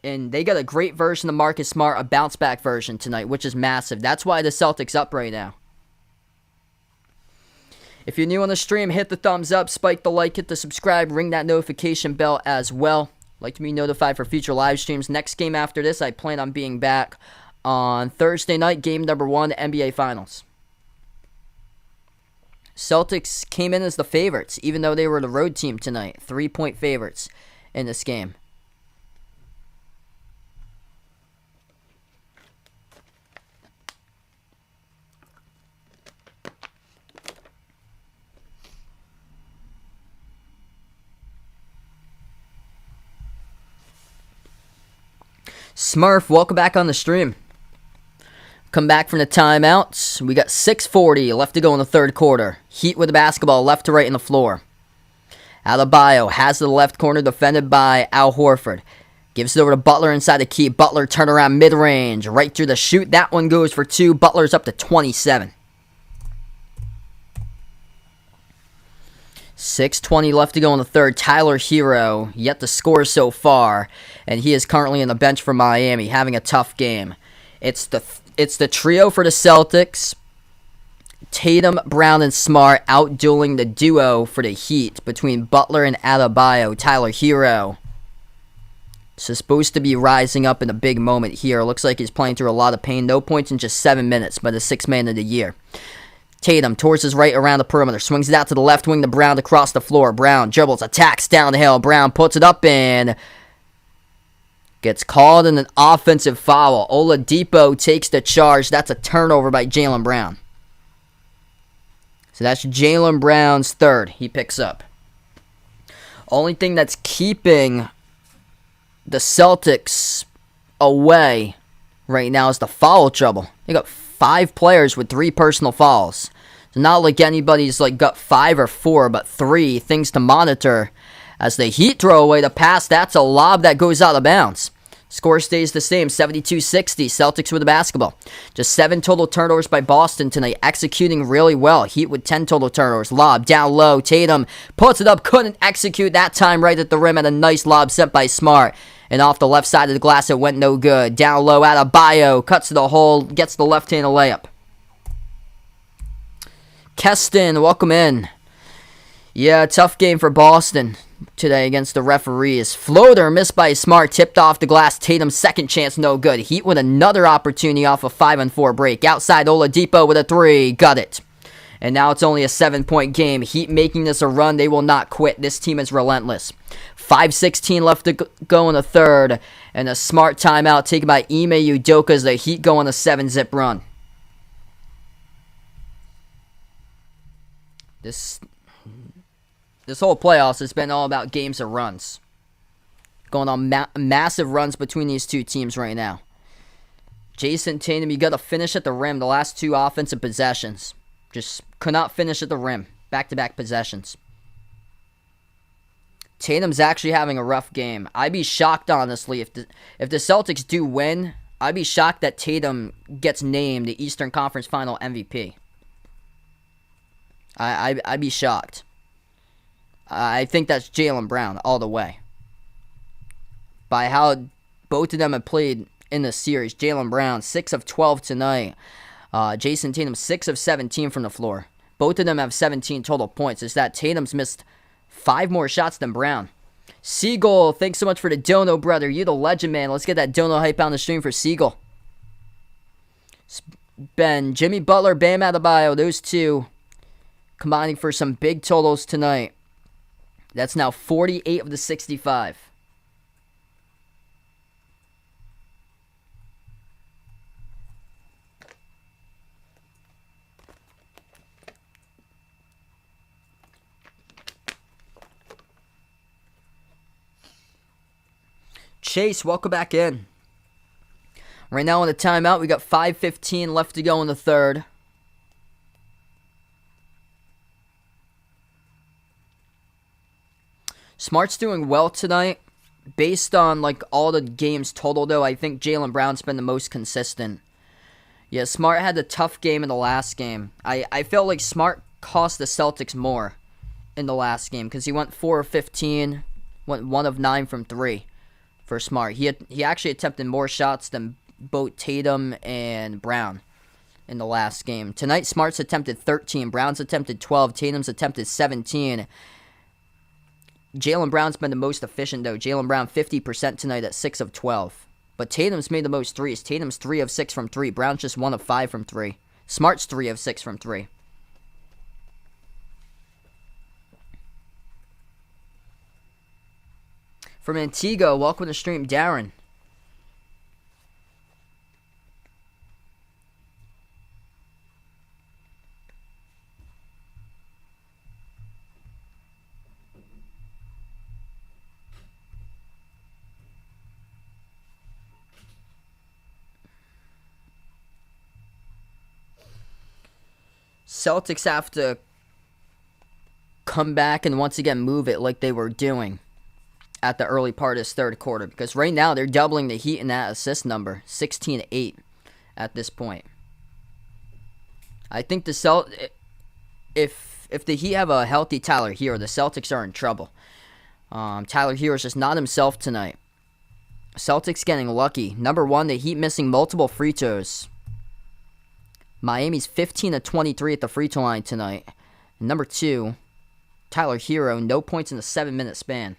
And they got a great version of Marcus Smart, a bounce-back version tonight, which is massive. That's why the Celtics up right now. If you're new on the stream, hit the thumbs up, spike the like, hit the subscribe, ring that notification bell as well. Like to be notified for future live streams. Next game after this, I plan on being back on Thursday night, game number 1, NBA Finals. Celtics came in as the favorites, even though they were the road team tonight. 3-point favorites in this game. Smurf, welcome back on the stream. Come back from the timeouts. We got 6:40 left to go in the third quarter. Heat with the basketball left to right in the floor. Adebayo has the left corner defended by Al Horford. Gives it over to Butler inside the key. Butler turnaround mid-range. Right through the shoot. That one goes for 2. Butler's up to 27. 6:20 left to go in the third. Tyler Hero yet to score so far. And he is currently on the bench for Miami, having a tough game. It's the trio for the Celtics. Tatum, Brown, and Smart outdueling the duo for the Heat between Butler and Adebayo. Tyler Hero supposed to be rising up in a big moment here. Looks like he's playing through a lot of pain. No points in just 7 minutes, but the 6th man of the year. Tatum towards his right around the perimeter. Swings it out to the left wing to Brown across the floor. Brown dribbles, attacks down the hill. Brown puts it up and gets called in an offensive foul. Oladipo takes the charge. That's a turnover by Jaylen Brown. So that's Jaylen Brown's third. He picks up. Only thing that's keeping the Celtics away right now is the foul trouble. They got 5 players with 3 personal fouls. It's not like anybody's got 5 or 4, but 3 things to monitor. As the Heat throw away the pass, that's a lob that goes out of bounds. Score stays the same, 72-60, Celtics with the basketball. Just 7 total turnovers by Boston tonight, executing really well. Heat with 10 total turnovers. Lob down low, Tatum puts it up, couldn't execute that time right at the rim, and a nice lob sent by Smart. And off the left side of the glass, it went no good. Down low, Adebayo cuts to the hole, gets the left-handed layup. Keston, welcome in. Yeah, tough game for Boston today against the referees. Floater missed by Smart, tipped off the glass. Tatum's second chance, no good. Heat with another opportunity off a 5-on-4 break. Outside, Oladipo with a 3, got it. And now it's only a 7-point game. Heat making this a run. They will not quit. This team is relentless. 5:16 left to go in the third. And a Smart timeout taken by Ime Udoka as the Heat go on a 7-zip run. This whole playoffs has been all about games of runs. Going on massive runs between these two teams right now. Jason Tatum, you got to finish at the rim. The last 2 offensive possessions. Just could not finish at the rim. Back-to-back possessions. Tatum's actually having a rough game. I'd be shocked, honestly, if the Celtics do win. I'd be shocked that Tatum gets named the Eastern Conference Final MVP. I'd be shocked. I think that's Jaylen Brown all the way. By how both of them have played in the series. Jaylen Brown, 6 of 12 tonight. Jason Tatum, 6 of 17 from the floor. Both of them have 17 total points. It's that Tatum's missed 5 more shots than Brown. Siegel, thanks so much for the dono, brother. You the legend, man. Let's get that dono hype on the stream for Siegel. Ben, Jimmy Butler, Bam Adebayo, those 2 combining for some big totals tonight. That's now 48 of the 65. Chase, welcome back in. Right now on the timeout, we got 5:15 left to go in the third. Smart's doing well tonight. Based on all the games total, though, I think Jaylen Brown's been the most consistent. Yeah, Smart had a tough game in the last game. I felt like Smart cost the Celtics more in the last game because he went 4 of 15, went 1 of 9 from 3 for Smart. He actually attempted more shots than both Tatum and Brown in the last game. Tonight, Smart's attempted 13, Brown's attempted 12, Tatum's attempted 17. Jaylen Brown's been the most efficient, though. Jaylen Brown 50% tonight at 6 of 12. But Tatum's made the most threes. Tatum's 3 of 6 from 3. Brown's just 1 of 5 from 3. Smart's 3 of 6 from 3. From Antigua, welcome to the stream, Darren. Celtics have to come back and once again move it like they were doing at the early part of this third quarter. Because right now they're doubling the Heat in that assist number. 16-8 at this point. I think the if the Heat have a healthy Tyler Hero, the Celtics are in trouble. Tyler Hero is just not himself tonight. Celtics getting lucky. Number one, the Heat missing multiple free throws. Miami's 15 of 23 at the free throw line tonight. And number two, Tyler Hero, no points in a 7-minute span.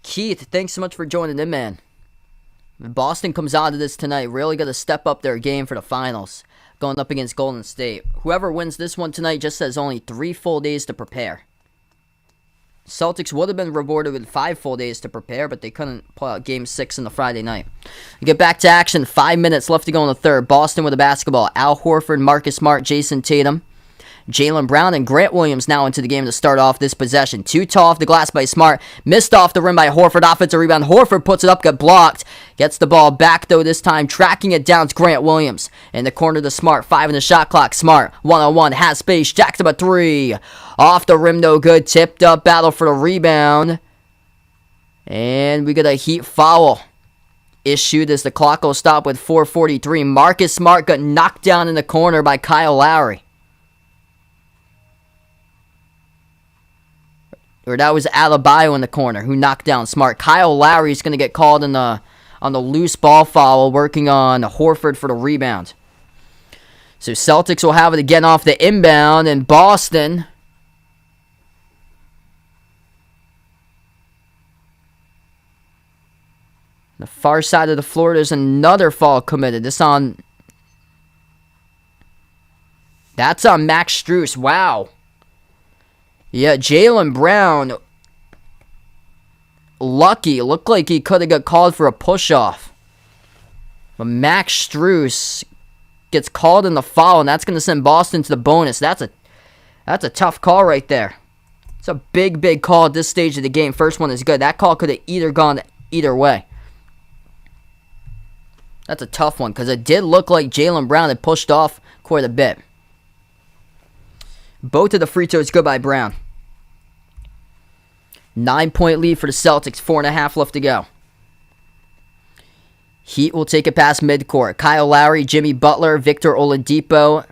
Keith, thanks so much for joining in, man. If Boston comes out of this tonight, really got to step up their game for the finals, going up against Golden State. Whoever wins this one tonight just has only 3 full days to prepare. Celtics would have been rewarded with 5 full days to prepare, but they couldn't pull out Game 6 on the Friday night. We get back to action. 5 minutes left to go in the third. Boston with the basketball. Al Horford, Marcus Smart, Jason Tatum, Jaylen Brown, and Grant Williams now into the game to start off this possession. Too tall off the glass by Smart. Missed off the rim by Horford. Offensive rebound. Horford puts it up, got blocked. Gets the ball back, though, this time. Tracking it down to Grant Williams. In the corner to Smart. 5 in the shot clock. Smart, 1-on-1. Has space. Jacks up a 3. Off the rim, no good. Tipped up. Battle for the rebound. And we get a Heat foul issued as the clock will stop with 4:43. Marcus Smart got knocked down in the corner by Kyle Lowry. Or that was Adebayo in the corner who knocked down Smart. Kyle Lowry is going to get called on the loose ball foul, working on Horford for the rebound. So Celtics will have it again off the inbound, and Boston the far side of the floor, there's another foul committed. That's on Max Strus. Wow. Yeah, Jaylen Brown, lucky. Looked like he could have got called for a push-off. But Max Strus gets called in the foul, and that's going to send Boston to the bonus. That's a tough call right there. It's a big, big call at this stage of the game. First one is good. That call could have either gone either way. That's a tough one, because it did look like Jaylen Brown had pushed off quite a bit. Both of the free throws good by Brown. 9-point lead for the Celtics. 4.5 left to go. Heat will take it past midcourt. Kyle Lowry, Jimmy Butler, Victor Oladipo,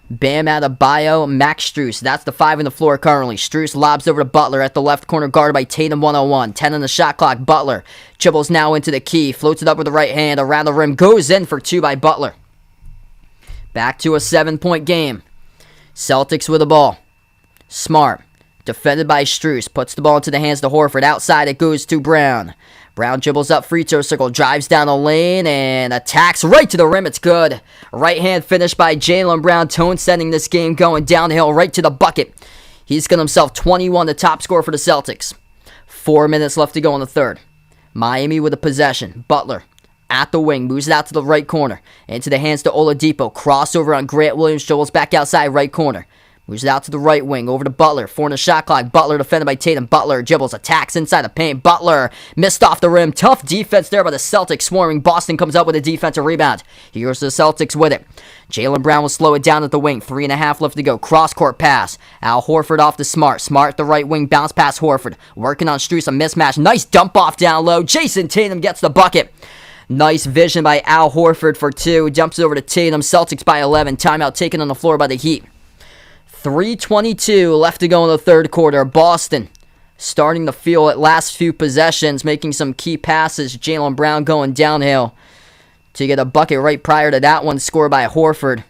Bam Adebayo, Max Strus. That's the 5 on the floor currently. Strus lobs over to Butler at the left corner, guarded by Tatum, 1-on-1. 10 on the shot clock. Butler dribbles now into the key. Floats it up with the right hand. Around the rim. Goes in for 2 by Butler. Back to a 7-point game. Celtics with the ball. Smart. Defended by Strus. Puts the ball into the hands of Horford. Outside it goes to Brown. Brown dribbles up free throw circle. Drives down the lane and attacks right to the rim. It's good. Right hand finish by Jaylen Brown. Tone setting this game going downhill right to the bucket. He's got himself 21, the top scorer for the Celtics. 4 minutes left to go in the third. Miami with a possession. Butler at the wing. Moves it out to the right corner. Into the hands to Oladipo. Crossover on Grant Williams. Dribbles back outside right corner. Moves it out to the right wing, over to Butler. 4 in the shot clock. Butler defended by Tatum. Butler dribbles, attacks inside the paint. Butler missed off the rim. Tough defense there by the Celtics swarming. Boston comes up with a defensive rebound. Here's the Celtics with it. Jaylen Brown will slow it down at the wing. 3.5 left to go. Cross-court pass. Al Horford off to Smart. Smart at the right wing. Bounce past Horford. Working on Strus. A mismatch. Nice dump off down low. Jason Tatum gets the bucket. Nice vision by Al Horford for 2. Dumps it over to Tatum. Celtics by 11. Timeout taken on the floor by the Heat. 3:22 left to go in the third quarter. Boston starting to feel at last few possessions, making some key passes. Jaylen Brown going downhill to get a bucket right prior to that one scored by Horford,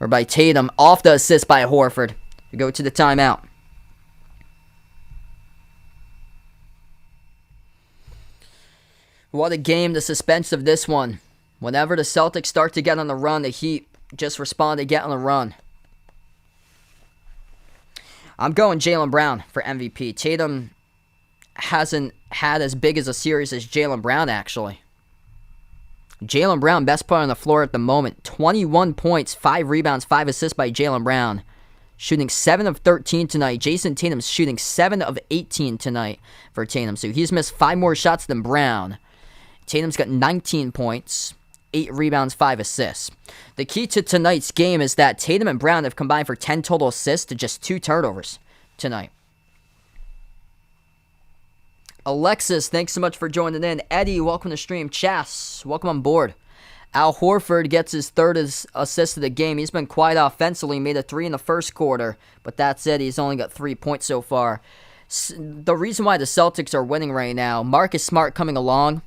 or by Tatum, off the assist by Horford to go to the timeout. What a game, the suspense of this one. Whenever the Celtics start to get on the run, the Heat just respond to get on the run. I'm going Jaylen Brown for MVP. Tatum hasn't had as big as a series as Jaylen Brown, actually. Jaylen Brown, best player on the floor at the moment. 21 points, 5 rebounds, 5 assists by Jaylen Brown. Shooting 7 of 13 tonight. Jason Tatum's shooting 7 of 18 tonight for Tatum. So he's missed 5 more shots than Brown. Tatum's got 19 points, 8 rebounds, 5 assists. The key to tonight's game is that Tatum and Brown have combined for 10 total assists to just 2 turnovers tonight. Alexis, thanks so much for joining in. Eddie, welcome to the stream. Chas, welcome on board. Al Horford gets his 3rd assist of the game. He's been quiet offensively, made a 3 in the first quarter, but that's it. He's only got 3 points so far. The reason why the Celtics are winning right now, Marcus Smart coming along,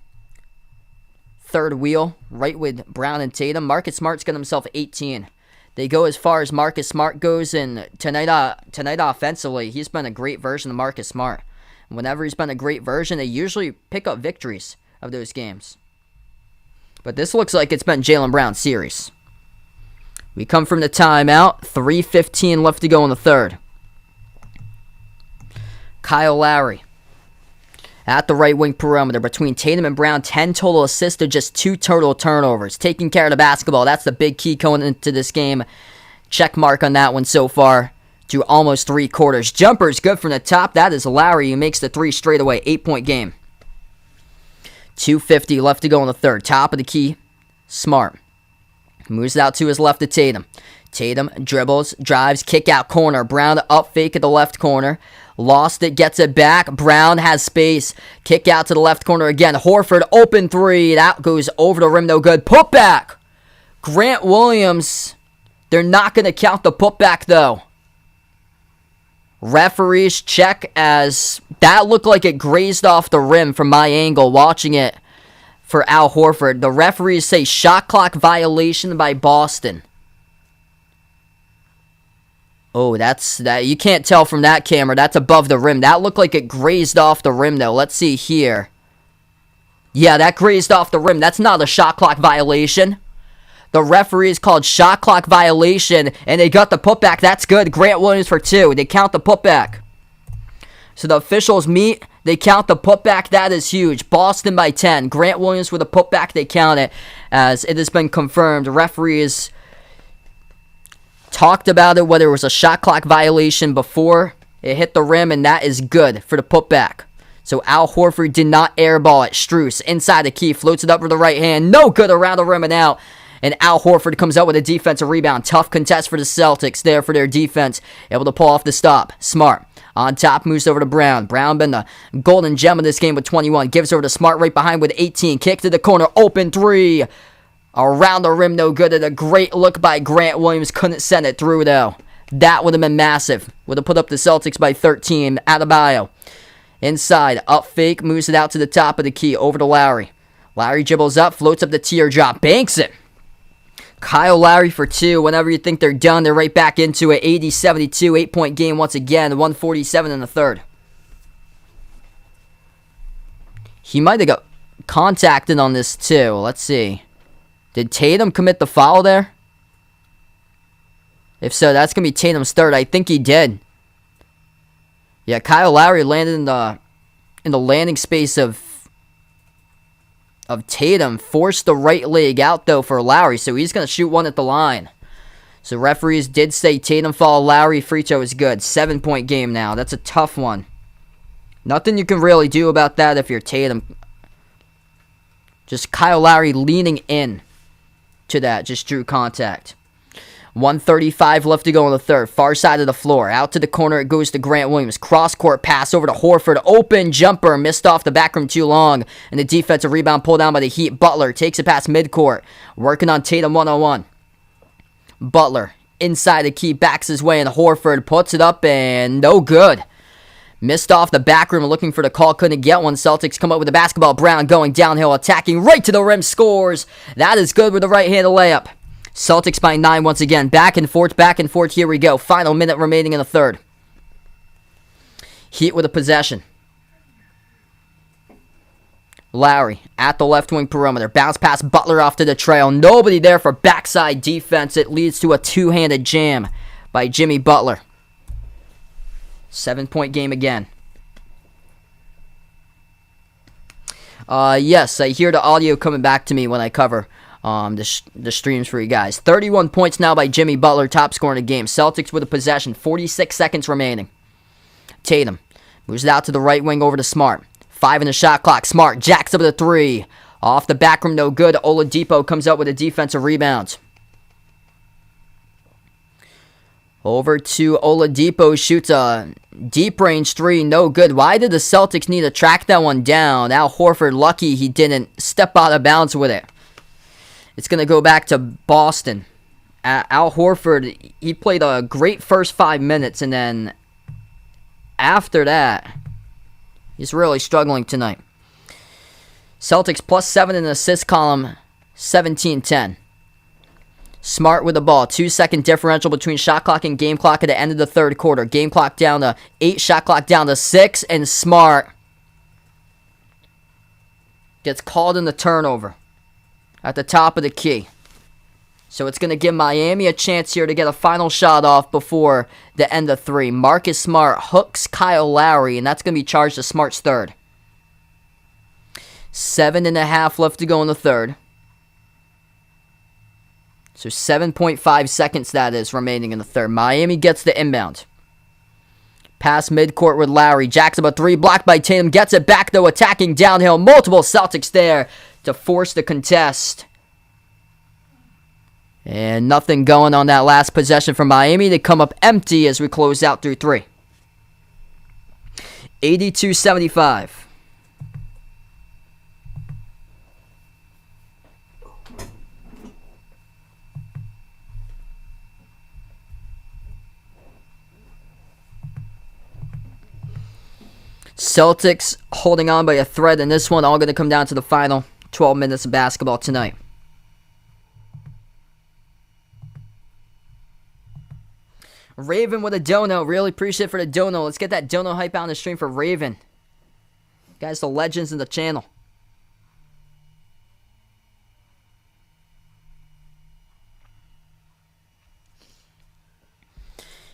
3rd wheel, right with Brown and Tatum. Marcus Smart's got himself 18. They go as far as Marcus Smart goes, and tonight offensively, he's been a great version of Marcus Smart. Whenever he's been a great version, they usually pick up victories of those games. But this looks like it's been Jaylen Brown's series. We come from the timeout. 3:15 left to go in the 3rd. Kyle Lowry at the right wing perimeter between Tatum and Brown. 10 total assists to just 2 total turnovers. Taking care of the basketball. That's the big key going into this game. Check mark on that one so far. To almost 3 quarters. Jumper's good from the top. That is Lowry who makes the 3 straight away. 8-point game. 2:50 left to go in the 3rd. Top of the key. Smart. Moves it out to his left to Tatum. Tatum dribbles, drives, kick out corner. Brown up fake at the left corner. Lost it, gets it back. Brown has space. Kick out to the left corner again. Horford open 3. That goes over the rim, no good. Putback. Grant Williams. They're not going to count the putback though. Referees check as that looked like it grazed off the rim from my angle watching it for Al Horford. The referees say shot clock violation by Boston. Oh, that's that. You can't tell from that camera. That's above the rim. That looked like it grazed off the rim though. Let's see here. Yeah, that grazed off the rim. That's not a shot clock violation. The referees called shot clock violation, and they got the putback. That's good. Grant Williams for 2. They count the putback. So the officials meet. They count the putback. That is huge. Boston by 10. Grant Williams with a putback. They count it as it has been confirmed. Referees talked about it, whether it was a shot clock violation before it hit the rim, and that is good for the putback. So Al Horford did not airball it. Strus inside the key. Floats it up with the right hand. No good around the rim and out. And Al Horford comes out with a defensive rebound. Tough contest for the Celtics there for their defense. Able to pull off the stop. Smart. On top, moves over to Brown. Brown been the golden gem of this game with 21. Gives over to Smart right behind with 18. Kick to the corner. Open 3. Around the rim, no good. And a great look by Grant Williams. Couldn't send it through, though. That would have been massive. Would have put up the Celtics by 13. Adebayo. Inside. Up fake. Moves it out to the top of the key. Over to Lowry. Lowry dribbles up. Floats up the teardrop. Banks it. Kyle Lowry for 2. Whenever you think they're done, they're right back into it. 80-72, 8-point game once again. 147 in the 3rd. He might have got contacted on this too. Let's see. Did Tatum commit the foul there? If so, that's going to be Tatum's 3rd. I think he did. Yeah, Kyle Lowry landed in the landing space of Tatum. Forced the right leg out, though, for Lowry, so he's going to shoot one at the line. So referees did say Tatum foul, Lowry free throw is good. 7-point game now. That's a tough one. Nothing you can really do about that if you're Tatum. Just Kyle Lowry leaning in to that. Just drew contact. 1:35 left to go in the 3rd. Far side of the floor. Out to the corner it goes to Grant Williams. Cross-court pass over to Horford. Open jumper. Missed off the back rim too long. And the defensive rebound pulled down by the Heat. Butler takes it past midcourt. Working on Tatum 1-on-1. Butler inside the key. Backs his way and Horford puts it up and no good. Missed off the back rim looking for the call. Couldn't get one. Celtics come up with the basketball. Brown going downhill. Attacking right to the rim. Scores. That is good with the right-handed layup. Celtics by 9 once again. Back and forth, back and forth. Here we go. Final minute remaining in the 3rd. Heat with a possession. Lowry at the left wing perimeter. Bounce pass Butler off to the trail. Nobody there for backside defense. It leads to a two-handed jam by Jimmy Butler. 7-point game again. Yes, I hear the audio coming back to me when I cover the streams for you guys. 31 points now by Jimmy Butler, top scorer in the game. Celtics with a possession, 46 seconds remaining. Tatum moves it out to the right wing over to Smart. 5 in the shot clock. Smart jacks up the 3. Off the back rim, no good. Oladipo comes out with a defensive rebound. Over to Oladipo, shoots a deep range 3, no good. Why did the Celtics need to track that one down? Al Horford, lucky he didn't step out of bounds with it. It's going to go back to Boston. Al Horford, he played a great first 5 minutes, and then after that, he's really struggling tonight. Celtics plus 7 in the assist column, 17-10. Smart with the ball. 2-second differential between shot clock and game clock at the end of the third quarter. Game clock down to 8, shot clock down to 6, and Smart gets called in the turnover at the top of the key. So it's going to give Miami a chance here to get a final shot off before the end of 3. Marcus Smart hooks Kyle Lowry, and that's going to be charged to Smart's third. 7.5 left to go in the third. So 7.5 seconds that is remaining in the third. Miami gets the inbound. Pass midcourt with Lowry. Jacks up a 3, blocked by Tatum. Gets it back though, attacking downhill. Multiple Celtics there to force the contest. And nothing going on that last possession for Miami. They come up empty as we close out through 3. 82-75. Celtics holding on by a thread in this one. All going to come down to the final 12 minutes of basketball tonight. Raven with a dono. Really appreciate it for the dono. Let's get that dono hype out on the stream for Raven. Guys, the legends in the channel.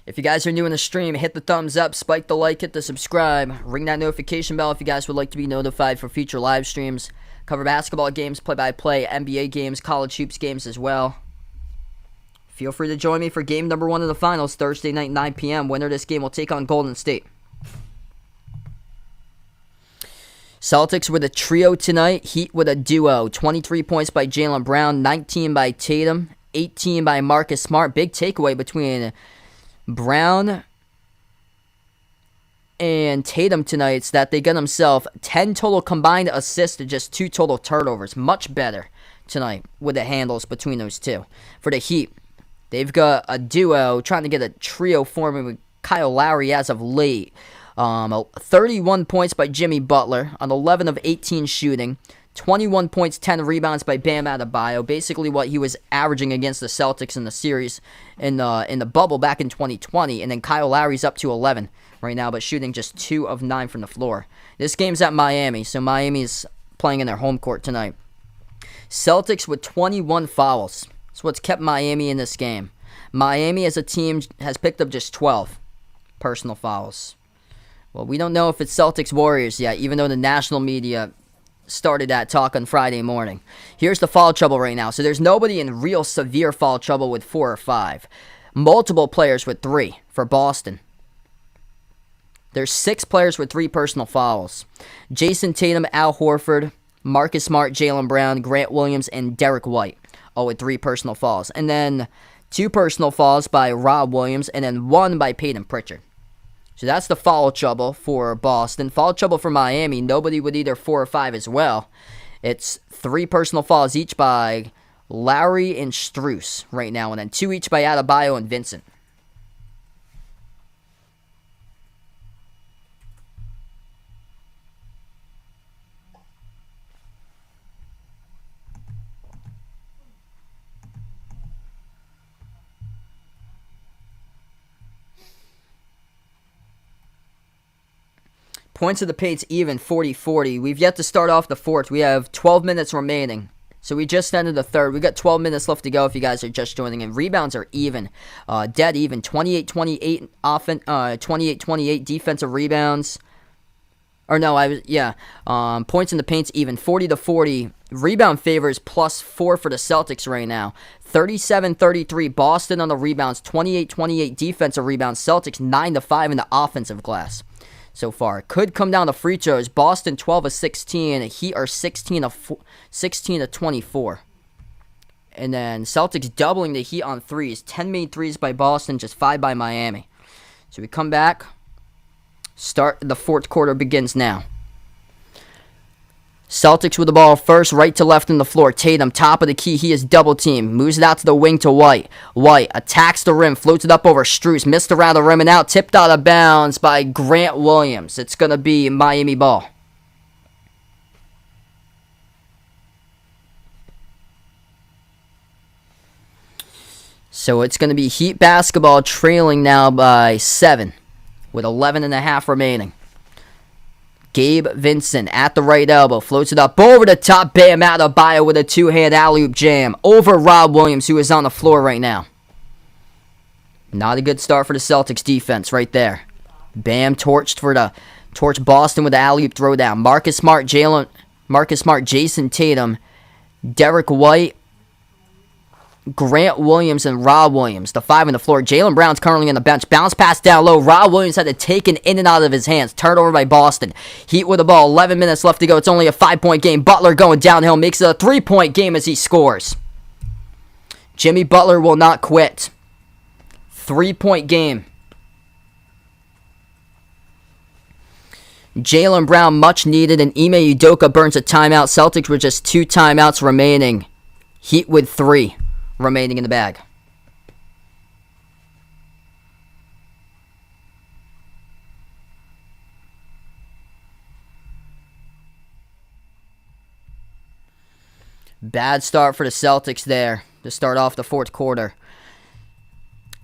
If you guys are new in the stream, hit the thumbs up, spike the like, hit the subscribe, ring that notification bell if you guys would like to be notified for future live streams. Cover basketball games, play-by-play, NBA games, college hoops games as well. Feel free to join me for game number 1 of the finals, Thursday night, 9 p.m. Winner of this game will take on Golden State. Celtics with a trio tonight, Heat with a duo. 23 points by Jaylen Brown, 19 by Tatum, 18 by Marcus Smart. Big takeaway between Brown and Tatum tonight is that they got themselves 10 total combined assists to just 2 total turnovers. Much better tonight with the handles between those two. For the Heat, they've got a duo trying to get a trio forming with Kyle Lowry as of late. 31 points by Jimmy Butler on 11 of 18 shooting. 21 points, 10 rebounds by Bam Adebayo. Basically what he was averaging against the Celtics in the series in the bubble back in 2020. And then Kyle Lowry's up to 11 right now, but shooting just 2 of 9 from the floor. This game's at Miami, so Miami's playing in their home court tonight. Celtics with 21 fouls. That's what's kept Miami in this game. Miami as a team has picked up just 12 personal fouls. Well, we don't know if it's Celtics Warriors yet, even though the national media started that talk on Friday morning. Here's the foul trouble right now. So there's nobody in real severe foul trouble with 4 or 5. Multiple players with 3 for Boston. There's 6 players with 3 personal fouls. Jason Tatum, Al Horford, Marcus Smart, Jaylen Brown, Grant Williams, and Derek White. All with 3 personal fouls. And then 2 personal fouls by Rob Williams, and then 1 by Peyton Pritchard. So that's the foul trouble for Boston. Foul trouble for Miami. Nobody with either 4 or 5 as well. It's 3 personal fouls each by Lowry and Strus right now. And then 2 each by Adebayo and Vincent. Points of the paint's even, 40-40. We've yet to start off the fourth. We have 12 minutes remaining. So we just ended the third. We got 12 minutes left to go if you guys are just joining in. Rebounds are even. Dead even. 28-28 offense, 28-28 defensive rebounds. Or no, points in the paint's even. 40-40. Rebound favors +4 for the Celtics right now. 37-33 Boston on the rebounds. 28-28 defensive rebounds. Celtics 9-5 in the offensive glass so far. Could come down to free throws. Boston 12-16. Heat are 16-24. And then Celtics doubling the Heat on threes. 10 made threes by Boston, just 5 by Miami. So we come back. Start the fourth quarter begins now. Celtics with the ball first, right to left in the floor. Tatum, top of the key. He is double teamed. Moves it out to the wing to White. White attacks the rim, floats it up over Strus. Missed around the rim and out. Tipped out of bounds by Grant Williams. It's going to be Miami ball. So it's going to be Heat basketball, trailing now by 7 with 11.5 remaining. Gabe Vincent at the right elbow. Floats it up over the top. Bam Adebayo with a two-hand alley-oop jam over Rob Williams, who is on the floor right now. Not a good start for the Celtics defense right there. Bam torch Boston with the alley-oop throwdown. Marcus Smart, Jason Tatum, Derek White, Grant Williams, and Rob Williams, the 5 on the floor. Jaylen Brown's currently on the bench. Bounce pass down low. Rob Williams had to take it in and out of his hands. Turned over by Boston. Heat with the ball. 11 minutes left to go. It's only a 5-point game. Butler going downhill. Makes it a 3-point game as he scores. Jimmy Butler will not quit. 3-point game. Jaylen Brown much needed, and Ime Udoka burns a timeout. Celtics with just 2 timeouts remaining. Heat with 3 remaining in the bag. Bad start for the Celtics there to start off the fourth quarter.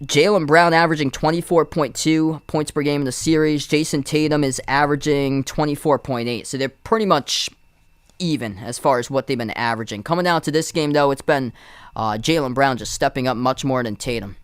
Jaylen Brown averaging 24.2 points per game in the series. Jason Tatum is averaging 24.8. So they're pretty much even as far as what they've been averaging. Coming down to this game, though, it's been Jaylen Brown just stepping up much more than Tatum.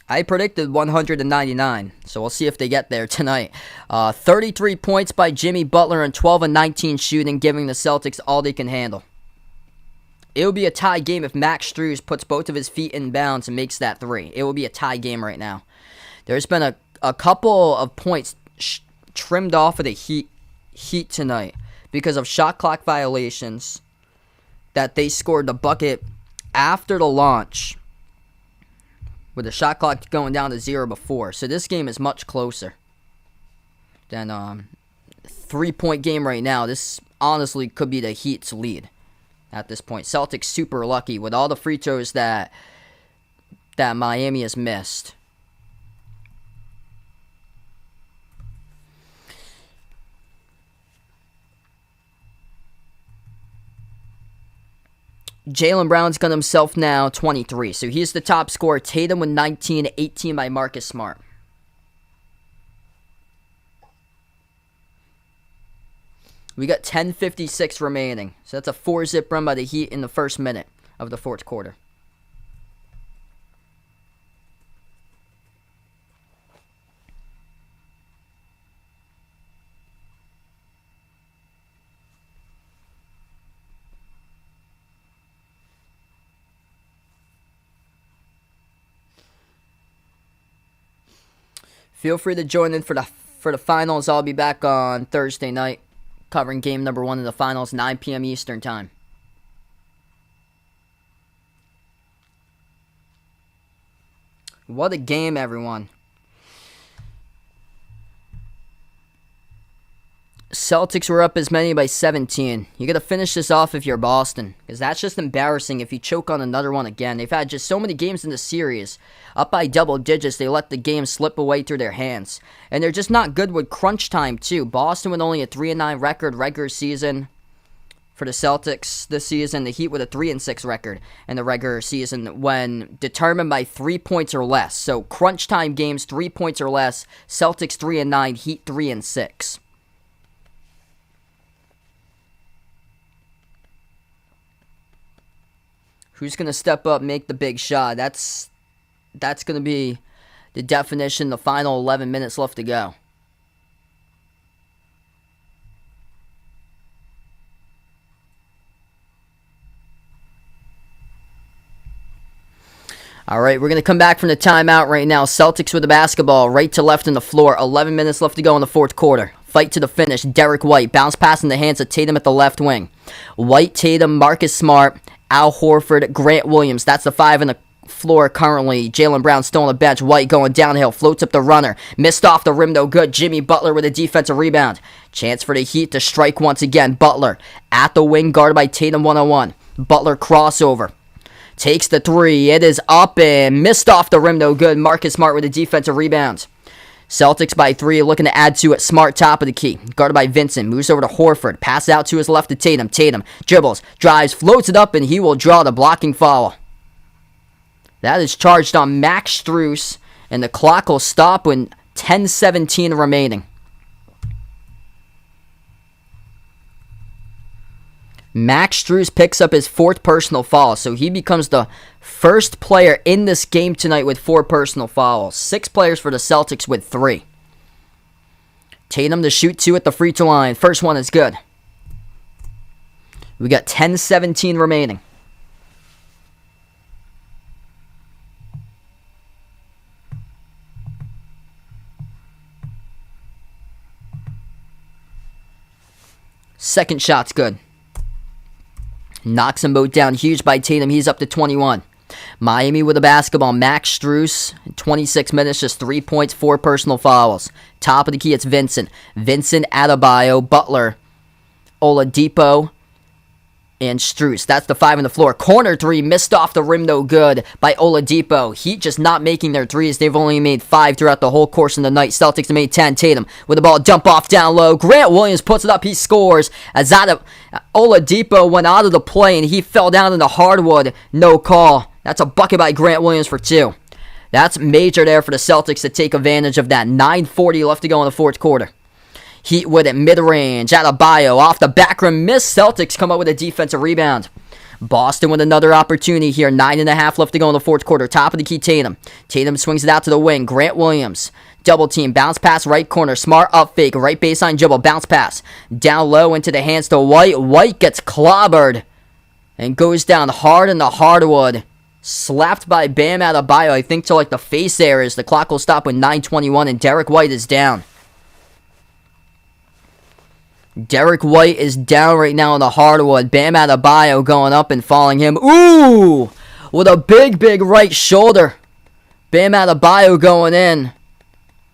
I predicted 199, so we'll see if they get there tonight. 33 points by Jimmy Butler and 12 and 19 shooting, giving the Celtics all they can handle. It will be a tie game if Max Strus puts both of his feet in bounds and makes that 3. It will be a tie game right now. There's been a couple of points trimmed off of the Heat tonight because of shot clock violations that they scored the bucket after the launch, with the shot clock going down to 0 before. So this game is much closer than 3-point game right now. This honestly could be the Heat's lead at this point. Celtics super lucky with all the free throws that Miami has missed. Jaylen Brown's got himself now 23. So he's the top scorer. Tatum with 19, 18 by Marcus Smart. We got 10:56 remaining. So that's a 4-zip run by the Heat in the first minute of the fourth quarter. Feel free to join in for the finals. I'll be back on Thursday night covering game number 1 of the finals, 9 p.m. Eastern time. What a game, everyone. Celtics were up as many by 17. You got to finish this off if you're Boston, because that's just embarrassing if you choke on another one again. They've had just so many games in the series. Up by double digits, they let the game slip away through their hands. And they're just not good with crunch time, too. Boston with only a 3-9 record regular season for the Celtics this season. The Heat with a 3-6 record in the regular season when determined by 3 points or less. So crunch time games, 3 points or less. Celtics 3-9, Heat 3-6. Who's going to step up, make the big shot? That's going to be the definition, the final 11 minutes left to go. All right, we're going to come back from the timeout right now. Celtics with the basketball, right to left on the floor. 11 minutes left to go in the fourth quarter. Fight to the finish. Derek White, bounce pass in the hands of Tatum at the left wing. White, Tatum, Marcus Smart, Al Horford, Grant Williams. That's the five on the floor currently. Jaylen Brown still on the bench. White going downhill, floats up the runner. Missed off the rim, no good. Jimmy Butler with a defensive rebound. Chance for the Heat to strike once again. Butler at the wing, guarded by Tatum 1-on-1. Butler crossover. Takes the three. It is up and missed off the rim, no good. Marcus Smart with a defensive rebound. Celtics by 3, looking to add to it. Smart top of the key. Guarded by Vincent. Moves over to Horford. Pass out to his left to Tatum. Tatum dribbles, drives, floats it up, and he will draw the blocking foul. That is charged on Max Strus, and the clock will stop when 10:17 remaining. Max Strus picks up his 4th personal foul, so he becomes the first player in this game tonight with 4 personal fouls. 6 players for the Celtics with 3. Tatum to shoot 2 at the free throw line. First one is good. We got 10:17 remaining. Second shot's good. Knocks them both down. Huge by Tatum. He's up to 21. Miami with the basketball. Max Strus, 26 minutes, just 3 points, 4 personal fouls. Top of the key, it's Vincent. Vincent, Adebayo, Butler, Oladipo, and Strus. That's the 5 on the floor. Corner 3, missed off the rim, no good by Oladipo. Heat just not making their threes. They've only made 5 throughout the whole course of the night. Celtics have made 10. Tatum with the ball, dump off down low. Grant Williams puts it up, he scores. As Oladipo went out of the play and he fell down in the hardwood. No call. That's a bucket by Grant Williams for 2. That's major there for the Celtics to take advantage of that. 9:40 left to go in the fourth quarter. Heat with it, mid-range, Adebayo, off the back rim, miss. Celtics come up with a defensive rebound. Boston with another opportunity here, 9.5 left to go in the fourth quarter. Top of the key, Tatum. Tatum swings it out to the wing. Grant Williams, double team, bounce pass, right corner. Smart up fake, right baseline dribble, bounce pass. Down low into the hands to White. White gets clobbered and goes down hard in the hardwood. Slapped by Bam Adebayo, I think to like the face areas. The clock will stop with 9:21 and Derek White is down. Derek White is down right now in the hardwood. Bam Adebayo going up and falling him. Ooh! With a big right shoulder. Bam Adebayo going in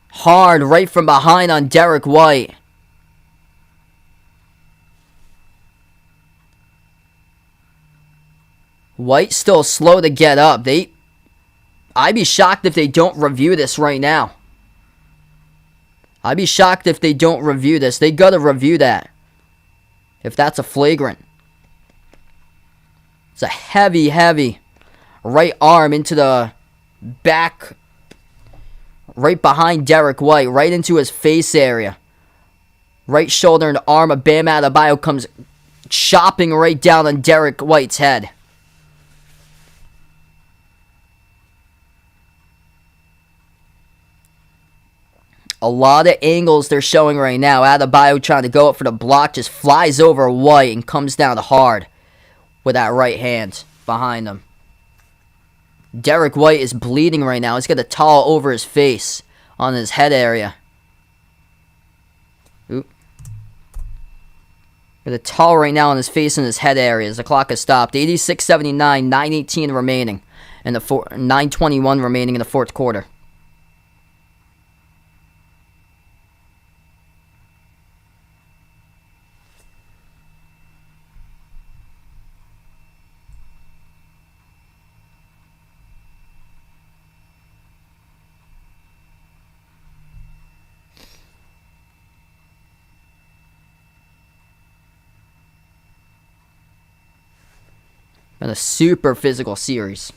hard right from behind on Derek White. White still slow to get up. I'd be shocked if they don't review this right now. I'd be shocked if they don't review this. They gotta review that. If that's a flagrant. It's a heavy right arm into the back. Right behind Derek White. Right into his face area. Right shoulder and arm of Bam Adebayo comes chopping right down on Derek White's head. A lot of angles they're showing right now. Adebayo trying to go up for the block, just flies over White and comes down hard with that right hand behind him. Derek White is bleeding right now. He's got a towel over his face on his head area. Oop. Got a towel right now on his face and his head area as the clock has stopped. 86-79, 9:18 remaining, and 9:21 remaining in the fourth quarter. Been a super physical series.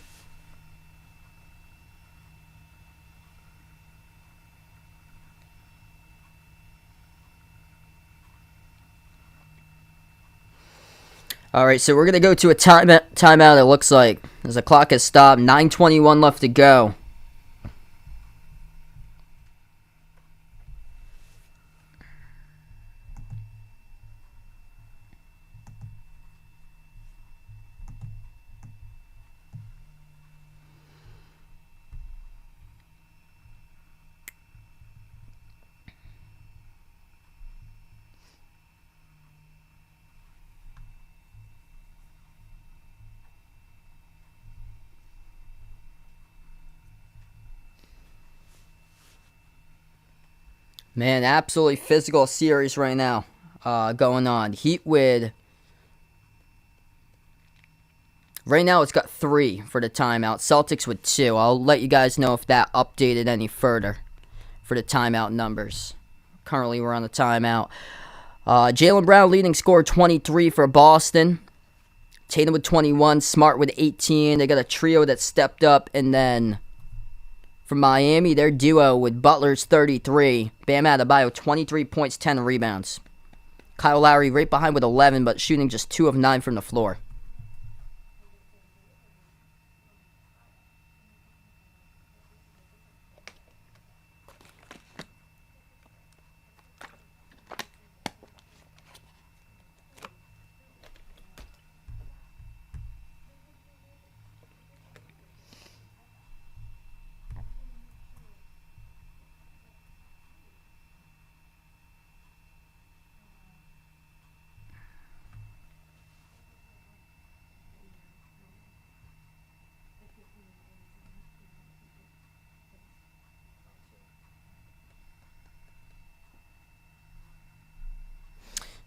All right, so we're going to go to a timeout, it looks like, as the clock has stopped. 9:21 left to go. Man, absolutely physical series right now going on. Heat with... Right now it's got 3 for the timeout. Celtics with 2. I'll let you guys know if that updated any further for the timeout numbers. Currently we're on the timeout. Jaylen Brown leading scorer 23 for Boston. Tatum with 21. Smart with 18. They got a trio that stepped up. And then... from Miami, their duo with Butler's 33. Bam Adebayo, 23 points, 10 rebounds. Kyle Lowry right behind with 11, but shooting just 2 of 9 from the floor.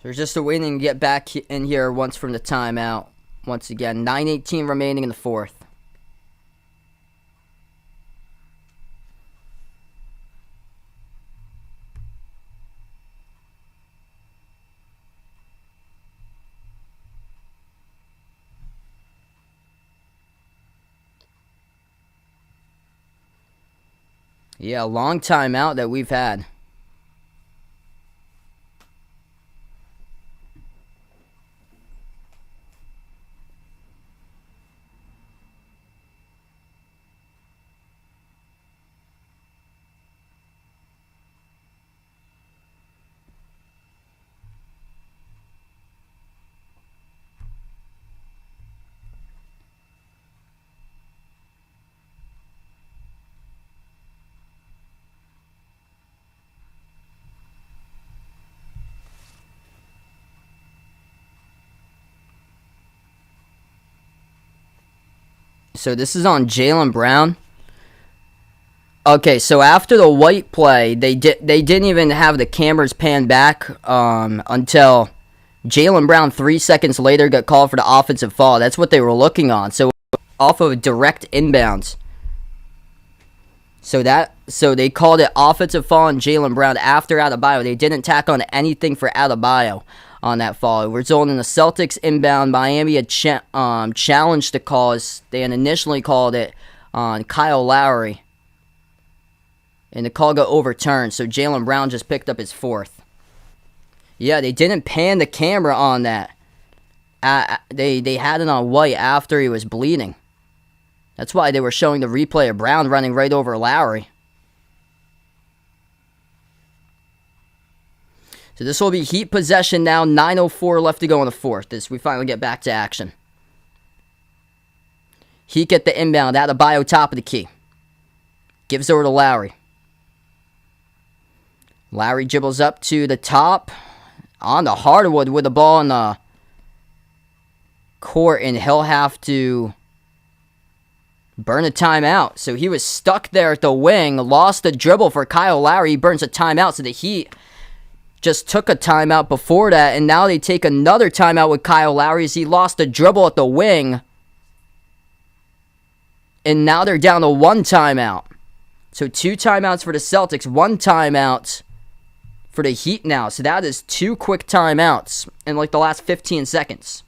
There's just a waiting to get back in here once from the timeout. Once again, 9:18 remaining in the fourth. Yeah, a long timeout that we've had. So this is on Jaylen Brown. Okay, so after the white play, they didn't even have the cameras pan back until Jaylen Brown 3 seconds later got called for the offensive foul. That's what they were looking on. So off of a direct inbounds. So they called it offensive foul on Jaylen Brown after Adebayo. They didn't tack on anything for Adebayo on that fall. It resulted in the Celtics inbound. Miami had challenged the calls. They had initially called it on Kyle Lowry. And the call got overturned, so Jaylen Brown just picked up his 4th. Yeah, they didn't pan the camera on that. They had it on white after he was bleeding. That's why they were showing the replay of Brown running right over Lowry. So this will be Heat possession now. 9:04 left to go in the fourth as we finally get back to action. Heat get the inbound. Adebayo top of the key. Gives over to Lowry. Lowry dribbles up to the top. On the hardwood with the ball in the court. And he'll have to burn a timeout. So he was stuck there at the wing. Lost the dribble for Kyle Lowry. He burns a timeout. So the Heat just took a timeout before that, and now they take another timeout with Kyle Lowry as he lost the dribble at the wing. And now they're down to 1 timeout. So 2 timeouts for the Celtics, 1 timeout for the Heat now. So that is 2 quick timeouts in like the last 15 seconds.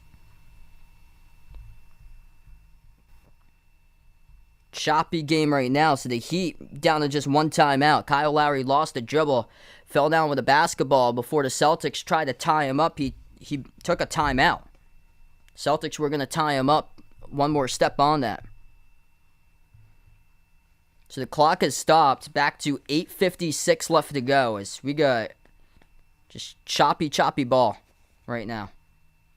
choppy game right now. So the Heat down to just one timeout. Kyle Lowry lost the dribble, fell down with a basketball before the Celtics tried to tie him up. He took a timeout. Celtics were going to tie him up. One more step on that. So the clock has stopped. Back to 8:56 left to go as we got just choppy ball right now.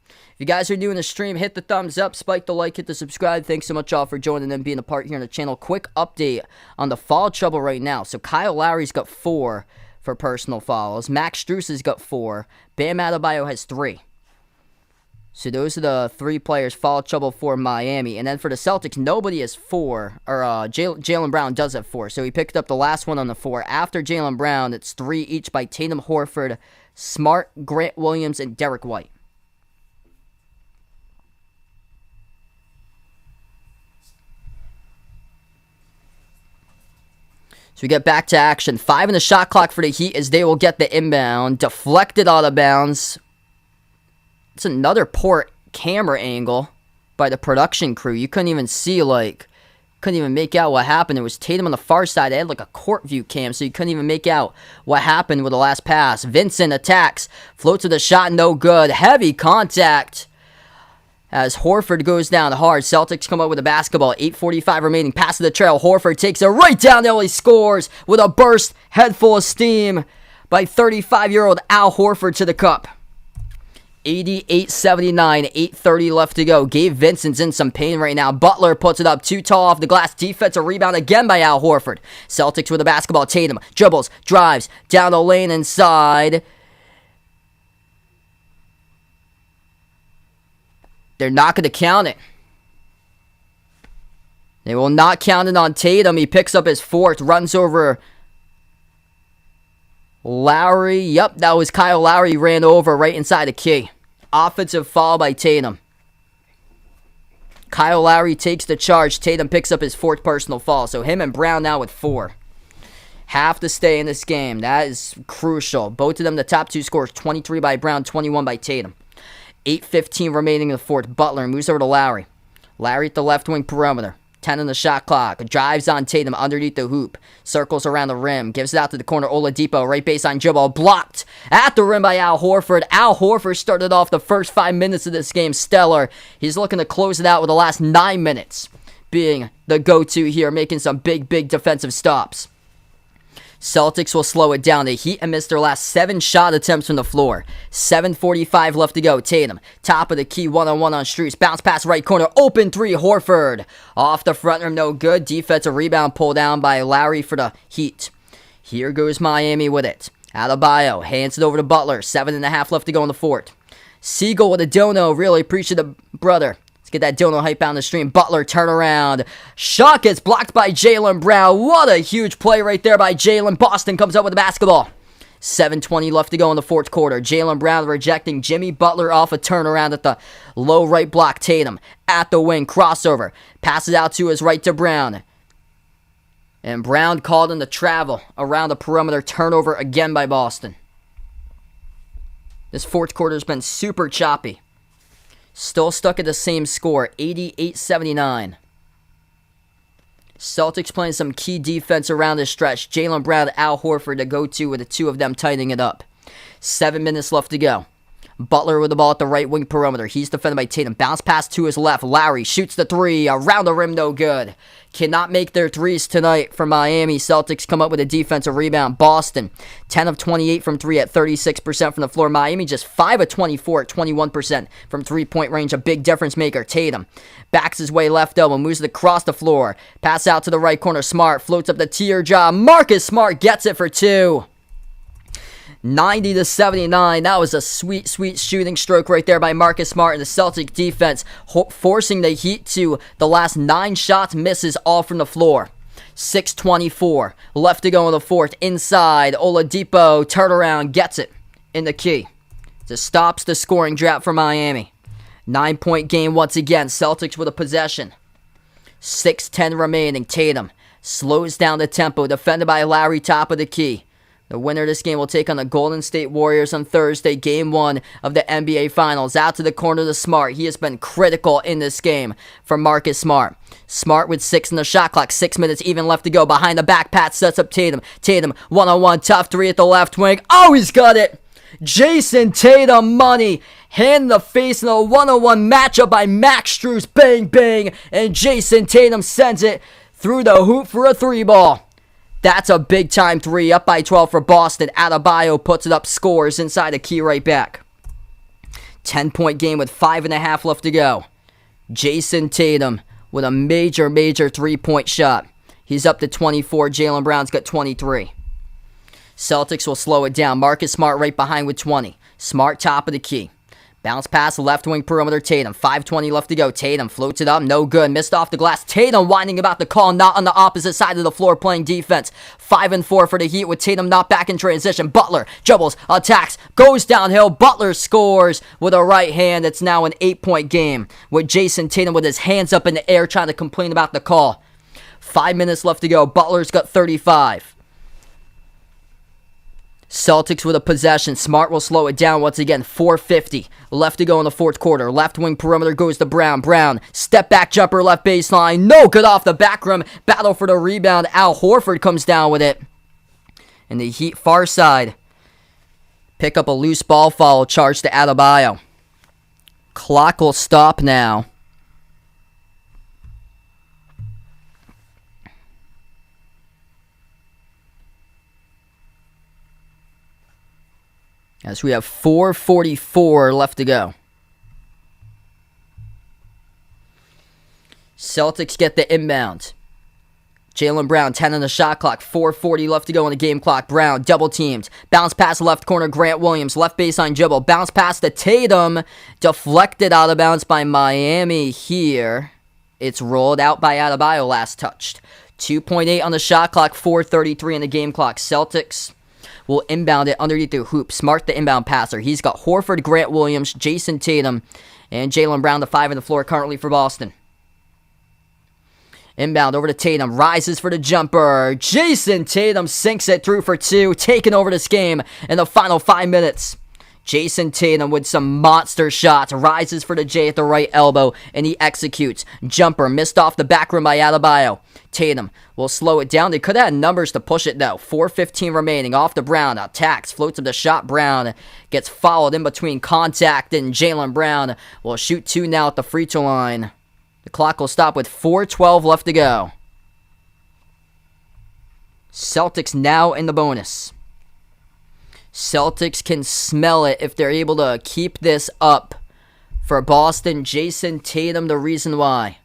If you guys are new in the stream, hit the thumbs up, spike the like, hit the subscribe. Thanks so much all for joining and being a part here on the channel. Quick update on the foul trouble right now. So Kyle Lowry's got 4 for personal fouls. Max Strus has got 4. Bam Adebayo has 3. So those are the 3 players foul trouble for Miami. And then for the Celtics, nobody has 4. Or Jaylen Brown does have 4. So he picked up the last one on the 4. After Jaylen Brown, it's 3 each by Tatum, Horford, Smart, Grant Williams, and Derek White. So we get back to action. 5 in the shot clock for the Heat as they will get the inbound. Deflected out of bounds. It's another poor camera angle by the production crew. You couldn't even see, couldn't even make out what happened. It was Tatum on the far side. They had a court view cam, so you couldn't even make out what happened with the last pass. Vincent attacks. Floats to the shot, no good. Heavy contact as Horford goes down hard. Celtics come up with a basketball. 8:45 remaining. Pass to the trail. Horford takes it right down the alley. Scores with a burst, head full of steam by 35-year-old Al Horford to the cup. 88-79, 8:30 left to go. Gabe Vincent's in some pain right now. Butler puts it up too tall off the glass. Defensive rebound again by Al Horford. Celtics with the basketball. Tatum dribbles, drives, down the lane inside. They're not going to count it. They will not count it on Tatum. He picks up his 4th, runs over Lowry. Yep, that was Kyle Lowry. He ran over right inside the key. Offensive foul by Tatum. Kyle Lowry takes the charge. Tatum picks up his 4th personal foul. So him and Brown now with 4. Have to stay in this game. That is crucial. Both of them, the top 2 scores. 23 by Brown, 21 by Tatum. 8:15 remaining in the 4th. Butler moves over to Lowry. Lowry at the left wing perimeter. 10 on the shot clock. Drives on Tatum underneath the hoop. Circles around the rim. Gives it out to the corner. Oladipo, right baseline dribble. Blocked at the rim by Al Horford. Al Horford started off the first 5 minutes of this game stellar. He's looking to close it out with the last 9 minutes being the go-to here, making some big defensive stops. Celtics will slow it down. The Heat have missed their last 7 shot attempts from the floor. 7:45 left to go. Tatum, top of the key, one-on-one on Strus. Bounce pass right corner. Open 3, Horford. Off the front rim, no good. Defensive rebound pulled down by Lowry for the Heat. Here goes Miami with it. Adebayo hands it over to Butler. 7.5 left to go in the 4th. Siegel with a dono. Really appreciate the brother. Let's get that dono hype out on the stream. Butler turnaround. Shot gets blocked by Jaylen Brown. What a huge play right there by Jaylen. Boston comes up with the basketball. 7:20 left to go in the 4th quarter. Jaylen Brown rejecting Jimmy Butler off a turnaround at the low right block. Tatum at the wing. Crossover. Passes out to his right to Brown. And Brown called him to travel around the perimeter. Turnover again by Boston. This 4th quarter has been super choppy. Still stuck at the same score, 88-79. Celtics playing some key defense around this stretch. Jaylen Brown, Al Horford to go-to with the 2 of them tightening it up. 7 minutes left to go. Butler with the ball at the right wing perimeter. He's defended by Tatum. Bounce pass to his left. Lowry shoots the 3. Around the rim, no good. Cannot make their 3s tonight for Miami. Celtics come up with a defensive rebound. Boston, 10 of 28 from 3 at 36% from the floor. Miami just 5 of 24 at 21% from 3-point range. A big difference maker. Tatum backs his way left elbow. Moves it across the floor. Pass out to the right corner. Smart floats up the teardrop. Marcus Smart gets it for 2. 90-79. That was a sweet shooting stroke right there by Marcus Smart and the Celtic defense, forcing the Heat to the last 9 shots misses all from the floor. 6:24 left to go in the 4th. Inside, Oladipo turnaround gets it in the key. Just stops the scoring drought for Miami. 9-point game once again. Celtics with a possession. 6:10 remaining. Tatum slows down the tempo, defended by Lowry, top of the key. The winner of this game will take on the Golden State Warriors on Thursday, Game 1 of the NBA Finals. Out to the corner to Smart. He has been critical in this game for Marcus Smart. Smart with 6 in the shot clock. 6 minutes even left to go. Behind the back, Pat sets up Tatum. Tatum, one-on-one, tough three at the left wing. Oh, he's got it! Jason Tatum money. Hand in the face in a one-on-one matchup by Max Strus. Bang, bang. And Jason Tatum sends it through the hoop for a 3-ball. That's a big-time 3. Up by 12 for Boston. Adebayo puts it up, scores inside the key right back. 10-point game with 5.5 left to go. Jason Tatum with a major 3-point shot. He's up to 24. Jaylen Brown's got 23. Celtics will slow it down. Marcus Smart right behind with 20. Smart top of the key. Bounce pass, left wing perimeter, Tatum. 5:20 left to go. Tatum floats it up, no good. Missed off the glass. Tatum whining about the call, not on the opposite side of the floor playing defense. 5-4 for the Heat with Tatum not back in transition. Butler dribbles, attacks, goes downhill. Butler scores with a right hand. It's now an 8-point game with Jason Tatum with his hands up in the air trying to complain about the call. 5 minutes left to go. Butler's got 35. Celtics with a possession. Smart will slow it down once again. 4:50 left to go in the fourth quarter. Left wing perimeter goes to Brown. Brown, step back jumper, left baseline. No good off the back rim. Battle for the rebound. Al Horford comes down with it. And the Heat far side pick up a loose ball foul charge to Adebayo. Clock will stop now. As we have 4:44 left to go. Celtics get the inbound. Jaylen Brown, 10 on the shot clock. 4:40 left to go on the game clock. Brown, double teamed. Bounce pass left corner, Grant Williams. Left baseline dribble. Bounce pass to Tatum. Deflected out of bounds by Miami here. It's rolled out by Adebayo last touched. 2.8 on the shot clock. 4:33 on the game clock. Celtics will inbound it underneath the hoop. Smart the inbound passer. He's got Horford, Grant Williams, Jason Tatum, and Jaylen Brown, the 5 on the floor currently for Boston. Inbound over to Tatum. Rises for the jumper. Jason Tatum sinks it through for 2. Taking over this game in the final 5 minutes. Jason Tatum with some monster shots. Rises for the J at the right elbow, and he executes. Jumper missed off the back rim by Adebayo. Tatum will slow it down. They could have had numbers to push it, though. 4:15 remaining. Off to Brown. Attacks. Floats up the shot. Brown gets followed in between contact, and Jaylen Brown will shoot 2 now at the free throw line. The clock will stop with 4:12 left to go. Celtics now in the bonus. Celtics can smell it if they're able to keep this up. For Boston, Jason Tatum, the reason why.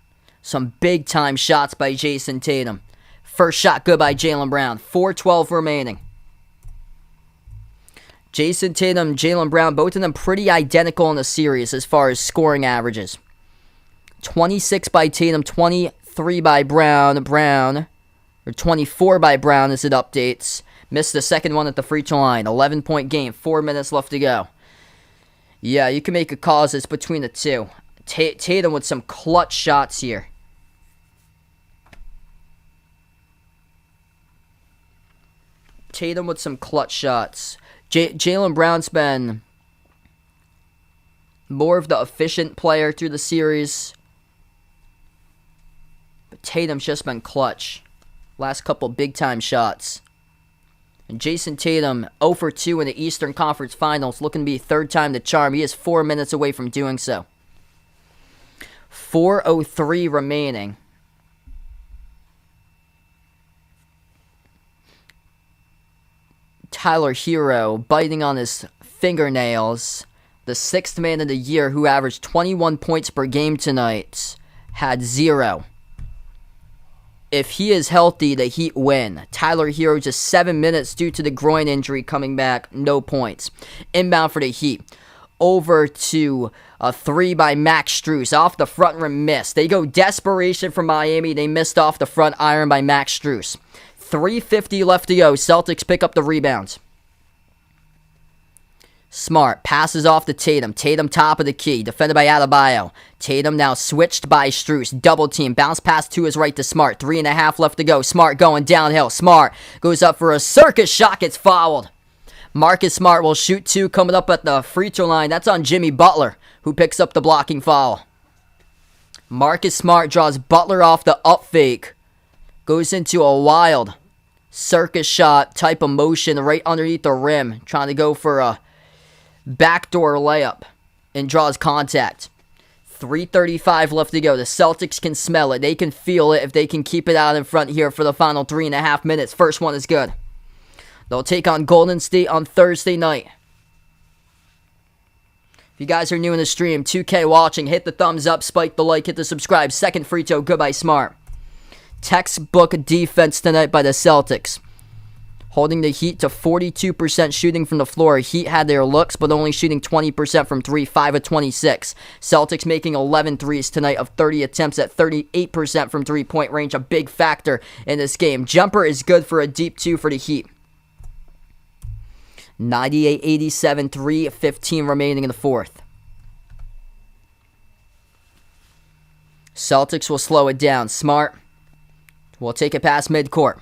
Some big-time shots by Jason Tatum. First shot good by Jaylen Brown. 4:12 remaining. Jason Tatum, Jaylen Brown, both of them pretty identical in the series as far as scoring averages. 26 by Tatum, 23 by Brown. Or 24 by Brown as it updates. Missed the second one at the free throw line. 11-point game. 4 minutes left to go. Yeah, you can make a call as it's between the two. Tatum with some clutch shots here. Tatum with some clutch shots. Jaylen Brown's been more of the efficient player through the series. But Tatum's just been clutch. Last couple big-time shots. And Jason Tatum, 0 for 2 in the Eastern Conference Finals, looking to be third time the charm. He is 4 minutes away from doing so. 4:03 remaining. Tyler Hero biting on his fingernails. The 6th man of the year who averaged 21 points per game tonight had 0. If he is healthy, the Heat win. Tyler Hero just 7 minutes due to the groin injury coming back. No points. Inbound for the Heat. Over to a 3 by Max Strus. Off the front rim miss. They go desperation for Miami. They missed off the front iron by Max Strus. 3:50 left to go. Celtics pick up the rebound. Smart passes off to Tatum. Tatum top of the key, defended by Adebayo. Tatum now switched by Strus. Double team, bounce pass to his right to Smart. 3.5 left to go. Smart going downhill. Smart goes up for a circus shot, gets fouled. Marcus Smart will shoot two coming up at the free throw line. That's on Jimmy Butler, who picks up the blocking foul. Marcus Smart draws Butler off the up fake. Goes into a wild circus shot type of motion right underneath the rim. Trying to go for a backdoor layup and draws contact. 3:35 left to go. The Celtics can smell it. They can feel it if they can keep it out in front here for the final 3.5 minutes. First one is good. They'll take on Golden State on Thursday night. If you guys are new in the stream, 2K watching, hit the thumbs up, spike the like, hit the subscribe. Second free throw, goodbye Smart. Textbook defense tonight by the Celtics. Holding the Heat to 42% shooting from the floor. Heat had their looks, but only shooting 20% from 3, 5 of 26. Celtics making 11 threes tonight of 30 attempts at 38% from three-point range. A big factor in this game. Jumper is good for a deep 2 for the Heat. 98-87, 3:15 remaining in the fourth. Celtics will slow it down. Smart will take it past midcourt.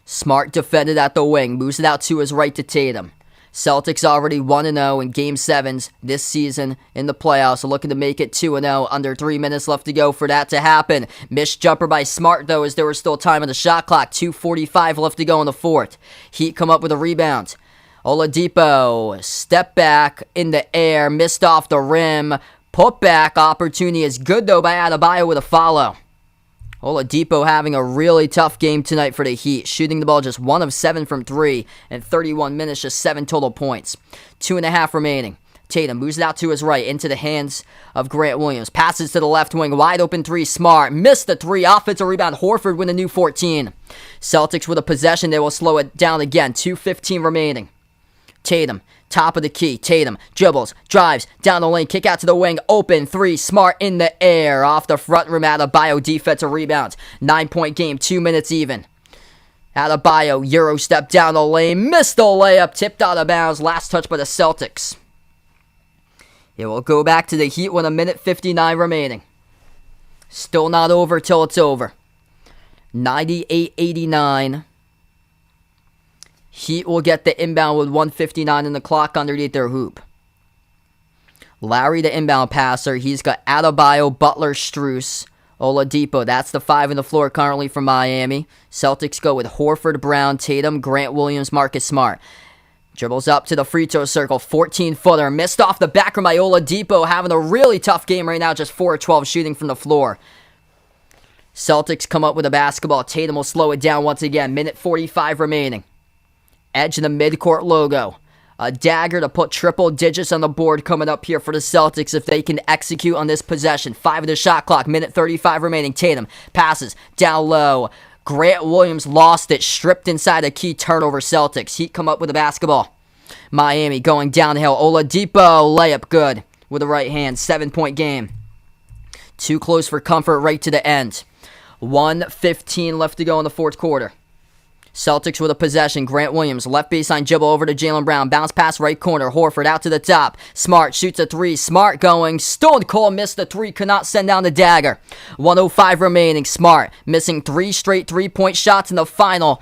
Smart defended at the wing, moves it out to his right to Tatum. Celtics already 1-0 in Game 7s this season in the playoffs, looking to make it 2-0. Under 3 minutes left to go for that to happen. Missed jumper by Smart, though, as there was still time on the shot clock. 2:45 left to go in the fourth. Heat come up with a rebound. Oladipo, step back in the air, missed off the rim. Put back opportunity is good, though, by Adebayo with a follow. Oladipo having a really tough game tonight for the Heat, shooting the ball just 1 of 7 from 3 in 31 minutes, just 7 total points. 2.5 remaining. Tatum moves it out to his right, into the hands of Grant Williams. Passes to the left wing, wide open 3, Smart. Missed the 3, offensive rebound, Horford with a new 14. Celtics with a possession, they will slow it down again. 2:15 remaining. Tatum, top of the key. Tatum dribbles, drives, down the lane, kick out to the wing, open 3, Smart in the air, off the front rim. Adebayo defensive rebounds. 9-point game, 2 minutes even. Adebayo, Euro step down the lane, missed the layup, tipped out of bounds, last touch by the Celtics. It will go back to the Heat with 1:59 remaining. Still not over till it's over. 98-89. Heat will get the inbound with 1:59 in the clock underneath their hoop. Larry, the inbound passer. He's got Adebayo, Butler, Strus, Oladipo. That's the 5 in the floor currently from Miami. Celtics go with Horford, Brown, Tatum, Grant Williams, Marcus Smart. Dribbles up to the free throw circle. 14-footer. Missed off the back rim by Oladipo. Having a really tough game right now. Just 4 of 12 shooting from the floor. Celtics come up with a basketball. Tatum will slow it down once again. 1:45 remaining. Edge in the midcourt logo. A dagger to put triple digits on the board coming up here for the Celtics if they can execute on this possession. 5 of the shot clock. 1:35 remaining. Tatum passes down low. Grant Williams lost it. Stripped inside a key turnover. Celtics. Heat come up with a basketball. Miami going downhill. Oladipo layup good with the right hand. 7-point game. Too close for comfort right to the end. 1:15 left to go in the fourth quarter. Celtics with a possession. Grant Williams, left baseline dribble over to Jaylen Brown. Bounce pass right corner. Horford out to the top. Smart shoots a 3. Smart going. Stone Cold missed the 3. Could not send down the dagger. 1:05 remaining. Smart missing 3 straight 3-point shots in the final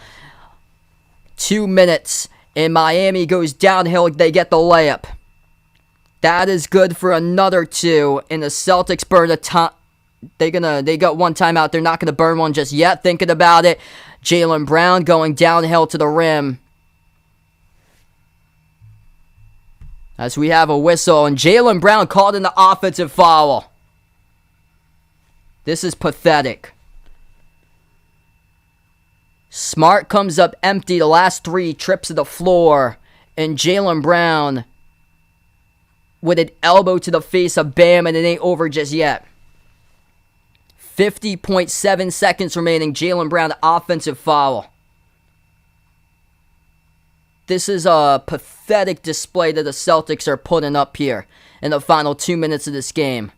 2 minutes. And Miami goes downhill. They get the layup. That is good for another 2. And the Celtics burn a time. They got one timeout. They're not gonna burn one just yet. Thinking about it. Jaylen Brown going downhill to the rim. As we have a whistle, and Jaylen Brown called in the offensive foul. This is pathetic. Smart comes up empty. The last 3 trips to the floor. And Jaylen Brown with an elbow to the face of Bam, and it ain't over just yet. 50.7 seconds remaining. Jaylen Brown, offensive foul. This is a pathetic display that the Celtics are putting up here in the final 2 minutes of this game.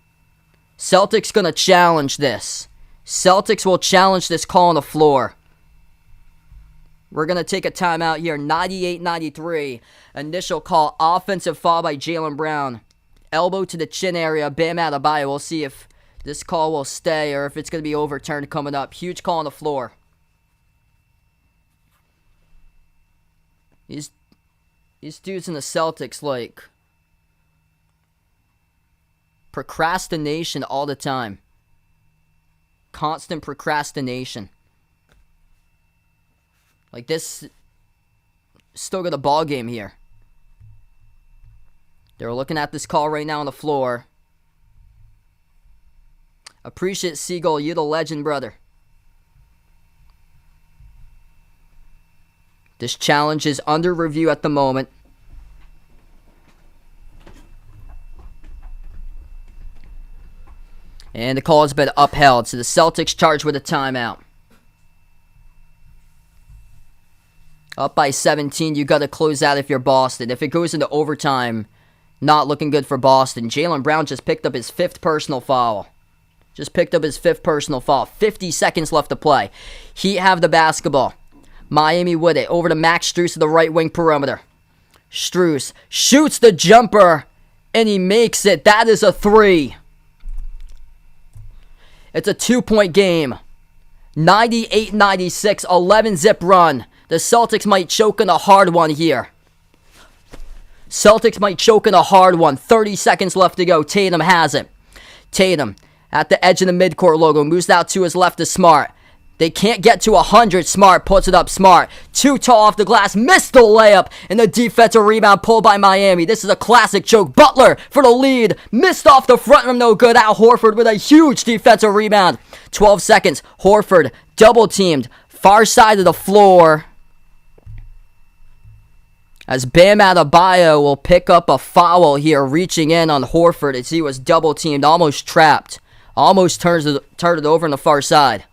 Celtics going to challenge this. Celtics will challenge this call on the floor. We're going to take a timeout here. 98-93. Initial call. Offensive foul by Jaylen Brown. Elbow to the chin area. Bam Adebayo. We'll see if this call will stay or if it's going to be overturned coming up. Huge call on the floor. These dudes in the Celtics, like, procrastination all the time. Constant procrastination. Like, this still got a ball game here. They're looking at this call right now on the floor. Appreciate Siegel, you the legend, brother. This challenge is under review at the moment. And the call has been upheld. So the Celtics charged with a timeout. Up by 17, you got to close out if you're Boston. If it goes into overtime, not looking good for Boston. Jaylen Brown just picked up his 5th personal foul. 50 seconds left to play. Heat have the basketball. Miami with it. Over to Max Strus to the right wing perimeter. Strus shoots the jumper, and he makes it. That is a 3. It's a 2-point game. 98-96, 11-zip run. The Celtics might choke in a hard one here. 30 seconds left to go. Tatum has it. Tatum at the edge of the midcourt logo. Moves out to his left to Smart. They can't get to 100. Smart puts it up. Smart. Too tall off the glass. Missed the layup. And the defensive rebound pulled by Miami. This is a classic choke. Butler for the lead. Missed off the front rim. No good. Al Horford with a huge defensive rebound. 12 seconds. Horford double teamed. Far side of the floor. As Bam Adebayo will pick up a foul here. Reaching in on Horford as he was double teamed. Almost trapped. Almost turned it over on the far side.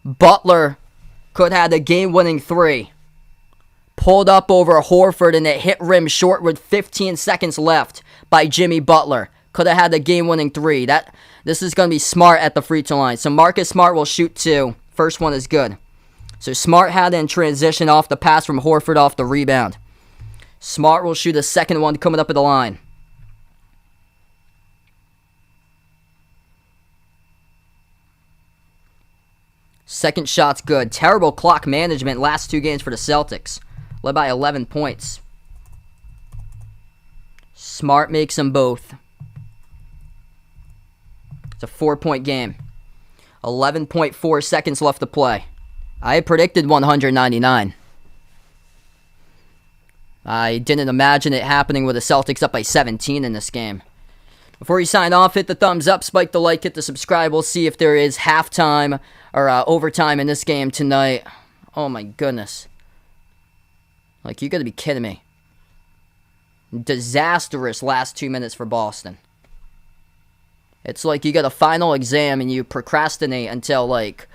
Butler could have had a game-winning 3. Pulled up over Horford and it hit rim short with 15 seconds left by Jimmy Butler. Could have had the game-winning 3. This is going to be Smart at the free throw line. So Marcus Smart will shoot 2. First one is good. So Smart had it in transition off the pass from Horford off the rebound. Smart will shoot a second one coming up at the line. Second shot's good. Terrible clock management last 2 games for the Celtics. Led by 11 points. Smart makes them both. It's a 4-point game. 11.4 seconds left to play. I predicted 199. I didn't imagine it happening with the Celtics up by 17 in this game. Before you sign off, hit the thumbs up, spike the like, hit the subscribe. We'll see if there is halftime or overtime in this game tonight. Oh my goodness. Like, you gotta be kidding me. Disastrous last 2 minutes for Boston. It's like you got a final exam and you procrastinate until, like,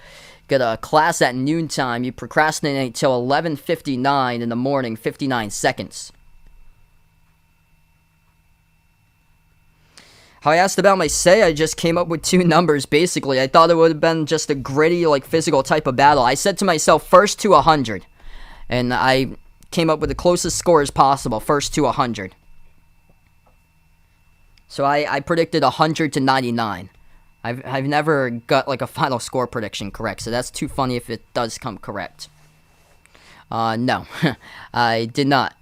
got a class at noontime. You procrastinate till 11:59 in the morning, 59 seconds. How I asked about my say, I just came up with 2 numbers, basically. I thought it would have been just a gritty, like, physical type of battle. I said to myself, first to 100. And I came up with the closest score as possible, first to 100. So I predicted 100 to 99. I've never got, like, a final score prediction correct, so that's too funny if it does come correct. No, I did not.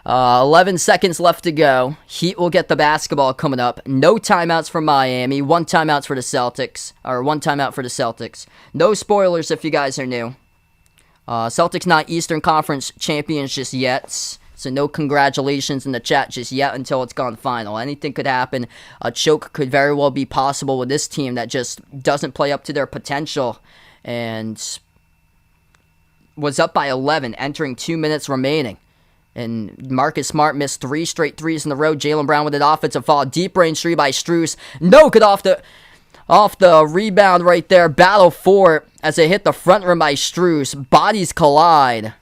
11 seconds left to go. Heat will get the basketball coming up. No timeouts for Miami. 1 timeout for the Celtics. No spoilers if you guys are new. Celtics not Eastern Conference champions just yet. So no congratulations in the chat just yet until it's gone final. Anything could happen. A choke could very well be possible with this team that just doesn't play up to their potential. And was up by 11 entering 2 minutes remaining. And Marcus Smart missed 3 straight threes in a row. Jaylen Brown with an offensive foul. Deep range 3 by Strus. No good off the rebound right there. Battle for it as they hit the front rim by Strus. Bodies collide.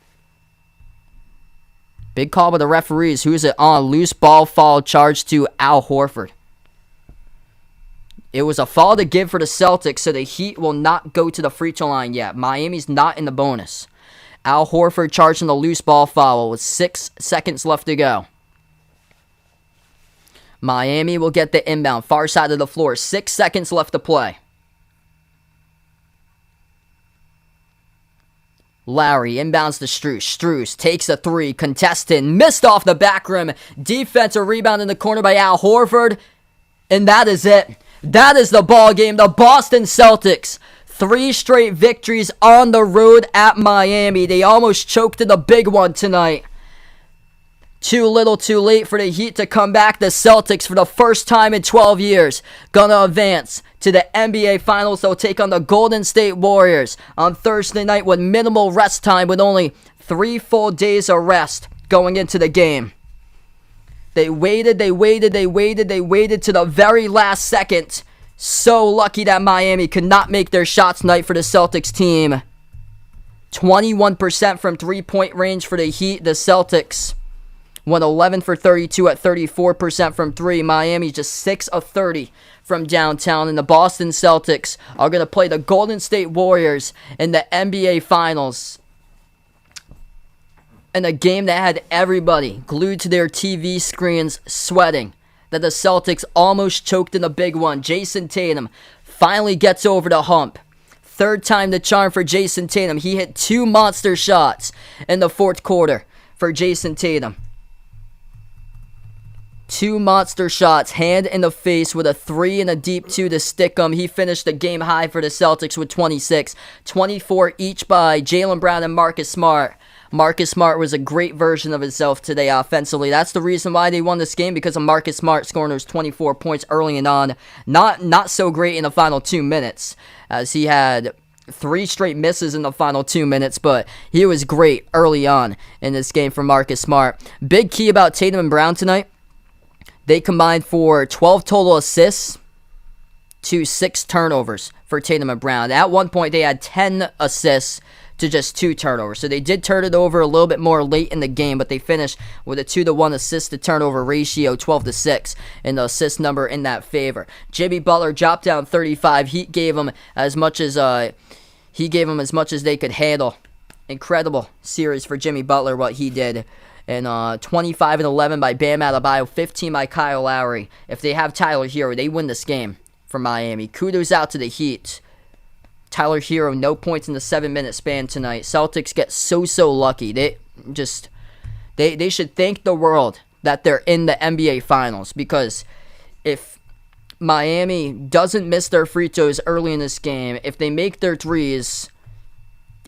Big call by the referees. Who's it on? Loose ball foul charged to Al Horford. It was a foul to give for the Celtics, so the Heat will not go to the free throw line yet. Miami's not in the bonus. Al Horford charging the loose ball foul with 6 seconds left to go. Miami will get the inbound, far side of the floor. 6 seconds left to play. Lowry inbounds to Strus. Strus takes a 3, contested, missed off the back rim. Defensive rebound in the corner by Al Horford. And that is it. That is the ball game. The Boston Celtics, 3 straight victories on the road at Miami. They almost choked in the big one tonight. Too little too late for the Heat to come back. The Celtics, for the first time in 12 years, gonna advance to the NBA Finals. They'll take on the Golden State Warriors on Thursday night with minimal rest time, with only 3 full days of rest going into the game. They waited to the very last second. So lucky that Miami could not make their shots tonight for the Celtics team. 21% from three-point range for the Heat. The Celtics went 11 for 32 at 34% from 3. Miami just 6 of 30 from downtown. And the Boston Celtics are going to play the Golden State Warriors in the NBA Finals. In a game that had everybody glued to their TV screens sweating that the Celtics almost choked in the big one. Jason Tatum finally gets over the hump. 3rd time the charm for Jason Tatum. He hit 2 monster shots in the 4th quarter for Jason Tatum. 2 monster shots, hand in the face with a 3 and a deep 2 to stick him. He finished the game high for the Celtics with 26. 24 each by Jaylen Brown and Marcus Smart. Marcus Smart was a great version of himself today offensively. That's the reason why they won this game, because of Marcus Smart scoring those 24 points early and on. Not so great in the final 2 minutes, as he had 3 straight misses in the final 2 minutes, but he was great early on in this game for Marcus Smart. Big key about Tatum and Brown tonight: they combined for 12 total assists to 6 turnovers for Tatum and Brown. At one point, they had 10 assists to just 2 turnovers. So they did turn it over a little bit more late in the game, but they finished with a 2-to-1 assist to turnover ratio, 12-6 in the assist number in that favor. Jimmy Butler dropped down 35. He gave him as much as they could handle. Incredible series for Jimmy Butler, what he did. And 25 and 11 by Bam Adebayo, 15 by Kyle Lowry. If they have Tyler Hero, they win this game for Miami. Kudos out to the Heat. Tyler Hero, no points in the 7-minute span tonight. Celtics get so lucky. They should thank the world that they're in the NBA Finals, because if Miami doesn't miss their free throws early in this game, if they make their threes,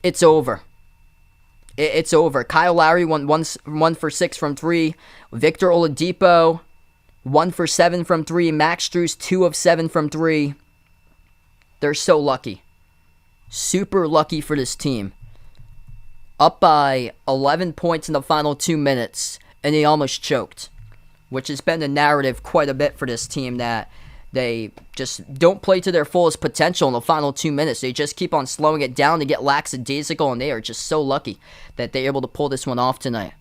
it's over. It's over. Kyle Lowry went 1 for 6 from 3. Victor Oladipo, 1 for 7 from 3. Max Strus, 2 of 7 from 3. They're so lucky. Super lucky for this team. Up by 11 points in the final 2 minutes, and they almost choked, which has been the narrative quite a bit for this team, that they just don't play to their fullest potential in the final 2 minutes. They just keep on slowing it down to get lackadaisical, and they are just so lucky that they're able to pull this one off tonight.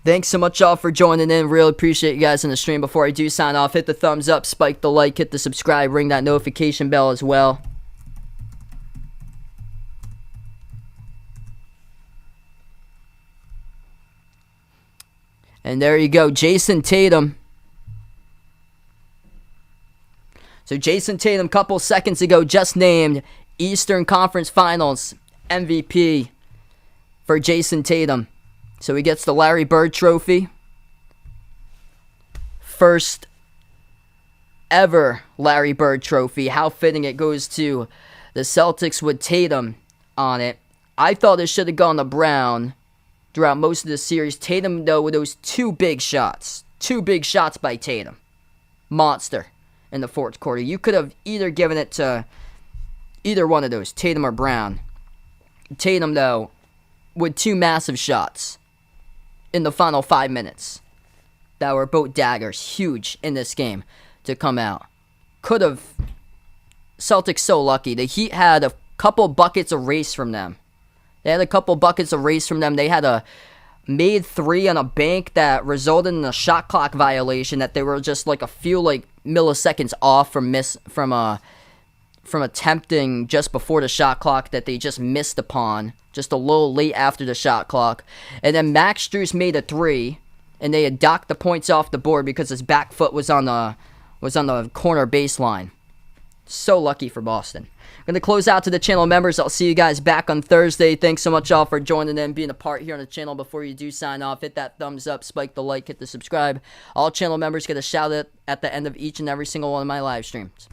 Thanks so much, y'all, for joining in. Really appreciate you guys in the stream. Before I do sign off, hit the thumbs up, spike the like, hit the subscribe, ring that notification bell as well. And there you go, Jason Tatum. So Jason Tatum, a couple seconds ago, just named Eastern Conference Finals MVP for Jason Tatum. So he gets the Larry Bird Trophy. First ever Larry Bird Trophy. How fitting it goes to the Celtics with Tatum on it. I thought it should have gone to Brown throughout most of the series. Tatum, though, with those 2 big shots. 2 big shots by Tatum. Monster in the 4th quarter. You could have either given it to either one of those, Tatum or Brown. Tatum, though, with 2 massive shots in the final 5 minutes that were both daggers. Huge in this game to come out. Could have. Celtics so lucky. The Heat had a couple buckets erased from them. They had a made 3 on a bank that resulted in a shot clock violation that they were just like a few like milliseconds off from attempting just before the shot clock that they just missed upon, just a little late after the shot clock. And then Max Strus made a 3, and they had docked the points off the board because his back foot was on the corner baseline. So lucky for Boston. I'm going to close out to the channel members. I'll see you guys back on Thursday. Thanks so much all for joining in, being a part here on the channel. Before you do sign off, hit that thumbs up, spike the like, hit the subscribe. All channel members get a shout out at the end of each and every single one of my live streams.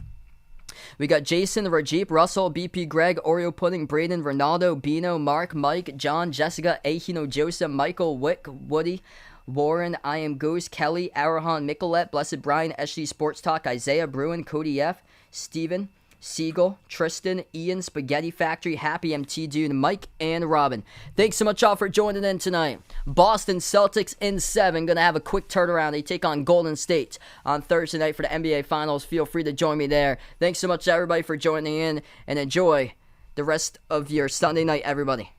We got Jason, Rajip, Russell, BP, Greg, Oreo Pudding, Braden, Ronaldo, Bino, Mark, Mike, John, Jessica, Ahino, Joseph, Michael, Wick, Woody, Warren, I Am Ghost, Kelly, Arahan, Micolette, Blessed Brian, SG Sports Talk, Isaiah, Bruin, Cody F, Steven, Siegel, Tristan, Ian, Spaghetti Factory, Happy MT Dude, Mike, and Robin. Thanks so much all for joining in tonight. Boston Celtics in 7. Going to have a quick turnaround. They take on Golden State on Thursday night for the NBA Finals. Feel free to join me there. Thanks so much to everybody for joining in, and enjoy the rest of your Sunday night, everybody.